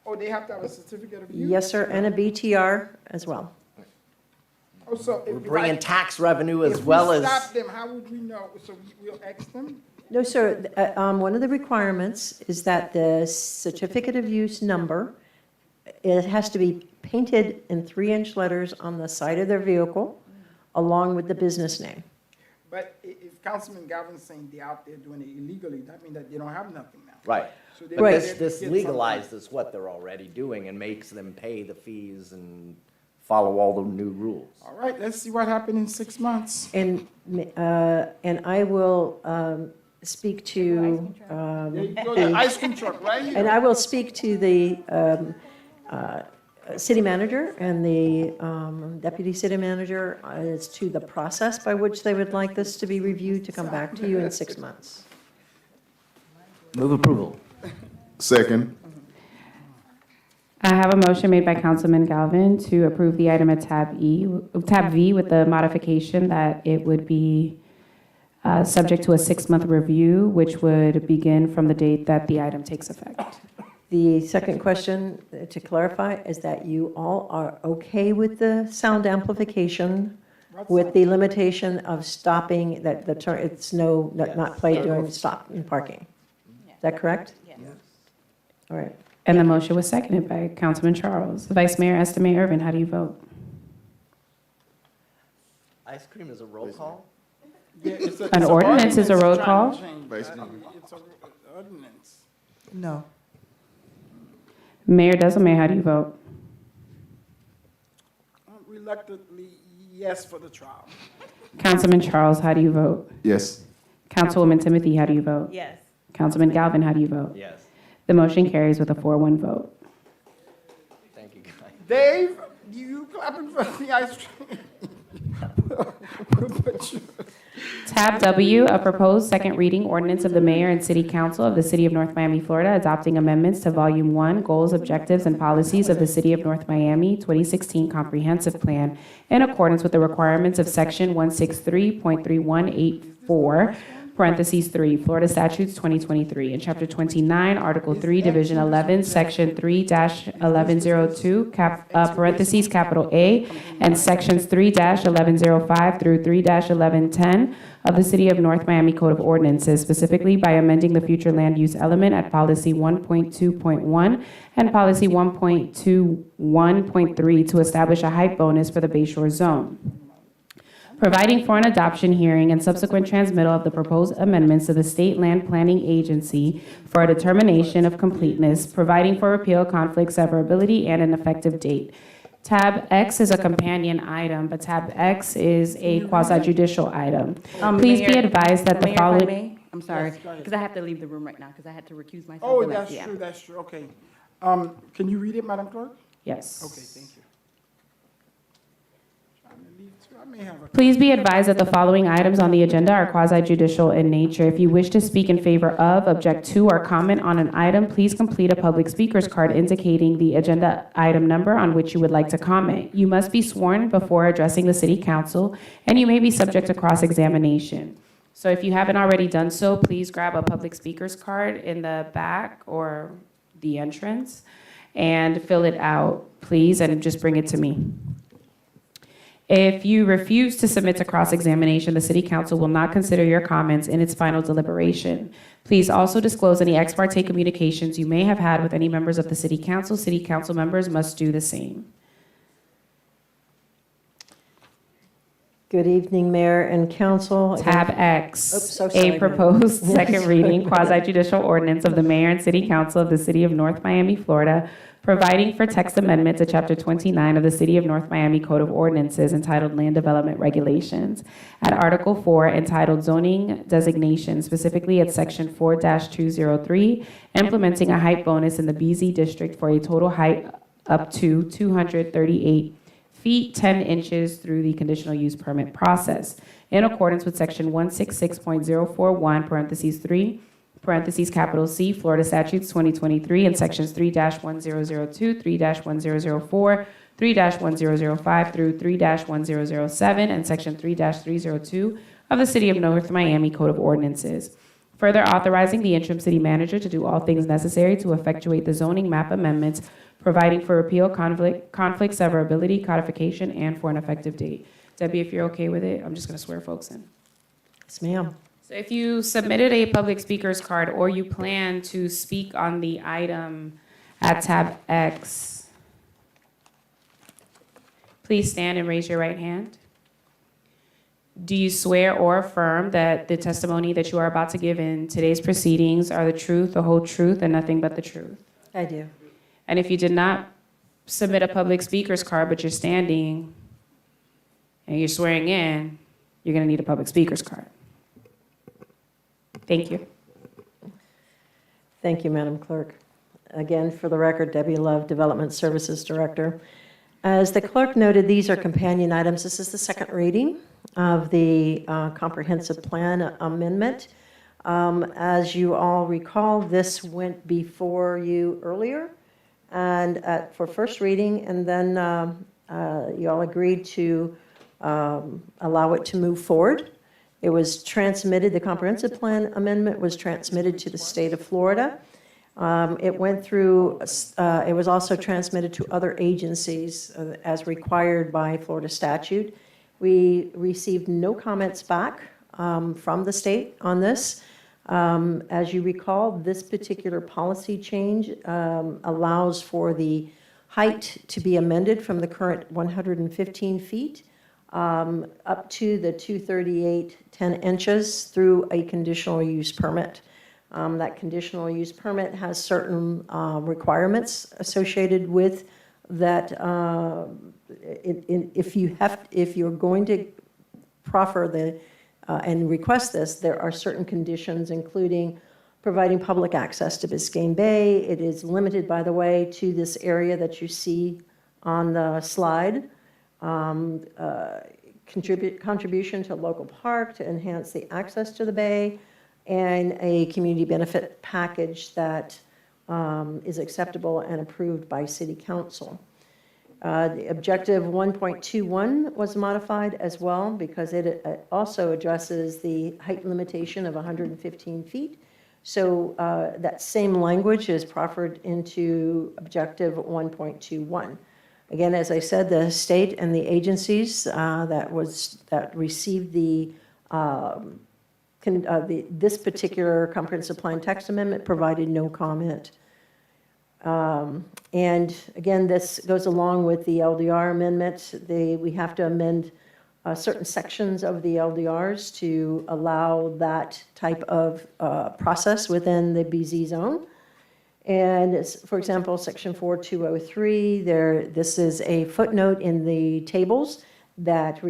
Oh, they have to have a certificate of use? Yes, sir, and a BTR as well. Oh, so We're bringing tax revenue as well If we as. stop them, how would we know? So we'll X them? No, sir, one of the requirements is that the certificate of use number, it has to be painted in 3-inch letters on the side of their vehicle, along with the business name. But if Councilman Galvin's saying they're out there doing it illegally, that means that they don't have nothing now. Right. So they- But Right. this Get legalizes what they're already doing and makes them pay the fees and follow all the new rules. All right, let's see what happened in 6 months. And I will speak to. There you go, the ice cream truck, right here. And I will speak to the city manager and the deputy city manager as to the process by which they would like this to be reviewed, to come back to you in 6 months. Move approval. Second. I have a motion made by Councilman Galvin to approve the item at tab V, with the modification that it would be subject to a 6-month review, which would begin from the date that the item takes effect. The second question, to clarify, is that you all are okay with the sound amplification with the limitation of stopping, that the turn, it's not played during stop and parking? Is that correct? Yes. All right. And the motion was seconded by Councilman Charles. Vice Mayor Estimate Irvin, how do you vote? Ice cream is a roll call? An ordinance is a roll call? It's an ordinance. No. Mayor Desamay, how do you vote? Reluctantly, yes for the trial. Councilman Charles, how do you vote? Yes. Councilwoman Timothy, how do you vote? Yes. Councilman Galvin, how do you vote? Yes. The motion carries with a 4-1 vote. Thank you, guys. Dave, you clapping for the ice cream? Tab W, a proposed second reading ordinance of the mayor and city council of the city of North Miami, Florida, adopting amendments to Volume 1, Goals, Objectives, and Policies of the City of North Miami 2016 Comprehensive Plan in accordance with the requirements of Section 163.3184, parentheses 3, Florida Statutes 2023, and Chapter 29, Article 3, Division 11, Section 3-1102, parentheses capital A, and Sections 3-1105 through 3-1110 of the City of North Miami Code of Ordinances, specifically by amending the future land use element at Policy 1.2.1 and Policy 1.21.3 to establish a height bonus for the Bayshore Zone, providing for an adoption hearing and subsequent transmittal of the proposed amendments to the State Land Planning Agency for a determination of completeness, providing for repeal, conflict, severability, and an effective date. Tab X is a companion item, but Tab X is a quasi-judicial item. Please be Mayor- advised that the Mayor, if I following... may? I'm sorry, Yes, go ahead. because I have to leave the room right now, because I had to recuse myself. Oh, from that. that's Yeah. true, that's true, okay. Can you read it, Madam Clerk? Yes. Okay, thank you. Trying to leave too. I may have a. Please be advised that the following items on the agenda are quasi-judicial in nature. If you wish to speak in favor of, object to, or comment on an item, please complete a public speaker's card indicating the agenda item number on which you would like to comment. You must be sworn before addressing the city council, and you may be subject to cross-examination. So if you haven't already done so, please grab a public speaker's card in the back or the entrance and fill it out, please, and just bring it to me. If you refuse to submit to cross-examination, the City Council will not consider your comments in its final deliberation. Please also disclose any ex parte communications you may have had with any members of the City Council. City Council members must do the same. Good evening, Mayor and Council. Tab X, Oops, so sorry, a ma'am. proposed second reading quasi-judicial ordinance of the Mayor and City Council of the City of North Miami, Florida, providing for text amendment to Chapter 29 of the City of North Miami Code of Ordinances entitled Land Development Regulations, at Article 4 entitled Zoning Designation, specifically at Section 4-203, implementing a height bonus in the BZ District for a total height up to 238 feet 10 inches through the conditional use permit process, in accordance with Section 166.041, parentheses 3, parentheses capital C, Florida Statutes 2023, and Sections 3-1002, 3-1004, 3-1005 through 3-1007, and Section 3-302 of the City of North Miami Code of Ordinances. Further authorizing the interim city manager to do all things necessary to effectuate the zoning map amendments, providing for repeal, conflict, severability, codification, and for an effective date. Debbie, if you're okay with it, I'm just going to swear folks in. Yes, ma'am. So if you submitted a public speaker's card or you plan to speak on the item at tab X, please stand and raise your right hand. Do you swear or affirm that the testimony that you are about to give in today's proceedings are the truth, the whole truth, and nothing but the truth? I do. And if you did not submit a public speaker's card, but you're standing and you're swearing in, you're going to need a public speaker's card. Thank you. Thank you, Madam Clerk. Again, for the record, Debbie Love, Development Services Director. As the clerk noted, these are companion items. This is the second reading of the comprehensive plan amendment. As you all recall, this went before you earlier and for first reading, and then you all agreed to allow it to move forward. It was transmitted, the comprehensive plan amendment was transmitted to the state of Florida. It went through, it was also transmitted to other agencies as required by Florida statute. We received no comments back from the state on this. As you recall, this particular policy change allows for the height to be amended from the current 115 feet up to the 238 10 inches through a conditional use permit. That conditional use permit has certain requirements associated with that. If you're going to proffer the and request this, there are certain conditions, including providing public access to Biscayne Bay. It is limited, by the way, to this area that you see on the slide. Contribution to a local park to enhance the access to the bay, and a community benefit package that is acceptable and approved by City Council. The objective 1.21 was modified as well because it also addresses the height limitation of 115 feet. So that same language is proffered into objective 1.21. Again, as I said, the state and the agencies that received this particular comprehensive plan text amendment provided no comment. And again, this goes along with the LDR amendment. We have to amend certain sections of the LDRs to allow that type of process within the BZ zone. And for example, section 4203, this is a footnote in the tables that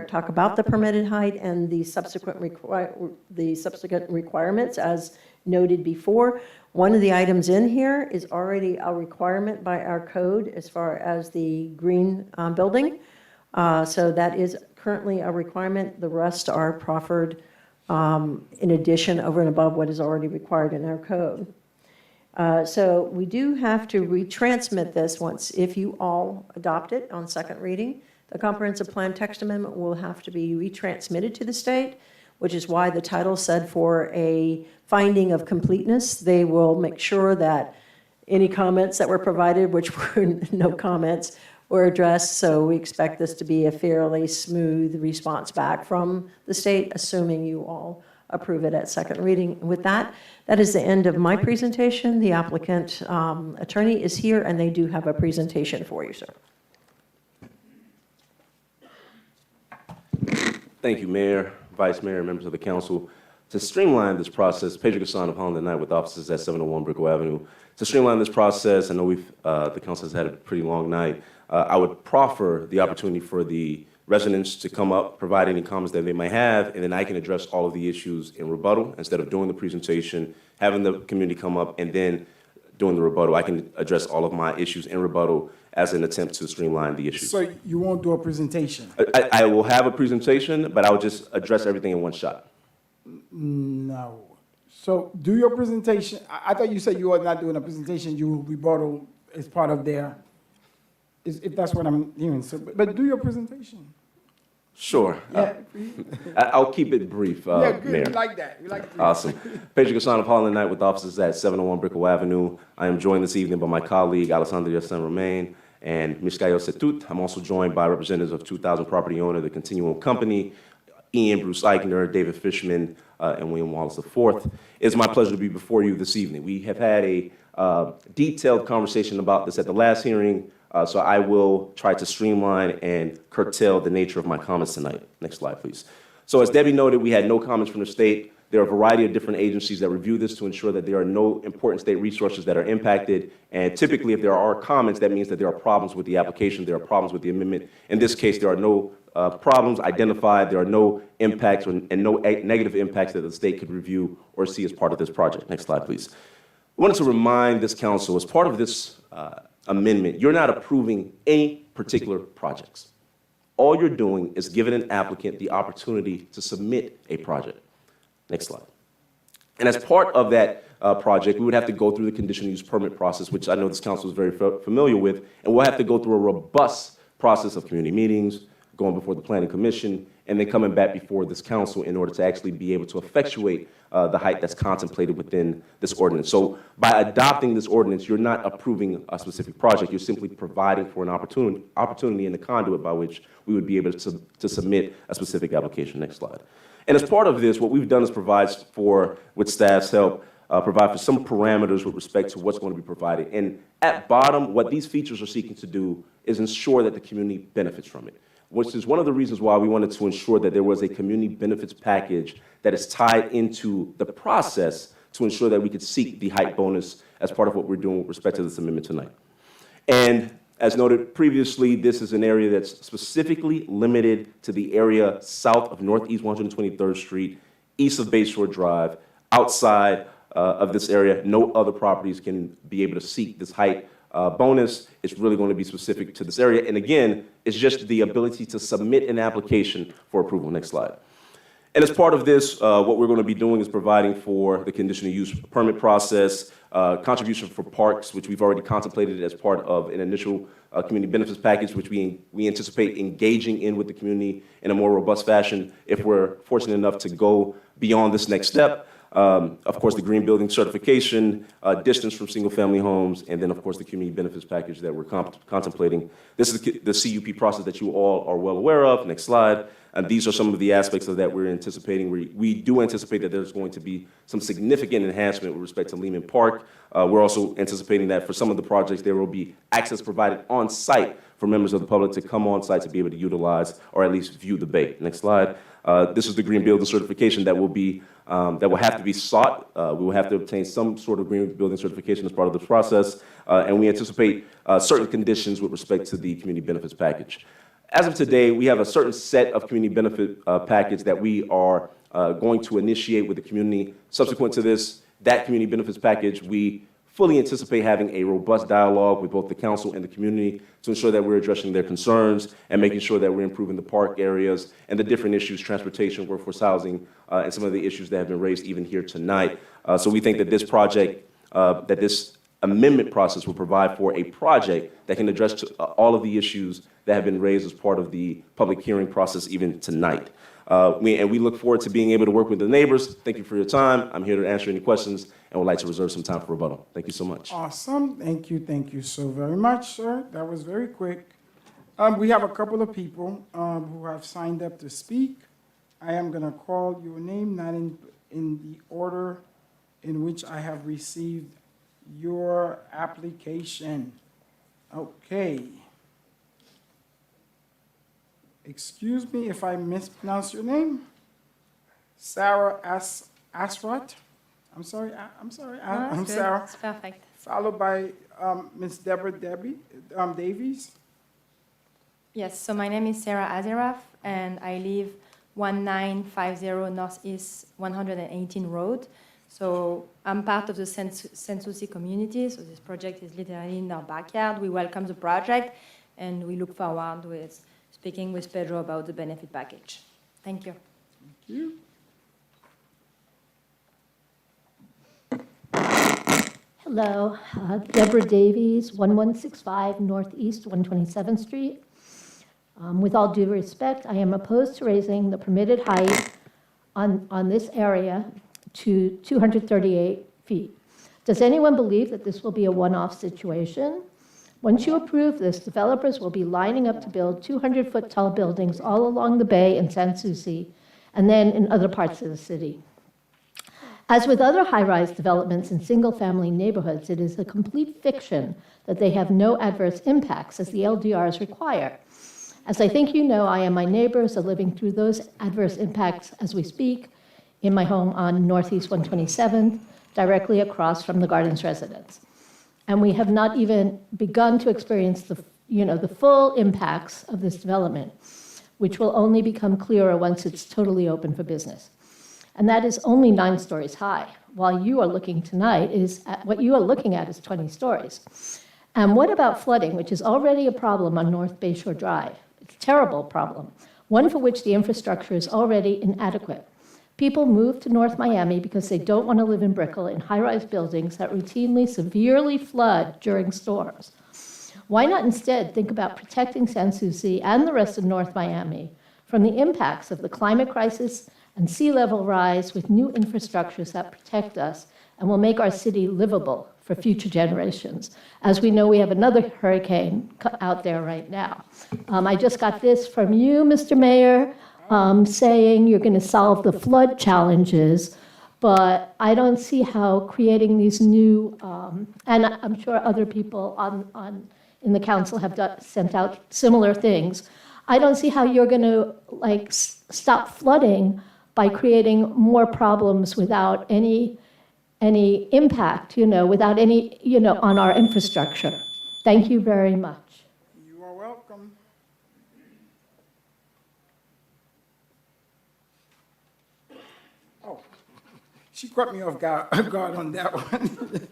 talk about the permitted height and the subsequent requirements as noted before. One of the items in here is already a requirement by our code as far as the green building. So that is currently a requirement. The rest are proffered in addition over and above what is already required in our code. So we do have to retransmit this if you all adopt it on second reading. The comprehensive plan text amendment will have to be retransmitted to the state, which is why the title said for a finding of completeness. They will make sure that any comments that were provided, which were no comments, were addressed. So we expect this to be a fairly smooth response back from the state, assuming you all approve it at second reading. With that, that is the end of my presentation. The applicant attorney is here, and they do have a presentation for you, sir. Thank you, Mayor, Vice Mayor, members of the council. To streamline this process, Pedro Gasson of Holland Knight with offices at 701 Brickell Avenue. To streamline this process, I know the council has had a pretty long night. I would proffer the opportunity for the residents to come up, provide any comments that they might have, and then I can address all of the issues in rebuttal. Instead of doing the presentation, having the community come up, and then doing the rebuttal, I can address all of my issues in rebuttal as an attempt to streamline the issues. So you won't do a presentation? I will have a presentation, but I will just address everything in one shot. No. So do your presentation. I thought you said you are not doing a presentation, you will rebuttal as part of their, if that's what I'm hearing. So, but do your presentation. Sure. Yeah. I'll keep it brief, Yeah, good. Mayor. We like that. We like that. Awesome. Pedro Gasson of Holland Knight with offices at 701 Brickell Avenue. I am joined this evening by my colleague, Alessandra Saint-Romain, and Mishkayo Setut. I'm also joined by representatives of 2000 Property Owner, the Continuum Company, Ian Bruce Eichner, David Fishman, and William Wallace IV. It's my pleasure to be before you this evening. We have had a detailed conversation about this at the last hearing, so I will try to streamline and curtail the nature of my comments tonight. Next slide, please. So as Debbie noted, we had no comments from the state. There are a variety of different agencies that review this to ensure that there are no important state resources that are impacted. And typically, if there are comments, that means that there are problems with the application, there are problems with the amendment. In this case, there are no problems identified, there are no impacts and no negative impacts that the state could review or see as part of this project. Next slide, please. I wanted to remind this council, as part of this amendment, you're not approving any particular projects. All you're doing is giving an applicant the opportunity to submit a project. Next slide. And as part of that project, we would have to go through the conditional use permit process, which I know this council is very familiar with, and we'll have to go through a robust process of community meetings, going before the Planning Commission, and then coming back before this council in order to actually be able to effectuate the height that's contemplated within this ordinance. So by adopting this ordinance, you're not approving a specific project, you're simply providing for an opportunity in the conduit by which we would be able to submit a specific application. Next slide. And as part of this, what we've done is provide for, with staff's help, provide for some parameters with respect to what's going to be provided. And at bottom, what these features are seeking to do is ensure that the community benefits from it, which is one of the reasons why we wanted to ensure that there was a community benefits package that is tied into the process to ensure that we could seek the height bonus as part of what we're doing with respect to this amendment tonight. And as noted previously, this is an area that's specifically limited to the area south of Northeast 123rd Street, east of Bayshore Drive. Outside of this area, no other properties can be able to seek this height bonus. It's really going to be specific to this area. And again, it's just the ability to submit an application for approval. Next slide. And as part of this, what we're going to be doing is providing for the conditional use permit process, contribution for parks, which we've already contemplated as part of an initial community benefits package, which we anticipate engaging in with the community in a more robust fashion if we're fortunate enough to go beyond this next step. Of course, the green building certification, distance from single-family homes, and then, of course, the community benefits package that we're contemplating. This is the CUP process that you all are well aware of. Next slide. And these are some of the aspects of that we're anticipating. We do anticipate that there's going to be some significant enhancement with respect to Lehman Park. We're also anticipating that for some of the projects, there will be access provided on site for members of the public to come on site to be able to utilize or at least view the bay. Next slide. This is the green building certification that will have to be sought. We will have to obtain some sort of green building certification as part of this process, and we anticipate certain conditions with respect to the community benefits package. As of today, we have a certain set of community benefit package that we are going to initiate with the community. Subsequent to this, that community benefits package, we fully anticipate having a robust dialogue with both the council and the community to ensure that we're addressing their concerns and making sure that we're improving the park areas and the different issues, transportation, workforce housing, and some of the issues that have been raised even here tonight. So we think that this project, that this amendment process will provide for a project that can address all of the issues that have been raised as part of the public hearing process even tonight. We look forward to being able to work with the neighbors. Thank you for your time. I'm here to answer any questions and would like to reserve some time for rebuttal. Thank you so much. Awesome. Thank you so very much, sir. That was very quick. We have a couple of people who have signed up to speak. I am going to call your name, not in the order in which I have received your application. Okay. Excuse me if I mispronounce your name. Sarah Asrat. I'm sorry. I'm Sarah. It's perfect. Followed by Ms. Deborah Davies. Yes, so my name is Sarah Azeraf, and I live 1950 Northeast 118 Road. So I'm part of the Saint-Souci community, so this project is literally in our backyard. We welcome the project, and we look forward with speaking with Pedro about the benefit package. Thank you. Thank you. Hello, Deborah Davies, 1165 Northeast 127th Street. With all due respect, I am opposed to raising the permitted height on this area to 238 feet. Does anyone believe that this will be a one-off situation? Once you approve this, developers will be lining up to build 200-foot tall buildings all along the bay in Saint-Souci and then in other parts of the city. As with other high-rise developments in single-family neighborhoods, it is a complete fiction that they have no adverse impacts, as the LDRs require. As I think you know, I and my neighbors are living through those adverse impacts as we speak in my home on Northeast 127th, directly across from the Gardens residence. And we have not even begun to experience the full impacts of this development, which will only become clearer once it's totally open for business. And that is only 9 stories high, while you are looking tonight what you are looking at is 20 stories. And what about flooding, which is already a problem on North Bayshore Drive? It's a terrible problem, one for which the infrastructure is already inadequate. People move to North Miami because they don't want to live in Brickell in high-rise buildings that routinely severely flood during storms. Why not instead think about protecting Sans Souci and the rest of North Miami from the impacts of the climate crisis and sea level rise with new infrastructures that protect us and will make our city livable for future generations? As we know, we have another hurricane out there right now. I just got this from you, Mr. Mayor, saying you're going to solve the flood challenges, but I don't see how creating these new, and I'm sure other people in the council have sent out similar things. I don't see how you're going to stop flooding by creating more problems without any impact, without any, on our infrastructure. Thank you very much. You are welcome. Oh, she caught me off guard on that one.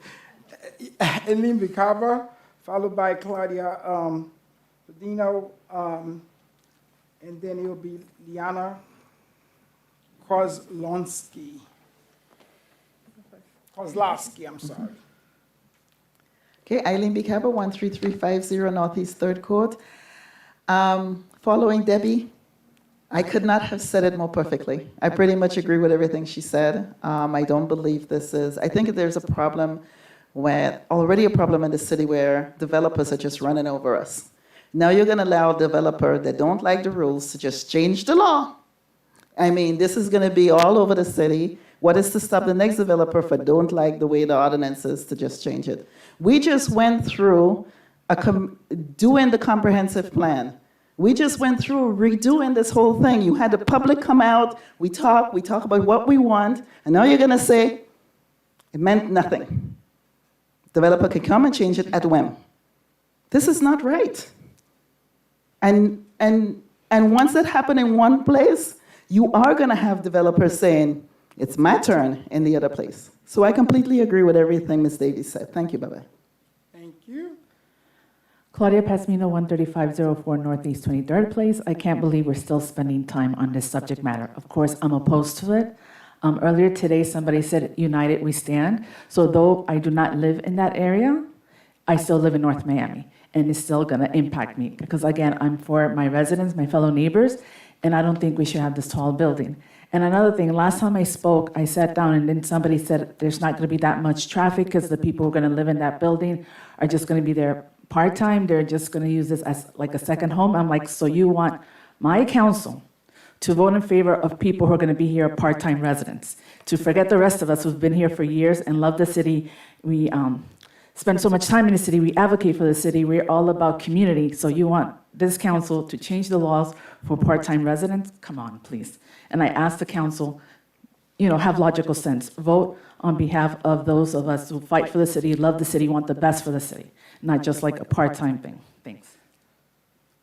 Eileen Vicava, followed by Claudia Pedino, and then it'll be Liana Kozlowski, I'm sorry. Okay, Eileen Bicaba, 13350 Northeast 3rd Court. Following Debbie, I could not have said it more perfectly. I pretty much agree with everything she said. I don't believe I think there's a problem already a problem in the city where developers are just running over us. Now you're going to allow a developer that don't like the rules to just change the law. I mean, this is going to be all over the city. What is to stop the next developer for don't like the way the ordinance is to just change it? We just went through doing the comprehensive plan. We just went through redoing this whole thing. You had the public come out, we talk about what we want, and now you're going to say it meant nothing. Developer can come and change it at whim. This is not right. And once that happened in one place, you are going to have developers saying, it's my turn in the other place. So I completely agree with everything Ms. Davies said. Thank you, bye-bye. Thank you. Claudia Pasmino, 13504 Northeast 23rd Place. I can't believe we're still spending time on this subject matter. Of course, I'm opposed to it. Earlier today, somebody said, united we stand. So though I do not live in that area, I still live in North Miami, and it's still going to impact me. Because again, I'm for my residents, my fellow neighbors, and I don't think we should have this tall building. And another thing, last time I spoke, I sat down and then somebody said there's not going to be that much traffic because the people who are going to live in that building are just going to be there part-time. They're just going to use this as like a second home. I'm like, so you want my council to vote in favor of people who are going to be here part-time residents, to forget the rest of us who've been here for years and love the city. We spend so much time in the city. We advocate for the city. We're all about community. So you want this council to change the laws for part-time residents? Come on, please. And I ask the council, have logical sense. Vote on behalf of those of us who fight for the city, love the city, want the best for the city, not just like a part-time thing. Thanks.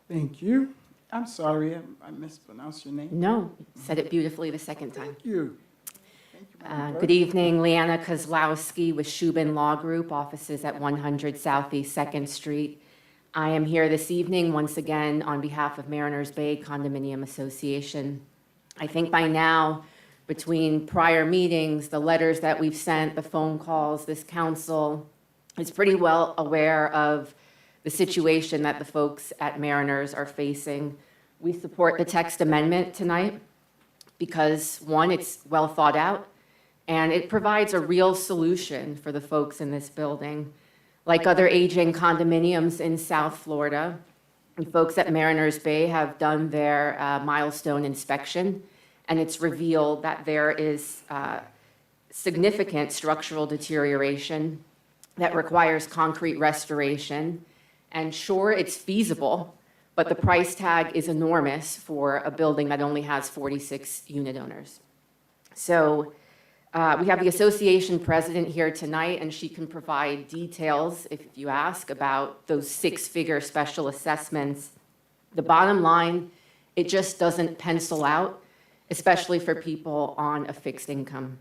Thank you. I'm sorry, I mispronounced your name. No, said it beautifully the second time. Thank you. Good evening, Liana Kozlowski with Shubin Law Group, offices at 100 Southeast 2nd Street. I am here this evening once again on behalf of Mariners Bay Condominium Association. I think by now, between prior meetings, the letters that we've sent, the phone calls, this council is pretty well aware of the situation that the folks at Mariners are facing. We support the text amendment tonight because, one, it's well thought out, and it provides a real solution for the folks in this building. Like other aging condominiums in South Florida, the folks at Mariners Bay have done their milestone inspection, and it's revealed that there is significant structural deterioration that requires concrete restoration. And sure, it's feasible, but the price tag is enormous for a building that only has 46 unit owners. So we have the association president here tonight, and she can provide details, if you ask, about those six-figure special assessments. The bottom line, it just doesn't pencil out, especially for people on a fixed income.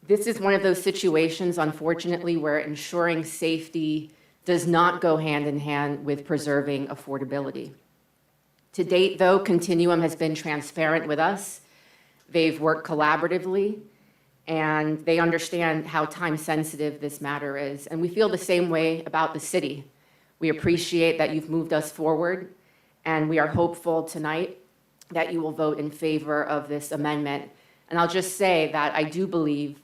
This is one of those situations, unfortunately, where ensuring safety does not go hand in hand with preserving affordability. To date, though, Continuum has been transparent with us. They've worked collaboratively, and they understand how time-sensitive this matter is. And we feel the same way about the city. We appreciate that you've moved us forward, and we are hopeful tonight that you will vote in favor of this amendment. And I'll just say that I do believe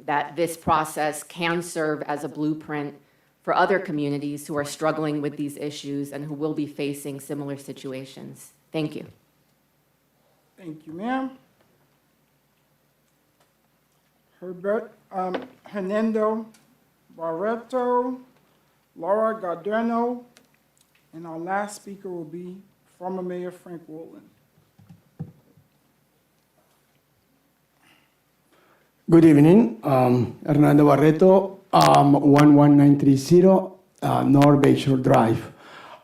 that this process can serve as a blueprint for other communities who are struggling with these issues and who will be facing similar situations. Thank you. Thank you, ma'am. Hernando Barreto, Laura Garderno, and our last speaker will be former Mayor Frank Wolin. Good evening, Hernando Barreto, 11930 North Bayshore Drive.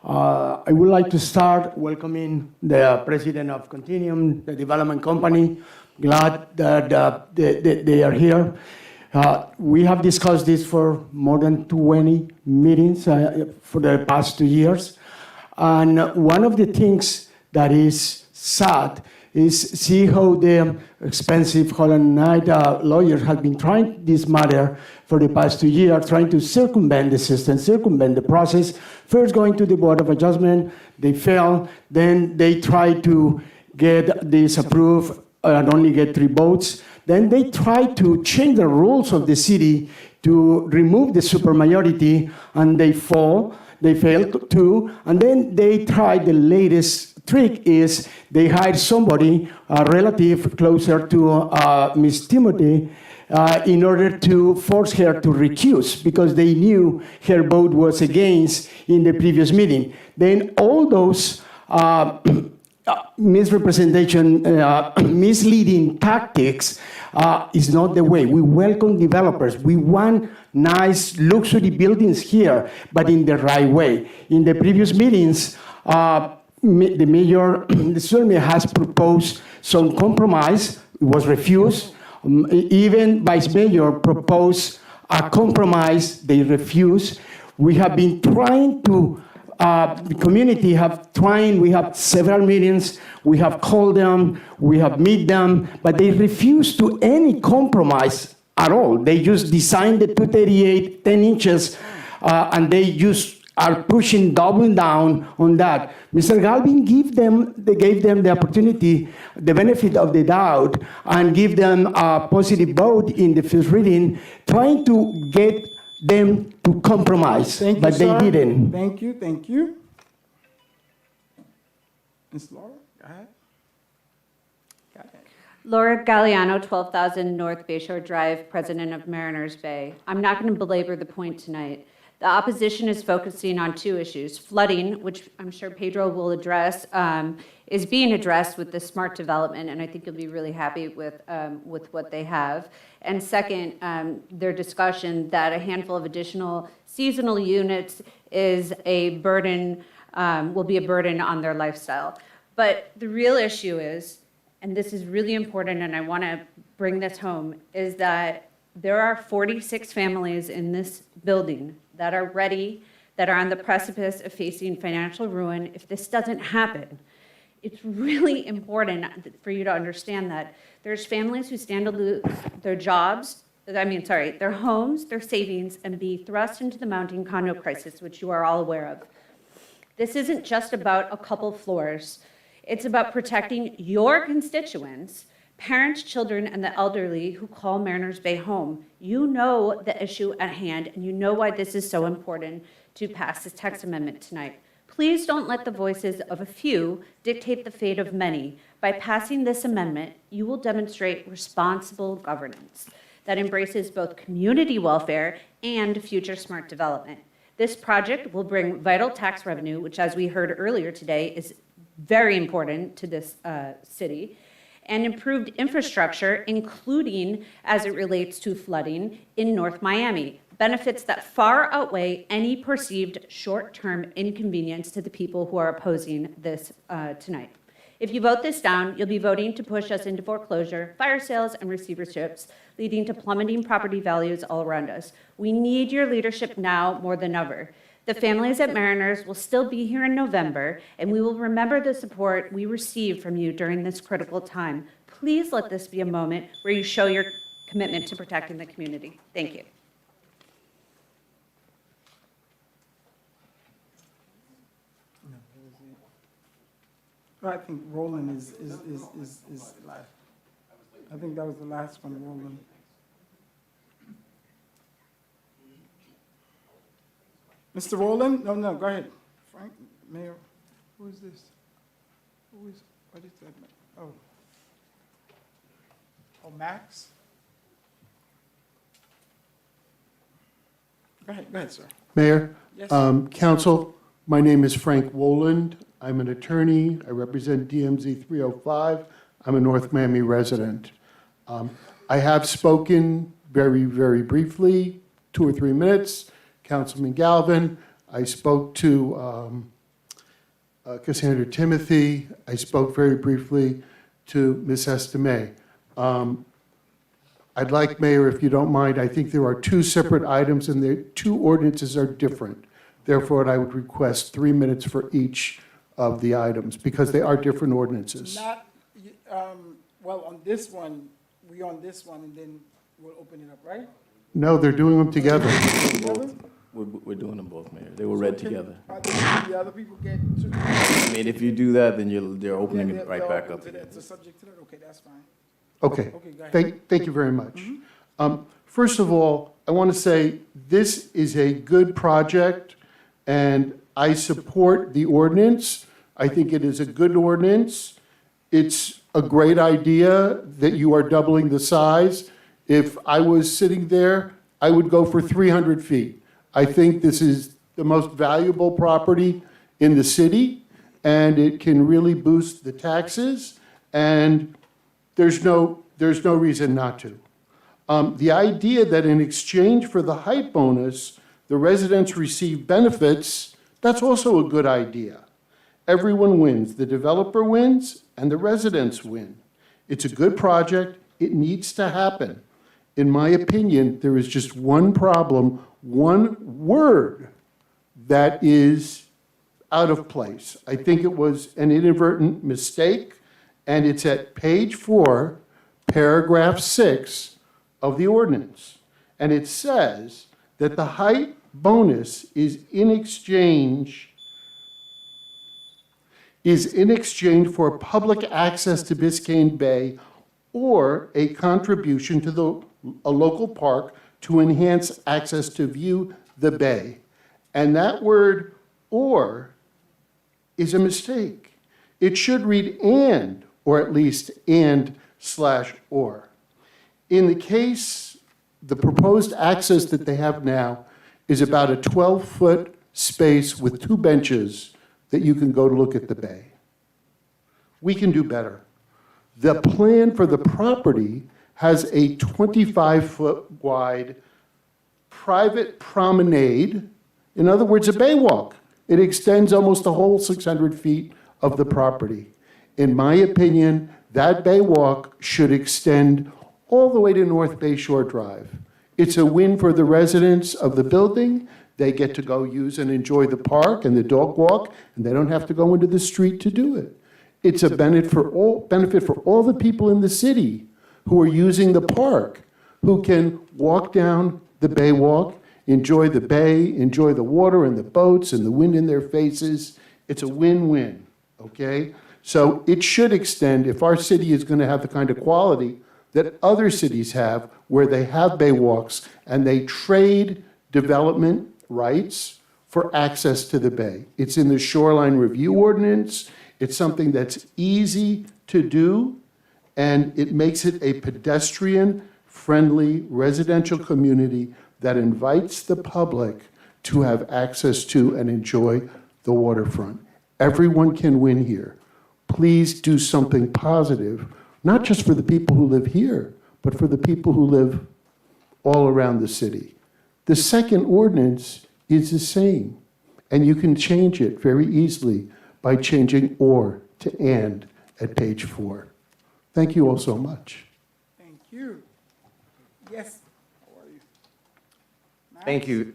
I would like to start welcoming the president of Continuum, the development company. Glad that they are here. We have discussed this for more than 20 meetings for the past 2 years. And one of the things that is sad is see how the expensive Holland Knight lawyers have been trying this matter for the past 2 years, trying to circumvent the system, circumvent the process. First going to the Board of Adjustment, they fail. Then they try to get this approved and only get 3 votes. Then they try to change the rules of the city to remove the supermajority, and they fall. They failed too. And then they try the latest trick is they hire somebody, a relative closer to Ms. Timothy, in order to force her to recuse because they knew her vote was against in the previous meeting. Then all those misrepresentation, misleading tactics is not the way. We welcome developers. We want nice luxury buildings here, but in the right way. In the previous meetings, the mayor, the city mayor has proposed some compromise. It was refused. Even vice mayor proposed a compromise. They refused. We have been trying to, the community have trying, we have several meetings, we have called them, we have met them, but they refuse to any compromise at all. They just designed the 238, 10 inches, and they just are pushing, doubling down on that. Mr. Galvin gave them the opportunity, the benefit of the doubt, and give them a positive vote in the first reading, trying to get them to compromise, but they didn't. Thank you, thank you. Ms. Laura, go ahead. Laura Galliano, 12,000 North Bayshore Drive, president of Mariners Bay. I'm not going to belabor the point tonight. The opposition is focusing on 2 issues. Flooding, which I'm sure Pedro will address, is being addressed with the smart development, and I think you'll be really happy with what they have. And second, their discussion that a handful of additional seasonal units is a burden, will be a burden on their lifestyle. But the real issue is, and this is really important, and I want to bring this home, is that there are 46 families in this building that are ready, that are on the precipice of facing financial ruin if this doesn't happen. It's really important for you to understand that there's families who stand to lose their jobs, their homes, their savings, and be thrust into the mounting condo crisis, which you are all aware of. This isn't just about a couple floors. It's about protecting your constituents, parents, children, and the elderly who call Mariners Bay home. You know the issue at hand, and you know why this is so important to pass this text amendment tonight. Please don't let the voices of a few dictate the fate of many. By passing this amendment, you will demonstrate responsible governance that embraces both community welfare and future smart development. This project will bring vital tax revenue, which, as we heard earlier today, is very important to this city, and improved infrastructure, including as it relates to flooding in North Miami, benefits that far outweigh any perceived short-term inconvenience to the people who are opposing this tonight. If you vote this down, you'll be voting to push us into foreclosure, fire sales, and receiverships, leading to plummeting property values all around us. We need your leadership now more than ever. The families at Mariners will still be here in November, and we will remember the support we received from you during this critical time. Please let this be a moment where you show your commitment to protecting the community. Thank you. I think Roland is last. I think that was the last one, Roland. Mr. Roland? No, go ahead. Frank, Mayor, who is this? What is that? Oh. Oh, Max? Go ahead, sir. Mayor, Yes. Council, my name is Frank Woland. I'm an attorney. I represent DMZ 305. I'm a North Miami resident. I have spoken very, very briefly, 2 or 3 minutes. Councilman Galvin, I spoke to Cassandra Timothy. I spoke very briefly to Ms. Estimé. I'd like, Mayor, if you don't mind, I think there are 2 separate items and the 2 ordinances are different. Therefore, I would request 3 minutes for each of the items because they are different ordinances. Not, well, on this one, we on this one, and then we'll open it up, right? No, they're doing them together. We're doing them both, Mayor. They were read together. The other people get to. I mean, if you do that, then they're opening Yeah, it right they're back open up to that. again. It's a subject to that? Okay, that's fine. Okay. Okay, go ahead. Thank you very much. First of all, I want to say this is a good project, and I support the ordinance. I think it is a good ordinance. It's a great idea that you are doubling the size. If I was sitting there, I would go for 300 feet. I think this is the most valuable property in the city, and it can really boost the taxes, and there's no reason not to. The idea that in exchange for the height bonus, the residents receive benefits, that's also a good idea. Everyone wins. The developer wins, and the residents win. It's a good project. It needs to happen. In my opinion, there is just one problem, one word that is out of place. I think it was an inadvertent mistake, and it's at page 4, paragraph 6 of the ordinance. And it says that the height bonus is in exchange for public access to Biscayne Bay or a contribution to a local park to enhance access to view the bay. And that word "or" is a mistake. It should read "and," or at least "and/or." In the case, the proposed access that they have now is about a 12-foot space with 2 benches that you can go to look at the bay. We can do better. The plan for the property has a 25-foot wide private promenade, in other words, a bay walk. It extends almost the whole 600 feet of the property. In my opinion, that bay walk should extend all the way to North Bayshore Drive. It's a win for the residents of the building. They get to go use and enjoy the park and the dog walk, and they don't have to go into the street to do it. It's a benefit for all the people in the city who are using the park, who can walk down the bay walk, enjoy the bay, enjoy the water and the boats and the wind in their faces. It's a win-win, okay? So it should extend, if our city is going to have the kind of quality that other cities have, where they have bay walks and they trade development rights for access to the bay. It's in the Shoreline Review Ordinance. It's something that's easy to do, and it makes it a pedestrian-friendly residential community that invites the public to have access to and enjoy the waterfront. Everyone can win here. Please do something positive, not just for the people who live here, but for the people who live all around the city. The second ordinance is the same, and you can change it very easily by changing "or" to "and" at page 4. Thank you all so much. Thank you. Yes, how are you?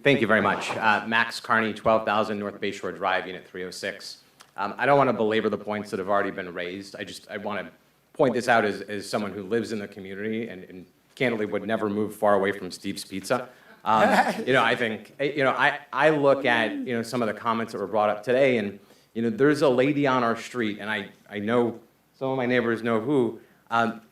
Thank you very much. Max Carney, 12,000 North Bayshore Drive, Unit 306. I don't want to belabor the points that have already been raised. I want to point this out as someone who lives in the community and candidly would never move far away from Steve's Pizza. I think, I look at, some of the comments that were brought up today, and, You know, there's a lady on our street, and I know some of my neighbors know who,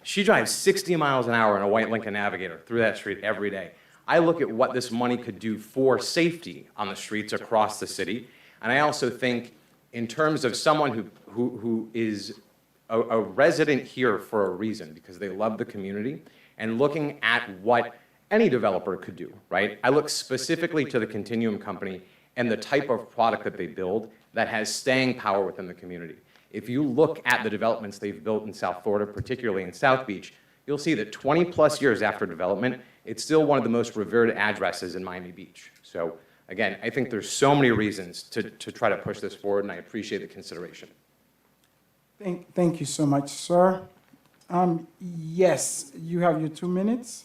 she drives 60 miles an hour in a white Lincoln Navigator through that street every day. I look at what this money could do for safety on the streets across the city, and I also think in terms of someone who is a resident here for a reason, because they love the community, and looking at what any developer could do, right? I look specifically to the Continuum Company and the type of product that they build that has staying power within the community. If you look at the developments they've built in South Florida, particularly in South Beach, you'll see that 20+ years after development, it's still one of the most revered addresses in Miami Beach. So again, I think there's so many reasons to try to push this forward, and I appreciate the consideration. Thank you so much, sir. Yes, you have your 2 minutes.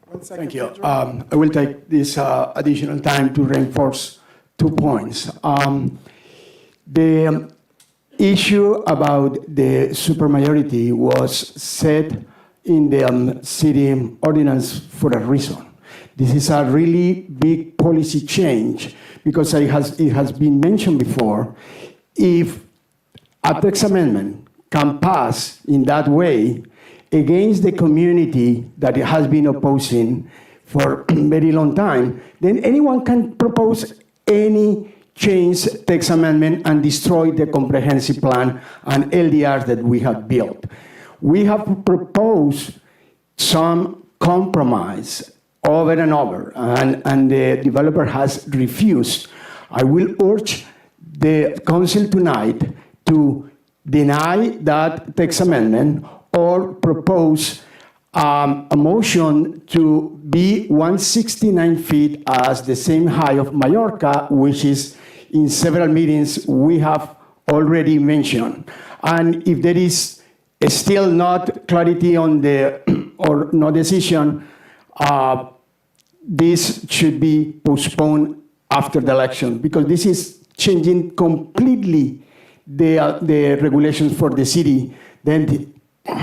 1 second, Thank you. Pedro. I will take this additional time to reinforce 2 points. The issue about the supermajority was set in the city ordinance for a reason. This is a really big policy change because it has been mentioned before. If a text amendment can pass in that way against the community that it has been opposing for a very long time, then anyone can propose any change text amendment and destroy the comprehensive plan and LDRs that we have built. We have proposed some compromise over and over, and the developer has refused. I will urge the council tonight to deny that text amendment or propose a motion to be 169 feet as the same height of Mallorca, which is in several meetings we have already mentioned. And if there is still not clarity on the, or no decision, this should be postponed after the election, because this is changing completely the regulations for the city. Then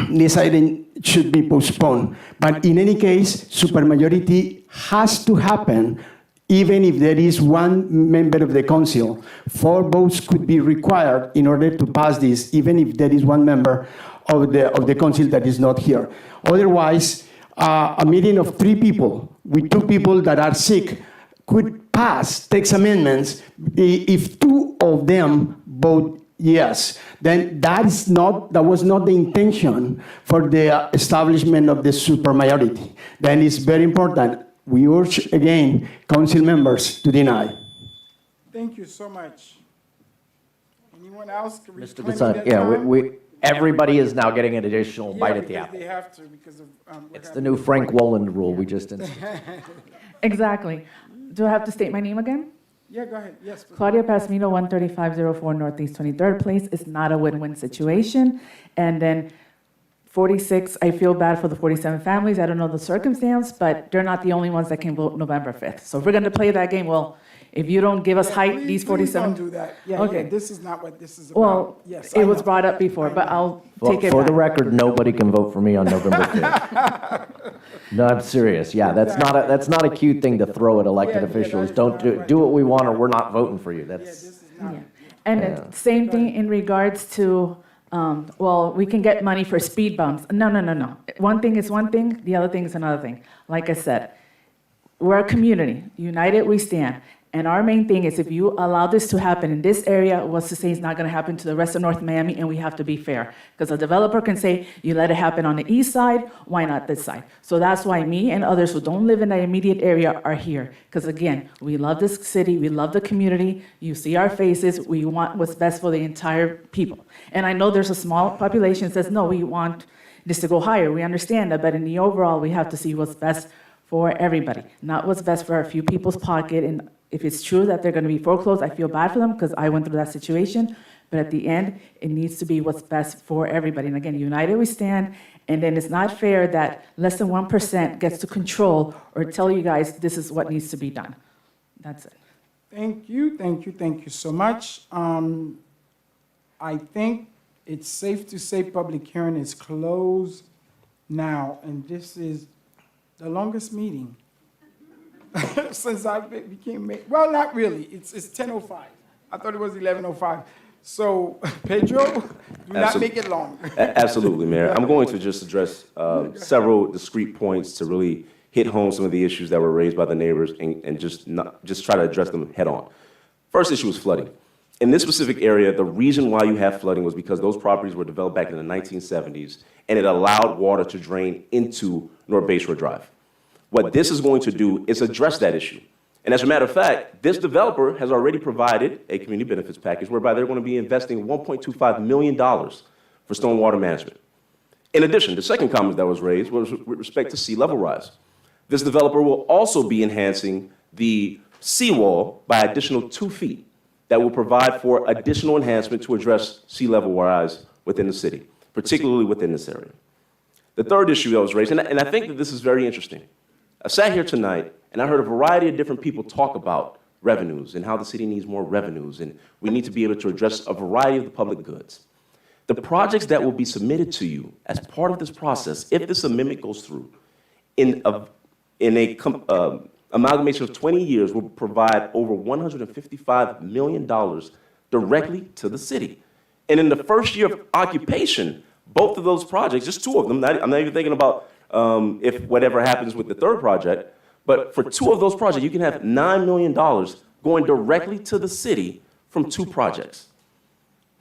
this item should be postponed. But in any case, supermajority has to happen, even if there is one member of the council. 4 votes could be required in order to pass this, even if there is one member of the council that is not here. Otherwise, a meeting of 3 people with 2 people that are sick could pass text amendments if 2 of them vote yes. Then that was not the intention for the establishment of the supermajority. Then it's very important. We urge again council members to deny. Thank you so much. Anyone else? Can we Mr. claim Gassan, that yeah, time? everybody is now getting an additional bite at the Yeah, apple. because they have to because of. what It's the happened new with Frank Frank. Wolland rule we just instituted. Exactly. Do I have to state my name again? Yeah, go ahead. Yes. please. Claudia Pasmino, 13504 Northeast 23rd Place. It's not a win-win situation. And then 46, I feel bad for the 47 families. I don't know the circumstance, but they're not the only ones that can vote November 5th. So if we're going to play that game, well, if you don't give us Yeah, height, please- these please 47. don't do that. Yeah, Okay. yeah, this is not what this is about. Well, Yes, I it was know. brought up before, but I'll take it For the back. record, nobody can vote for me on November 5th. No, I'm serious. Yeah, that's not a cute thing to throw at elected Yeah, yeah, officials. that is Don't not do right. do what we want or we're not voting for you. Yeah, That's, this is not. And then same thing in regards to, well, we can get money for speed bumps. No. One thing is one thing, the other thing is another thing. Like I said, we're a community. United we stand. And our main thing is if you allow this to happen in this area, what's to say it's not going to happen to the rest of North Miami, and we have to be fair. Because a developer can say, you let it happen on the east side, why not this side? So that's why me and others who don't live in the immediate area are here. Because again, we love this city, we love the community, you see our faces, we want what's best for the entire people. And I know there's a small population that says, no, we want this to go higher. We understand that, but in the overall, we have to see what's best for everybody, not what's best for a few people's pocket. And if it's true that they're going to be foreclosed, I feel bad for them because I went through that situation. But at the end, it needs to be what's best for everybody. And again, united we stand. And then it's not fair that less than 1% gets to control or tell you guys this is what needs to be done. That's it. Thank you so much. I think it's safe to say public hearing is closed now, and this is the longest meeting since I became mayor. Well, not really. It's 10:05. I thought it was 11:05. So, Pedro, do not make it long. Absolutely, Mayor. I'm going to just address several discrete points to really hit home some of the issues that were raised by the neighbors and just try to address them head on. First issue was flooding. In this specific area, the reason why you have flooding was because those properties were developed back in the 1970s, and it allowed water to drain into North Bayshore Drive. What this is going to do is address that issue. And as a matter of fact, this developer has already provided a community benefits package whereby they're going to be investing $1.25 million for stormwater management. In addition, the second comment that was raised was with respect to sea level rise. This developer will also be enhancing the seawall by additional 2 feet that will provide for additional enhancement to address sea level rise within the city, particularly within this area. The third issue that was raised, and I think that this is very interesting. I sat here tonight and I heard a variety of different people talk about revenues and how the city needs more revenues and we need to be able to address a variety of the public goods. The projects that will be submitted to you as part of this process, if this amendment goes through, in a amalgamation of 20 years will provide over $155 million directly to the city. And in the first year of occupation, both of those projects, just 2 of them, I'm not even thinking about if whatever happens with the third project, but for 2 of those projects, you can have $9 million going directly to the city from 2 projects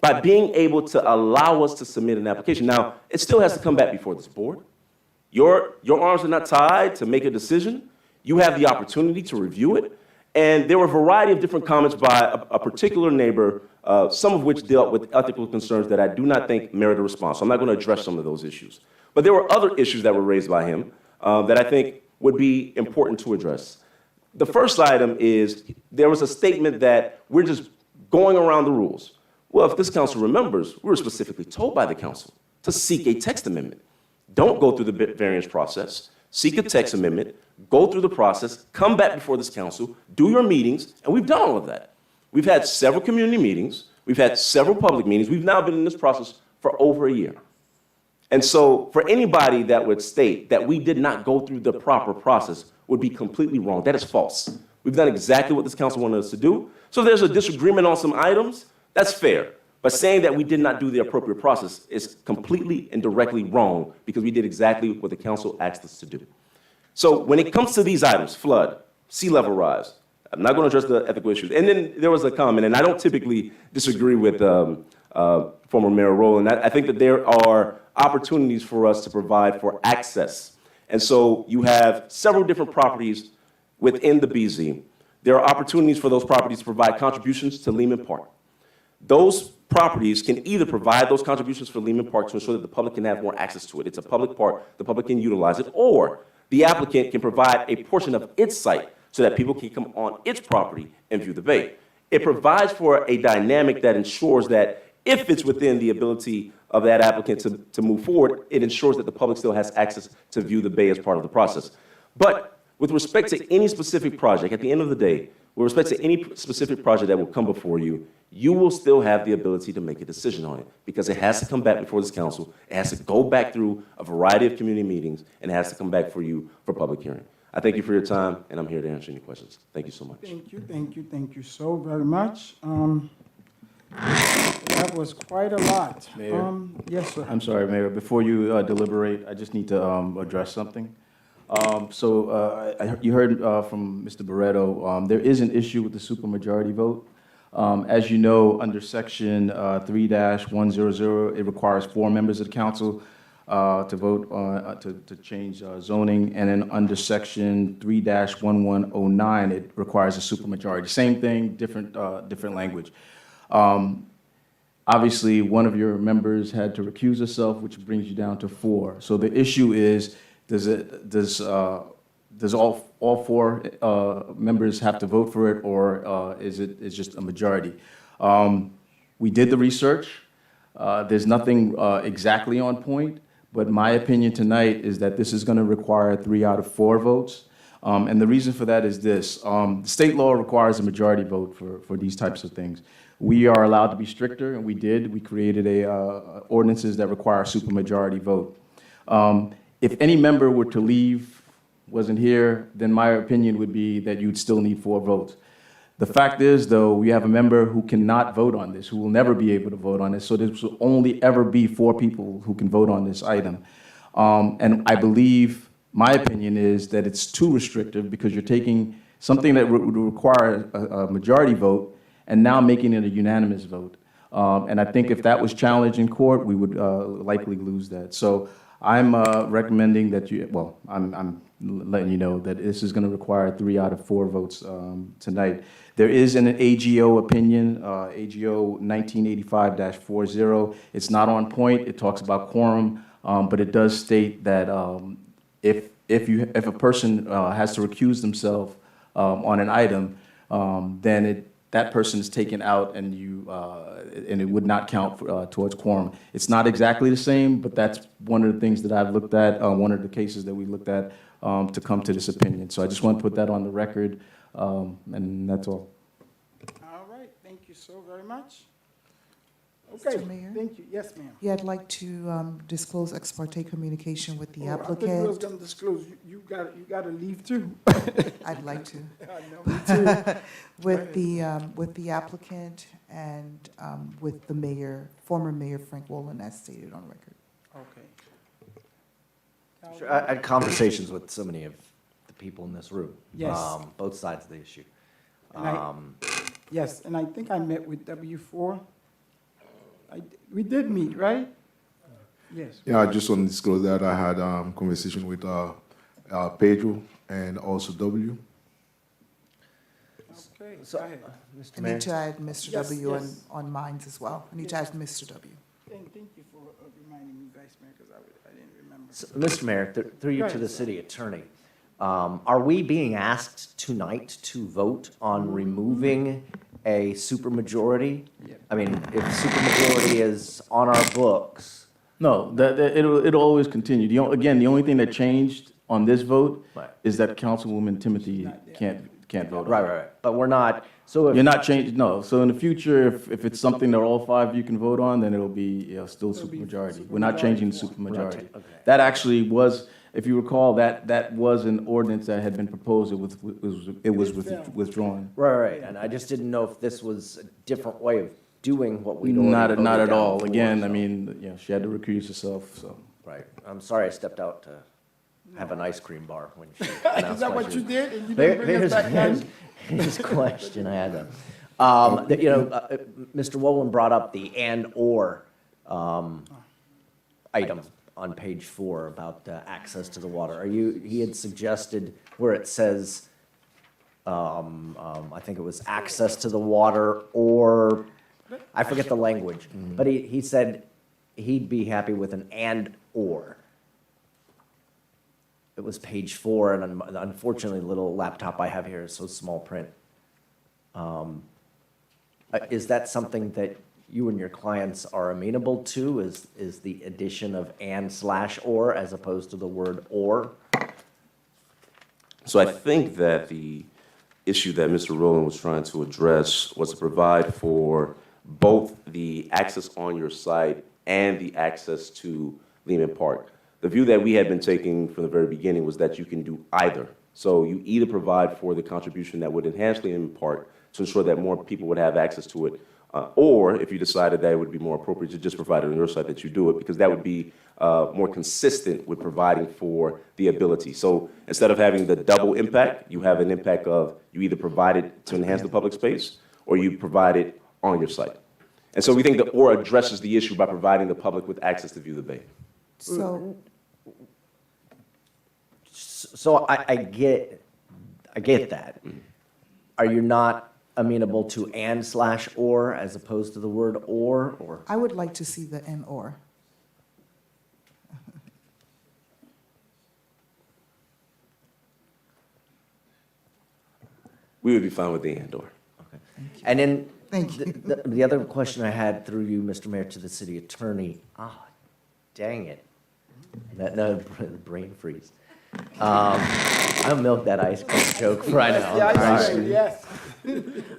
by being able to allow us to submit an application. Now, it still has to come back before this board. Your arms are not tied to make a decision. You have the opportunity to review it. And there were a variety of different comments by a particular neighbor, some of which dealt with ethical concerns that I do not think merit a response. So I'm not going to address some of those issues. But there were other issues that were raised by him that I think would be important to address. The first item is there was a statement that we're just going around the rules. Well, if this council remembers, we were specifically told by the council to seek a text amendment. Don't go through the variance process. Seek a text amendment, go through the process, come back before this council, do your meetings, and we've done all of that. We've had several community meetings. We've had several public meetings. We've now been in this process for over a year. And so for anybody that would state that we did not go through the proper process would be completely wrong. That is false. We've done exactly what this council wanted us to do. So if there's a disagreement on some items, that's fair. But saying that we did not do the appropriate process is completely and directly wrong because we did exactly what the council asked us to do. So when it comes to these items, flood, sea level rise, I'm not going to address the ethical issues. And then there was a comment, and I don't typically disagree with former Mayor Rowland. I think that there are opportunities for us to provide for access. And so you have several different properties within the BZ. There are opportunities for those properties to provide contributions to Lehman Park. Those properties can either provide those contributions for Lehman Park to ensure that the public can have more access to it. It's a public park, the public can utilize it, or the applicant can provide a portion of its site so that people can come on its property and view the bay. It provides for a dynamic that ensures that if it's within the ability of that applicant to move forward, it ensures that the public still has access to view the bay as part of the process. But with respect to any specific project, at the end of the day, with respect to any specific project that will come before you, you will still have the ability to make a decision on it because it has to come back before this council. It has to go back through a variety of community meetings and it has to come back for you for public hearing. I thank you for your time and I'm here to answer any questions. Thank you so much. Thank you so very much. That was quite a lot. Mayor? Yes, sir. I'm sorry, Mayor. Before you deliberate, I just need to address something. You heard from Mr. Barreto, there is an issue with the supermajority vote. As you know, under Section 3-100, it requires 4 members of the council to vote on, to change zoning. And then under Section 3-1109, it requires a supermajority. Same thing, different language. Obviously, one of your members had to recuse herself, which brings you down to 4. So the issue is, does all 4 members have to vote for it, or is it just a majority? We did the research. There's nothing exactly on point, but my opinion tonight is that this is going to require 3 out of 4 votes. And the reason for that is this. The state law requires a majority vote for these types of things. We are allowed to be stricter, and we did. We created ordinances that require a supermajority vote. If any member were to leave wasn't here, then my opinion would be that you'd still need 4 votes. The fact is, though, we have a member who cannot vote on this, who will never be able to vote on this, so there will only ever be 4 people who can vote on this item. And I believe, my opinion is that it's too restrictive because you're taking something that would require a majority vote and now making it a unanimous vote. And I think if that was challenged in court, we would likely lose that. So I'm recommending that you, well, I'm letting you know that this is going to require 3 out of 4 votes tonight. There is an AGO opinion, AGO 1985-40. It's not on point. It talks about quorum, but it does state that if a person has to recuse themselves on an item, then that person is taken out and and it would not count towards quorum. It's not exactly the same, but that's one of the things that I've looked at, one of the cases that we looked at to come to this opinion. So I just want to put that on the record, and that's all. All right, thank you so very much. Okay, Mr. Mayor? thank you. Yes, ma'am. Yeah, I'd like to disclose ex parte communication with the Oh, I thought you was applicant. gonna disclose, you got to leave too. I'd like to. I know, me too. With the applicant and with the mayor, former Mayor Frank Wolin, as stated on record. Okay. Sure, I had conversations with so many of the people in this room. Yes. Both sides of the issue. And Yes, and I think I met with W4. We did meet, right? Yes. Yeah, I just want to disclose that I had conversation with Pedro and also W. Okay, So, go ahead. Mr. I Mayor. need to add Mr. Yes, W yes. on mine as well. I need to add Mr. W. Thank you for reminding me, Vice Mayor, because I didn't remember. So, Mr. Mayor, through you Go to ahead, the sir. city attorney, are we being asked tonight to vote on removing a supermajority? I mean, if supermajority is on our books. No, it'll always continue. Again, the only thing that changed on this vote Right. is that Councilwoman Timothy can't vote on it. Right. But we're not, so if. You're not changing, no. So in the future, if it's something that all 5 of you can vote on, then it'll be still supermajority. We're not changing the supermajority. Okay. That actually was, if you recall, that was an ordinance that had been proposed. It was withdrawn. Right. And I just didn't know if this was a different way of doing what we'd already voted Not at down all. for, Again, so- I mean, she had to recuse herself, so. Right. I'm sorry I stepped out to have an ice cream bar when she Is announced that my what you shoes. did, and you didn't bring us back none? Here's a question I had to, Mr. Wolin brought up the and/or item on page 4 about access to the water. He had suggested where it says, I think it was access to the water or, I forget the language, but he said he'd be happy with an and/or. It was page 4, and unfortunately, the little laptop I have here is so small print. Is that something that you and your clients are amenable to, is the addition of and/or as opposed to the word or? So I think that the issue that Mr. Rowland was trying to address was to provide for both the access on your site and the access to Lehman Park. The view that we had been taking from the very beginning was that you can do either. So you either provide for the contribution that would enhance Lehman Park to ensure that more people would have access to it, or if you decided that it would be more appropriate to just provide it on your site, that you do it, because that would be more consistent with providing for the ability. So instead of having the double impact, you have an impact of you either provide it to enhance the public space or you provide it on your site. And so we think the or addresses the issue by providing the public with access to view the bay. So I get that. Are you not amenable to and/or as opposed to the word or? I would like to see the and/or. We would be fine with the and/or. And then Thank you. the other question I had through you, Mr. Mayor, to the city attorney, dang it. No, brain freeze. I'll milk that ice cream joke for right now. Yeah, I'm I sorry. see, yes.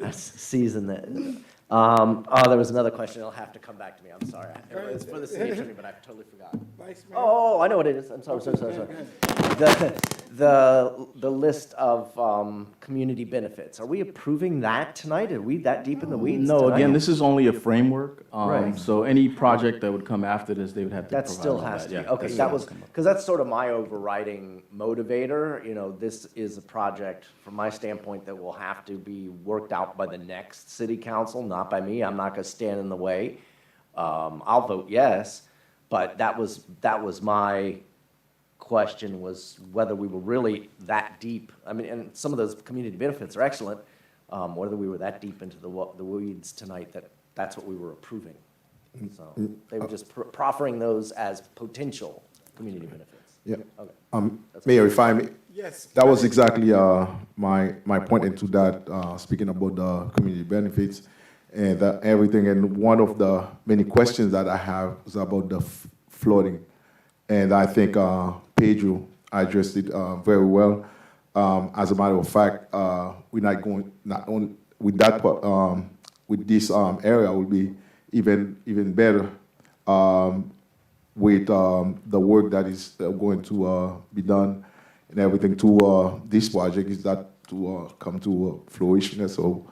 I seasoned that. There was another question. It'll have to come back to me. I'm sorry. It's for the city attorney, but I totally forgot. Vice Mayor? Oh, I know what it is. I'm sorry. the list of community benefits. Are we approving that tonight? Are we that deep in the weeds No, tonight? again, this is only a framework. Right. So any project that would come after this, they would have to That provide still all has that. to Yeah, be, okay, that that still was, has to come up. because that's sort of my overriding motivator. You know, this is a project, from my standpoint, that will have to be worked out by the next city council, not by me. I'm not gonna stand in the way. I'll vote yes, but that was my question, was whether we were really that deep. I mean, and some of those community benefits are excellent, whether we were that deep into the weeds tonight that that's what we were approving. So they were just proffering those as potential community benefits. Yeah. Okay. Mayor, if I may. Yes. That was exactly my point into that, speaking about the community benefits and everything. And one of the many questions that I have is about the flooding. And I think Pedro addressed it very well. As a matter of fact, we're not going, not only with that, with this area will be even better with the work that is going to be done and everything to this project is that to come to fruition. So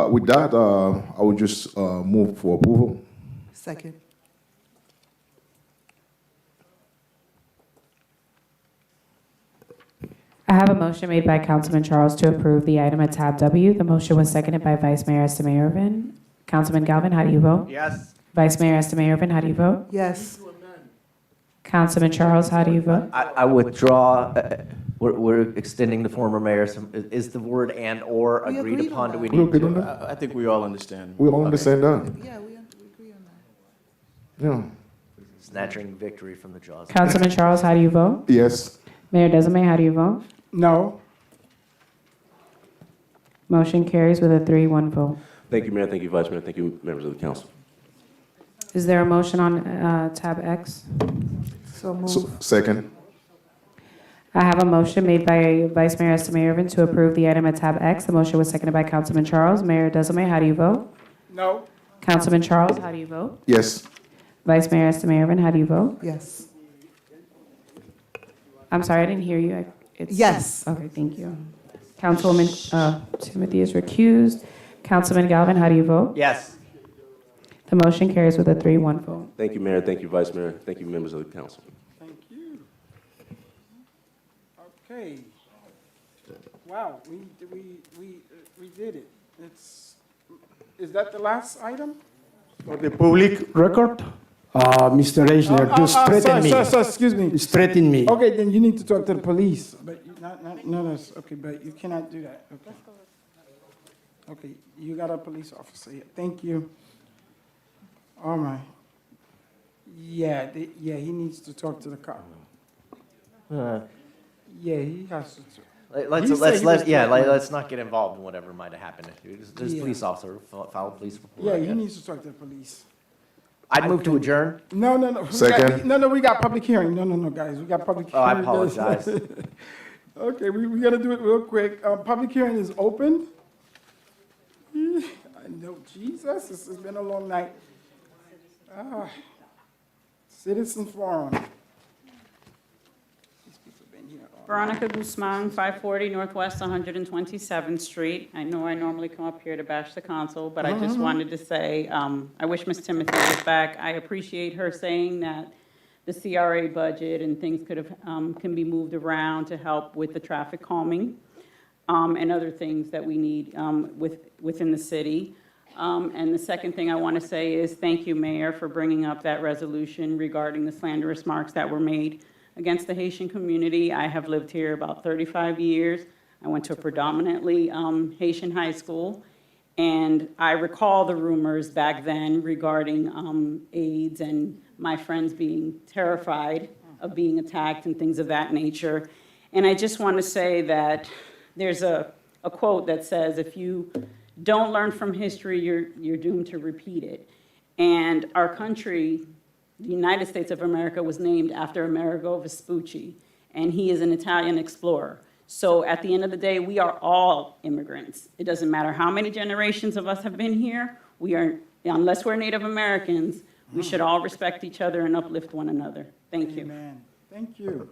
with that, I would just move for approval. Second. I have a motion made by Councilman Charles to approve the item at tab W. The motion was seconded by Vice Mayor Estimé Irvin. Councilman Galvin, how do you vote? Yes. Vice Mayor Estimé Irvin, how do you vote? Yes. Councilman Charles, how do you vote? I withdraw. We're extending the former mayor. Is the word "and/or" We agreed agreed upon? on Do we that. We need agreed on to? that? I think we all understand. We all understand that. Yeah, we agree on that. Yeah. Snatching victory from the jaws. Councilman Charles, how do you vote? Yes. Mayor Desame, how do you vote? No. Motion carries with a 3-1 vote. Thank you, Mayor. Thank you, Vice Mayor. Thank you, members of the council. Is there a motion on tab X? So move. So, second. I have a motion made by Vice Mayor Estimé Irvin to approve the item at tab X. The motion was seconded by Councilman Charles. Mayor Desame, how do you vote? No. Councilman Charles, how do you vote? Yes. Vice Mayor Estimé Irvin, how do you vote? Yes. I'm sorry, I didn't hear you. Yes. Okay, thank you. Councilwoman Timothy is recused. Councilman Galvin, how do you vote? Yes. The motion carries with a 3-1 vote. Thank you, Mayor. Thank you, Vice Mayor. Thank you, members of the council. Thank you. Okay. Wow, we did it. Is that the last item? For the public record, Mr. Eisner just threatened me. Sir, excuse me. He's threatening me. Okay, then you need to talk to the police, but okay, but you cannot do that, okay? Okay, you got a police officer here, thank you. All right. Yeah, he needs to talk to the cop. Yeah, he has to. Let's not get involved in whatever might have happened. There's a Yeah. police officer, file a police report. Yeah, I he guess. needs to talk to the police. I'd move to adjourn. No. Second. We got public hearing. No, guys, we got public Oh, hearing. I apologize. Okay, we gotta do it real quick. Public hearing is open. I know, Jesus, this has been a long night. Citizen forum. These people been here all night. Veronica Guzman, 540 Northwest 127th Street. I know I normally come up here to bash the council, but I just wanted to say, I wish Ms. Timothy was back. I appreciate her saying that the CRA budget and things can be moved around to help with the traffic calming and other things that we need within the city. And the second thing I want to say is thank you, Mayor, for bringing up that resolution regarding the slanderous remarks that were made against the Haitian community. I have lived here about 35 years. I went to a predominantly Haitian high school, and I recall the rumors back then regarding AIDS and my friends being terrified of being attacked and things of that nature. And I just want to say that there's a quote that says, if you don't learn from history, you're doomed to repeat it. And our country, the United States of America, was named after Amerigo Vespucci, and he is an Italian explorer. So at the end of the day, we are all immigrants. It doesn't matter how many generations of us have been here. Unless we're Native Americans, we should all respect each other and uplift one another. Thank you. Amen. Thank you.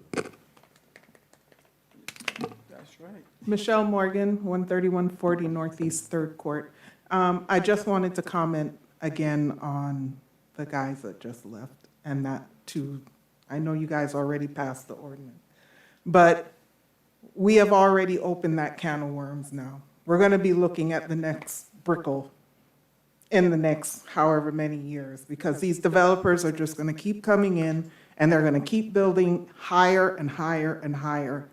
That's right. Michelle Morgan, 13140 Northeast 3rd Court. I just wanted to comment again on the guys that just left, and that too, I know you guys already passed the ordinance, but we have already opened that can of worms now. We're going to be looking at the next Brickell in the next however many years, because these developers are just going to keep coming in, and they're going to keep building higher and higher and higher.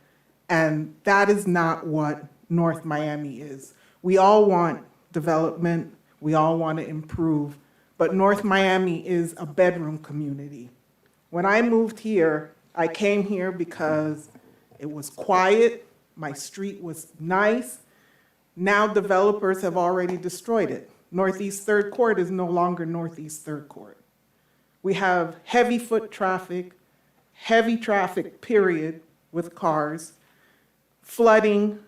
And that is not what North Miami is. We all want development, we all want to improve, but North Miami is a bedroom community. When I moved here, I came here because it was quiet, my street was nice. Now developers have already destroyed it. Northeast 3rd Court is no longer Northeast 3rd Court. We have heavy foot traffic, period, with cars, flooding,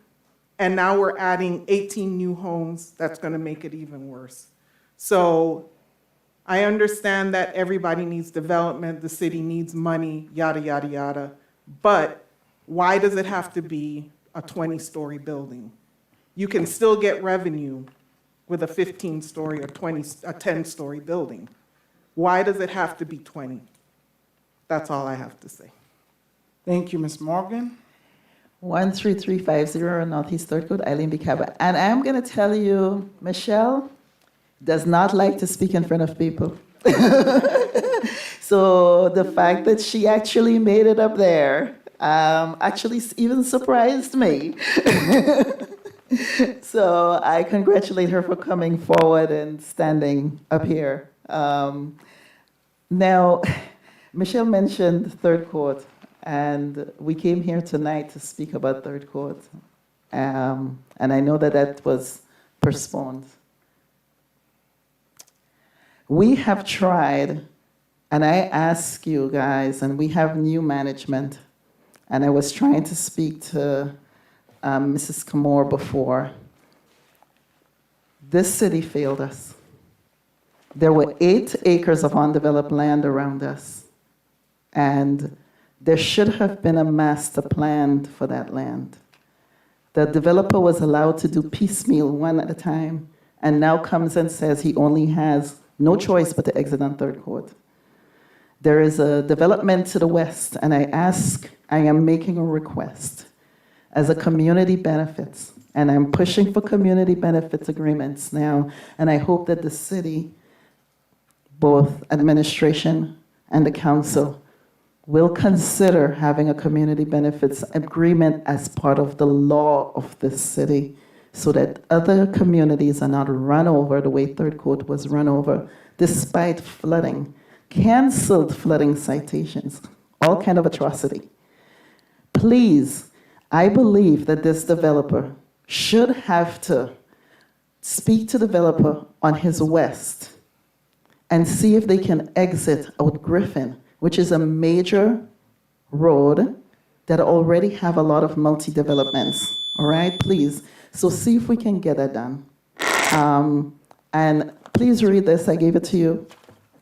and now we're adding 18 new homes. That's going to make it even worse. So I understand that everybody needs development, the city needs money, yada, yada, yada. But why does it have to be a 20-story building? You can still get revenue with a 15-story or 10-story building. Why does it have to be 20? That's all I have to say. Thank you, Ms. Morgan. 13350 Northeast 3rd Court, Eileen Bicaba. And I'm going to tell you, Michelle does not like to speak in front of people. So the fact that she actually made it up there actually even surprised me. So I congratulate her for coming forward and standing up here. Now, Michelle mentioned 3rd Court, and we came here tonight to speak about 3rd Court. And I know that that was postponed. We have tried, and I ask you guys, and we have new management, and I was trying to speak to Mrs. Kamor before. This city failed us. There were 8 acres of undeveloped land around us, and there should have been a master plan for that land. The developer was allowed to do piecemeal, one at a time, and now comes and says he only has no choice but to exit on 3rd Court. There is a development to the west, and I am making a request as a community benefits, and I'm pushing for community benefits agreements now, and I hope that the city, both administration and the council, will consider having a community benefits agreement as part of the law of this city, so that other communities are not run over the way 3rd Court was run over, despite flooding, canceled flooding citations, all kind of atrocity. Please, I believe that this developer should have to speak to the developer on his west and see if they can exit out Griffin, which is a major road that already have a lot of multi-developments, all right, please. So see if we can get that done. And please read this, I gave it to you,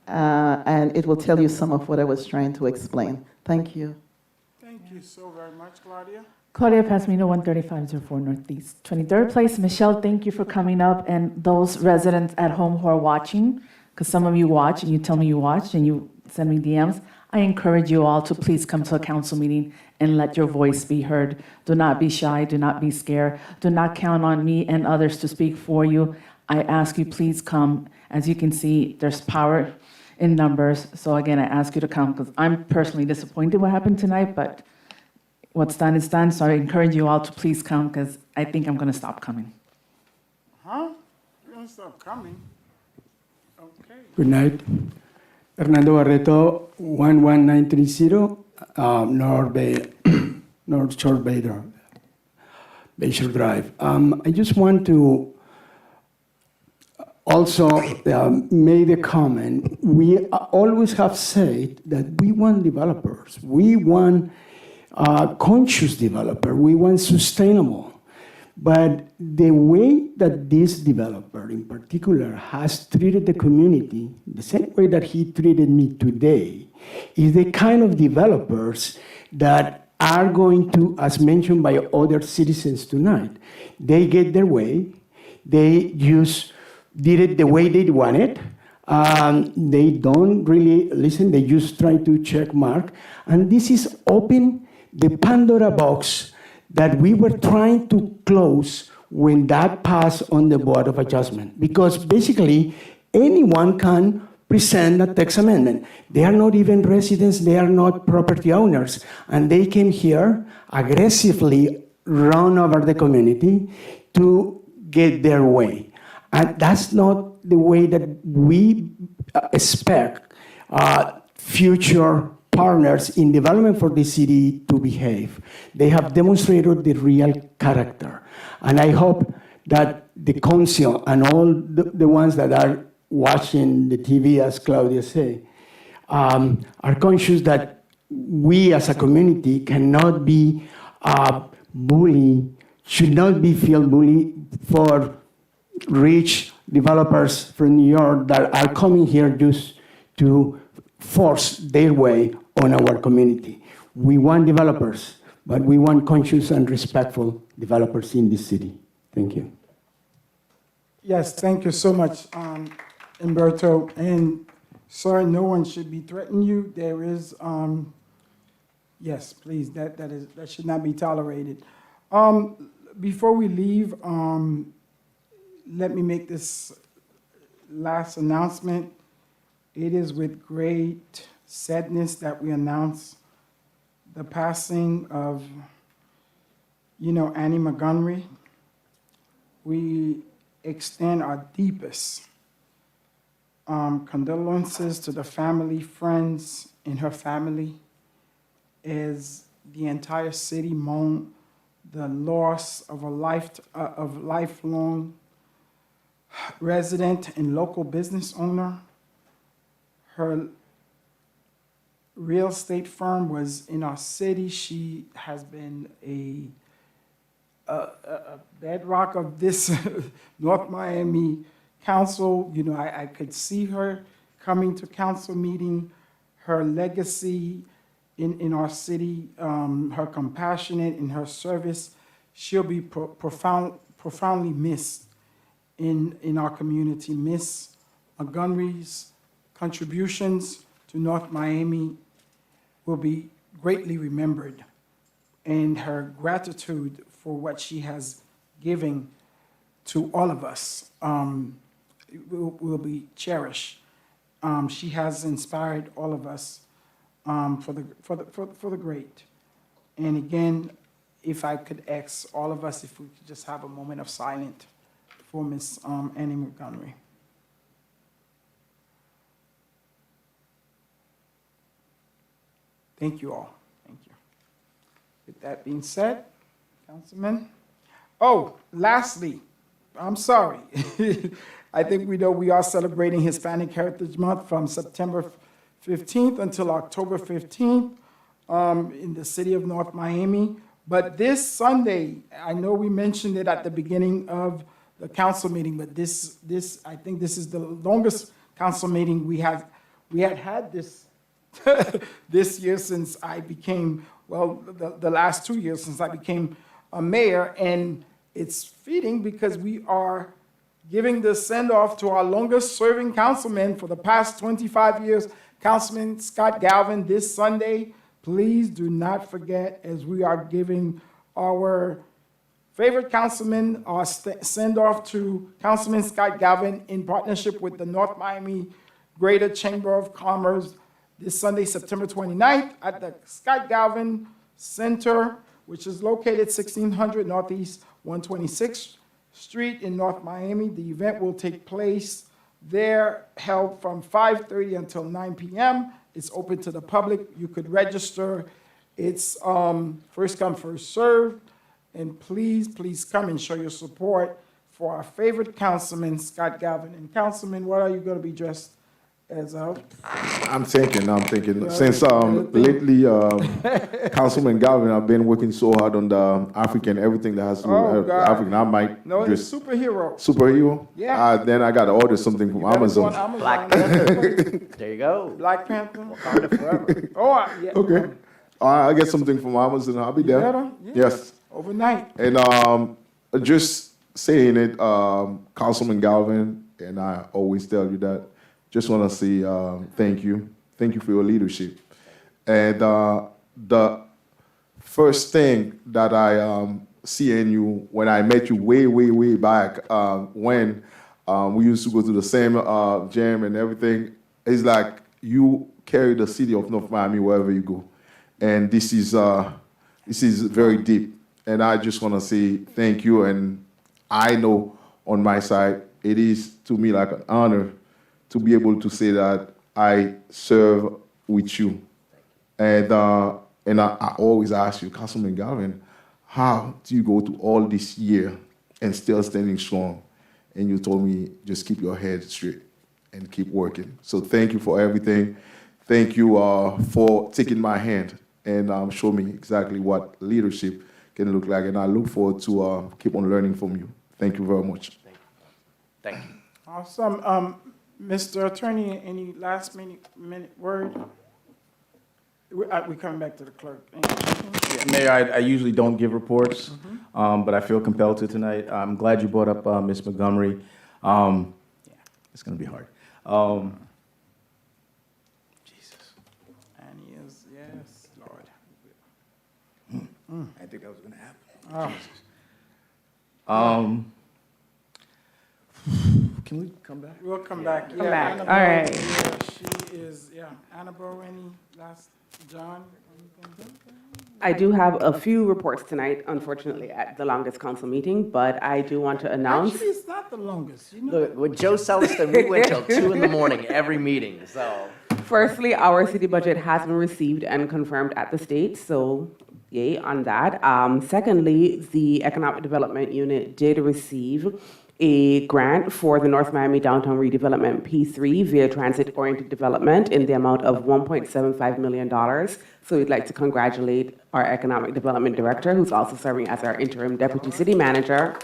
and it will tell you some of what I was trying to explain. Thank you. Thank you so very much, Claudia. Claudia Pasmino, 13504 Northeast 23rd Place. Michelle, thank you for coming up, and those residents at home who are watching, because some of you watch and you tell me you watch and you send me DMs. I encourage you all to please come to a council meeting and let your voice be heard. Do not be shy, do not be scared. Do not count on me and others to speak for you. I ask you, please come. As you can see, there's power in numbers. So again, I ask you to come, because I'm personally disappointed what happened tonight, but what's done is done. So I encourage you all to please come, because I think I'm going to stop coming. Huh? You're going to stop coming? Okay. Good night. Hernando Barreto, 11930, North Shore Bayshore Drive. I just want to also make the comment. We always have said that we want developers. We want conscious developer. We want sustainable. But the way that this developer in particular has treated the community, the same way that he treated me today, is the kind of developers that are going to, as mentioned by other citizens tonight, they get their way, they just did it the way they want it. They don't really listen, they just try to check mark. And this is open the Pandora box that we were trying to close when that passed on the Board of Adjustment. Because basically, anyone can present a text amendment. They are not even residents, they are not property owners. And they came here aggressively run over the community to get their way. And that's not the way that we expect future partners in development for the city to behave. They have demonstrated the real character. And I hope that the council and all the ones that are watching the TV, as Claudia said, are conscious that we as a community cannot be bullied, should not be feel bullied for rich developers from New York that are coming here just to force their way on our community. We want developers, but we want conscious and respectful developers in this city. Thank you. Yes, thank you so much, Humberto. And sir, no one should be threatening you. There is, yes, please, that should not be tolerated. Before we leave, let me make this last announcement. It is with great sadness that we announce the passing of, Annie Montgomery. We extend our deepest condolences to the family, friends, and her family as the entire city mourn the loss of a lifelong resident and local business owner. Her real estate firm was in our city. She has been a bedrock of this North Miami Council. I could see her coming to council meeting, her legacy in our city, her compassionate in her service. She'll be profoundly missed in our community. Miss Montgomery's contributions to North Miami will be greatly remembered, and her gratitude for what she has given to all of us will be cherished. She has inspired all of us for the great. And again, if I could ask all of us if we could just have a moment of silence for Miss Annie Montgomery. Thank you all. Thank you. With that being said, Councilman. Oh, lastly, I'm sorry. I think we know we are celebrating Hispanic Heritage Month from September 15th until October 15th in the city of North Miami. But this Sunday, I know we mentioned it at the beginning of the council meeting, but I think this is the longest council meeting we had this this year since I became, the last 2 years since I became a mayor. And it's fitting because we are giving the send-off to our longest-serving councilman for the past 25 years, Councilman Scott Galvin, this Sunday. Please do not forget, as we are giving our favorite councilman our send-off to Councilman Scott Galvin in partnership with the North Miami Greater Chamber of Commerce this Sunday, September 29th, at the Scott Galvin Center, which is located 1600 Northeast 126th Street in North Miami. The event will take place there, held from 5:30 until 9 p.m. It's open to the public. You could register. It's first come, first served. And please, please come and show your support for our favorite councilman, Scott Galvin. And Councilman, what are you going to be dressed as of? I'm thinking, since lately, Councilman Galvin, I've been working so hard on the African, everything that has to do with African. I might No, it's superhero. Superhero? Yeah. Then I got to order something from Amazon. Black Panther. There you go. Black Panther. Wakanda forever. Oh, yeah. Okay. I get something from Amazon. I'll be there. Better? Yeah. Yes. Overnight. And just saying it, Councilman Galvin, and I always tell you that, just want to say thank you. Thank you for your leadership. And the first thing that I see in you when I met you way back when we used to go to the same gym and everything, is like you carry the city of North Miami wherever you go. And this is very deep. And I just want to say thank you. And I know on my side, it is to me like an honor to be able to say that I serve with you. And I always ask you, Councilman Galvin, how do you go to all this year and still standing strong? And you told me, just keep your head straight and keep working. So thank you for everything. Thank you for taking my hand and show me exactly what leadership can look like. And I look forward to keep on learning from you. Thank you very much. Thank you. Awesome. Mr. Attorney, any last minute word? We're coming back to the clerk. Yeah, Mayor, I usually don't give reports, but I feel compelled to tonight. I'm glad you brought up Ms. Montgomery. It's going to be hard. Jesus. And he is, yes, Lord. I think that was going to happen. Oh. Can we come back? We'll come back. Come Yeah, back. Annabelle, All right. yeah, she is, yeah. Annabelle, any last, John? Anything? I do have a few reports tonight, unfortunately, at the longest council meeting, but I do want to announce. Actually, it's not the longest, you know. Look, with Joe Celestin, we went till 2 in the morning every meeting, so. Firstly, our city budget has been received and confirmed at the state, so yay on that. Secondly, the Economic Development Unit did receive a grant for the North Miami Downtown Redevelopment P3 via Transit-Oriented Development in the amount of $1.75 million. So we'd like to congratulate our Economic Development Director, who's also serving as our interim Deputy City Manager.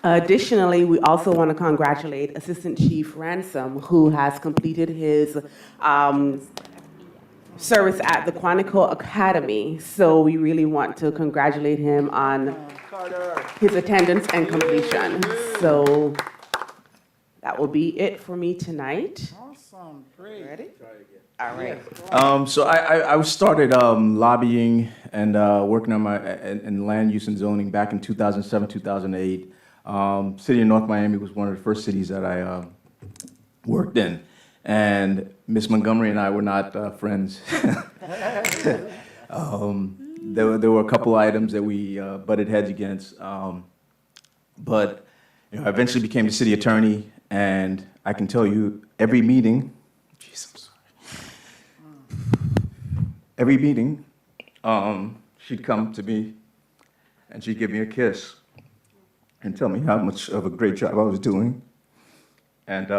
Additionally, we also want to congratulate Assistant Chief Ransom, who has completed his service at the Quantico Academy. So we really want to congratulate him on his attendance and completion. So that will be it for me tonight. Awesome, great. Ready? All right. So I started lobbying and working on my in land use and zoning back in 2007, 2008. City of North Miami was one of the first cities that I worked in. And Ms. Montgomery and I were not friends. There were a couple items that we butted heads against. But you know, I eventually became the city attorney, and I can tell you every meeting, every meeting, she'd come to me and she'd give me a kiss and tell me how much of a great job I was doing. And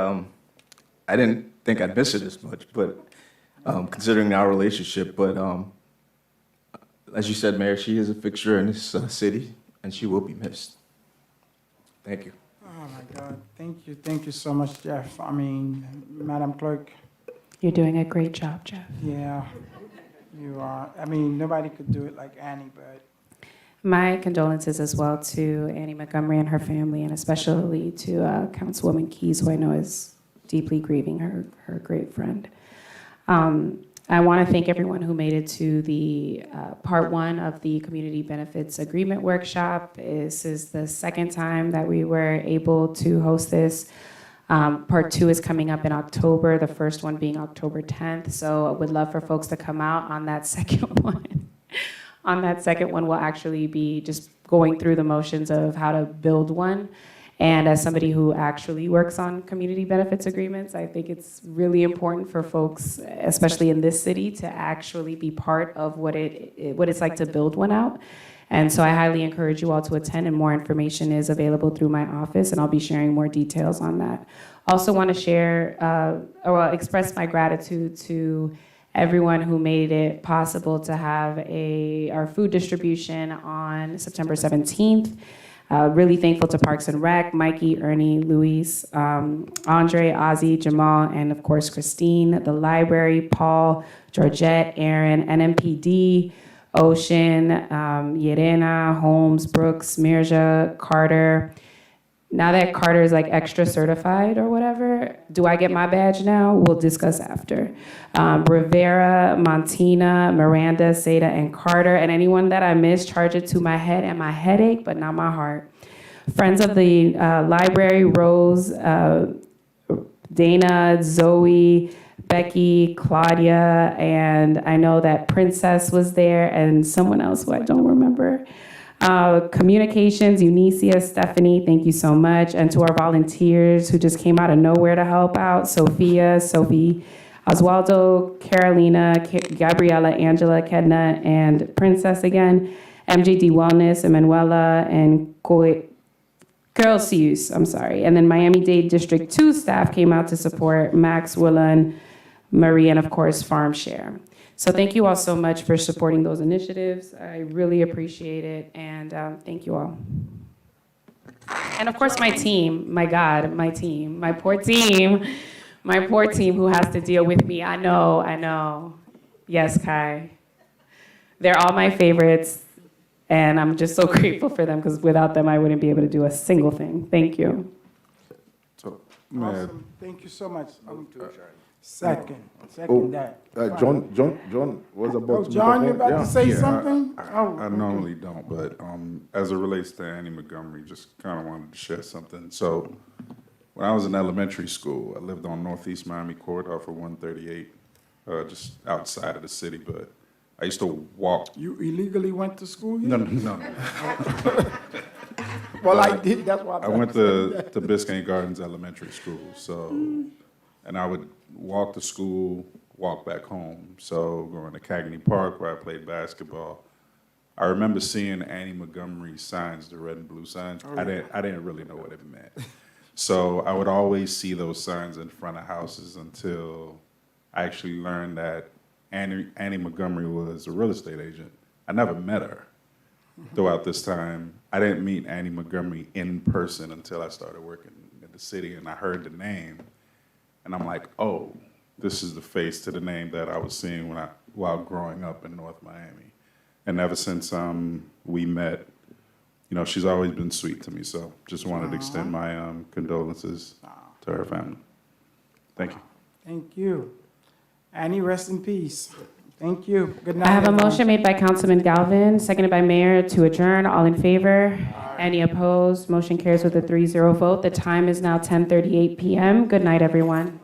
I didn't think I'd miss it as much, but considering our relationship, but as you said, Mayor, she is a fixture in this city, and she will be missed. Thank you. Oh, my God. Thank you so much, Jeff. I mean, Madam Clerk. You're doing a great job, Jeff. Yeah, you are. I mean, nobody could do it like Annie, but. My condolences as well to Annie Montgomery and her family, and especially to Councilwoman Keys, who I know is deeply grieving her great friend. I want to thank everyone who made it to the part one of the Community Benefits Agreement Workshop. This is the second time that we were able to host this. Part two is coming up in October, the first one being October 10th. So I would love for folks to come out on that second one. On that second one, we'll actually be just going through the motions of how to build one. And as somebody who actually works on community benefits agreements, I think it's really important for folks, especially in this city, to actually be part of what it's like to build one out. And so I highly encourage you all to attend, and more information is available through my office, and I'll be sharing more details on that. Also want to share or express my gratitude to everyone who made it possible to have our food distribution on September 17th. Really thankful to Parks and Rec, Mikey, Ernie, Luis, Andre, Ozzy, Jamal, and of course Christine, the library, Paul, Georgette, Aaron, NMPD, Ocean, Yerena, Holmes, Brooks, Mirja, Carter. Now that Carter is like extra certified or whatever, do I get my badge now? We'll discuss after. Rivera, Montina, Miranda, Seda, and Carter. And anyone that I missed, charge it to my head and my headache, but not my heart. Friends of the library, Rose, Dana, Zoe, Becky, Claudia, and I know that Princess was there and someone else who I don't remember. Communications, Unicia, Stephanie, thank you so much. And to our volunteers who just came out of nowhere to help out, Sophia, Sophie, Oswaldo, Carolina, Gabriela, Angela, Kedna, and Princess again, MJD Wellness, Emanuela, and Girlsius, I'm sorry. And then Miami-Dade District 2 staff came out to support Max, Willan, Marie, and of course, Farm Share. So thank you all so much for supporting those initiatives. I really appreciate it, and thank you all. And of course, my team, my God, my team, my poor team who has to deal with me. I know. Yes, Kai. They're all my favorites, and I'm just so grateful for them, because without them, I wouldn't be able to do a single thing. Thank you. Awesome. Thank you so much. Second that. John was about to. John, you about Yeah. to say Yeah, something? I normally don't, but as it relates to Annie Montgomery, just kind of wanted to share something. So when I was in elementary school, I lived on Northeast Miami Court off of 138, just outside of the city, but I used to walk. You illegally went to school here? No. Well, I did, that's why. I went to Biscayne Gardens Elementary School, so, and I would walk to school, walk back home. So going to Cagney Park where I played basketball, I remember seeing Annie Montgomery signs, the red and blue signs. Oh, yeah. I didn't really know what it meant. So I would always see those signs in front of houses until I actually learned that Annie Montgomery was a real estate agent. I never met her throughout this time. I didn't meet Annie Montgomery in person until I started working in the city, and I heard the name, and I'm like, oh, this is the face to the name that I was seeing while growing up in North Miami. And ever since we met, you know, she's always been sweet to me. So just wanted to extend my condolences to her family. Thank you. Thank you. Annie, rest in peace. Thank you. Good night. I have a everyone. motion made by Councilman Galvin, seconded by Mayor to adjourn. All in favor? Any opposed? Motion carries with a 3-0 vote. The time is now 10:38 p.m. Good night, everyone.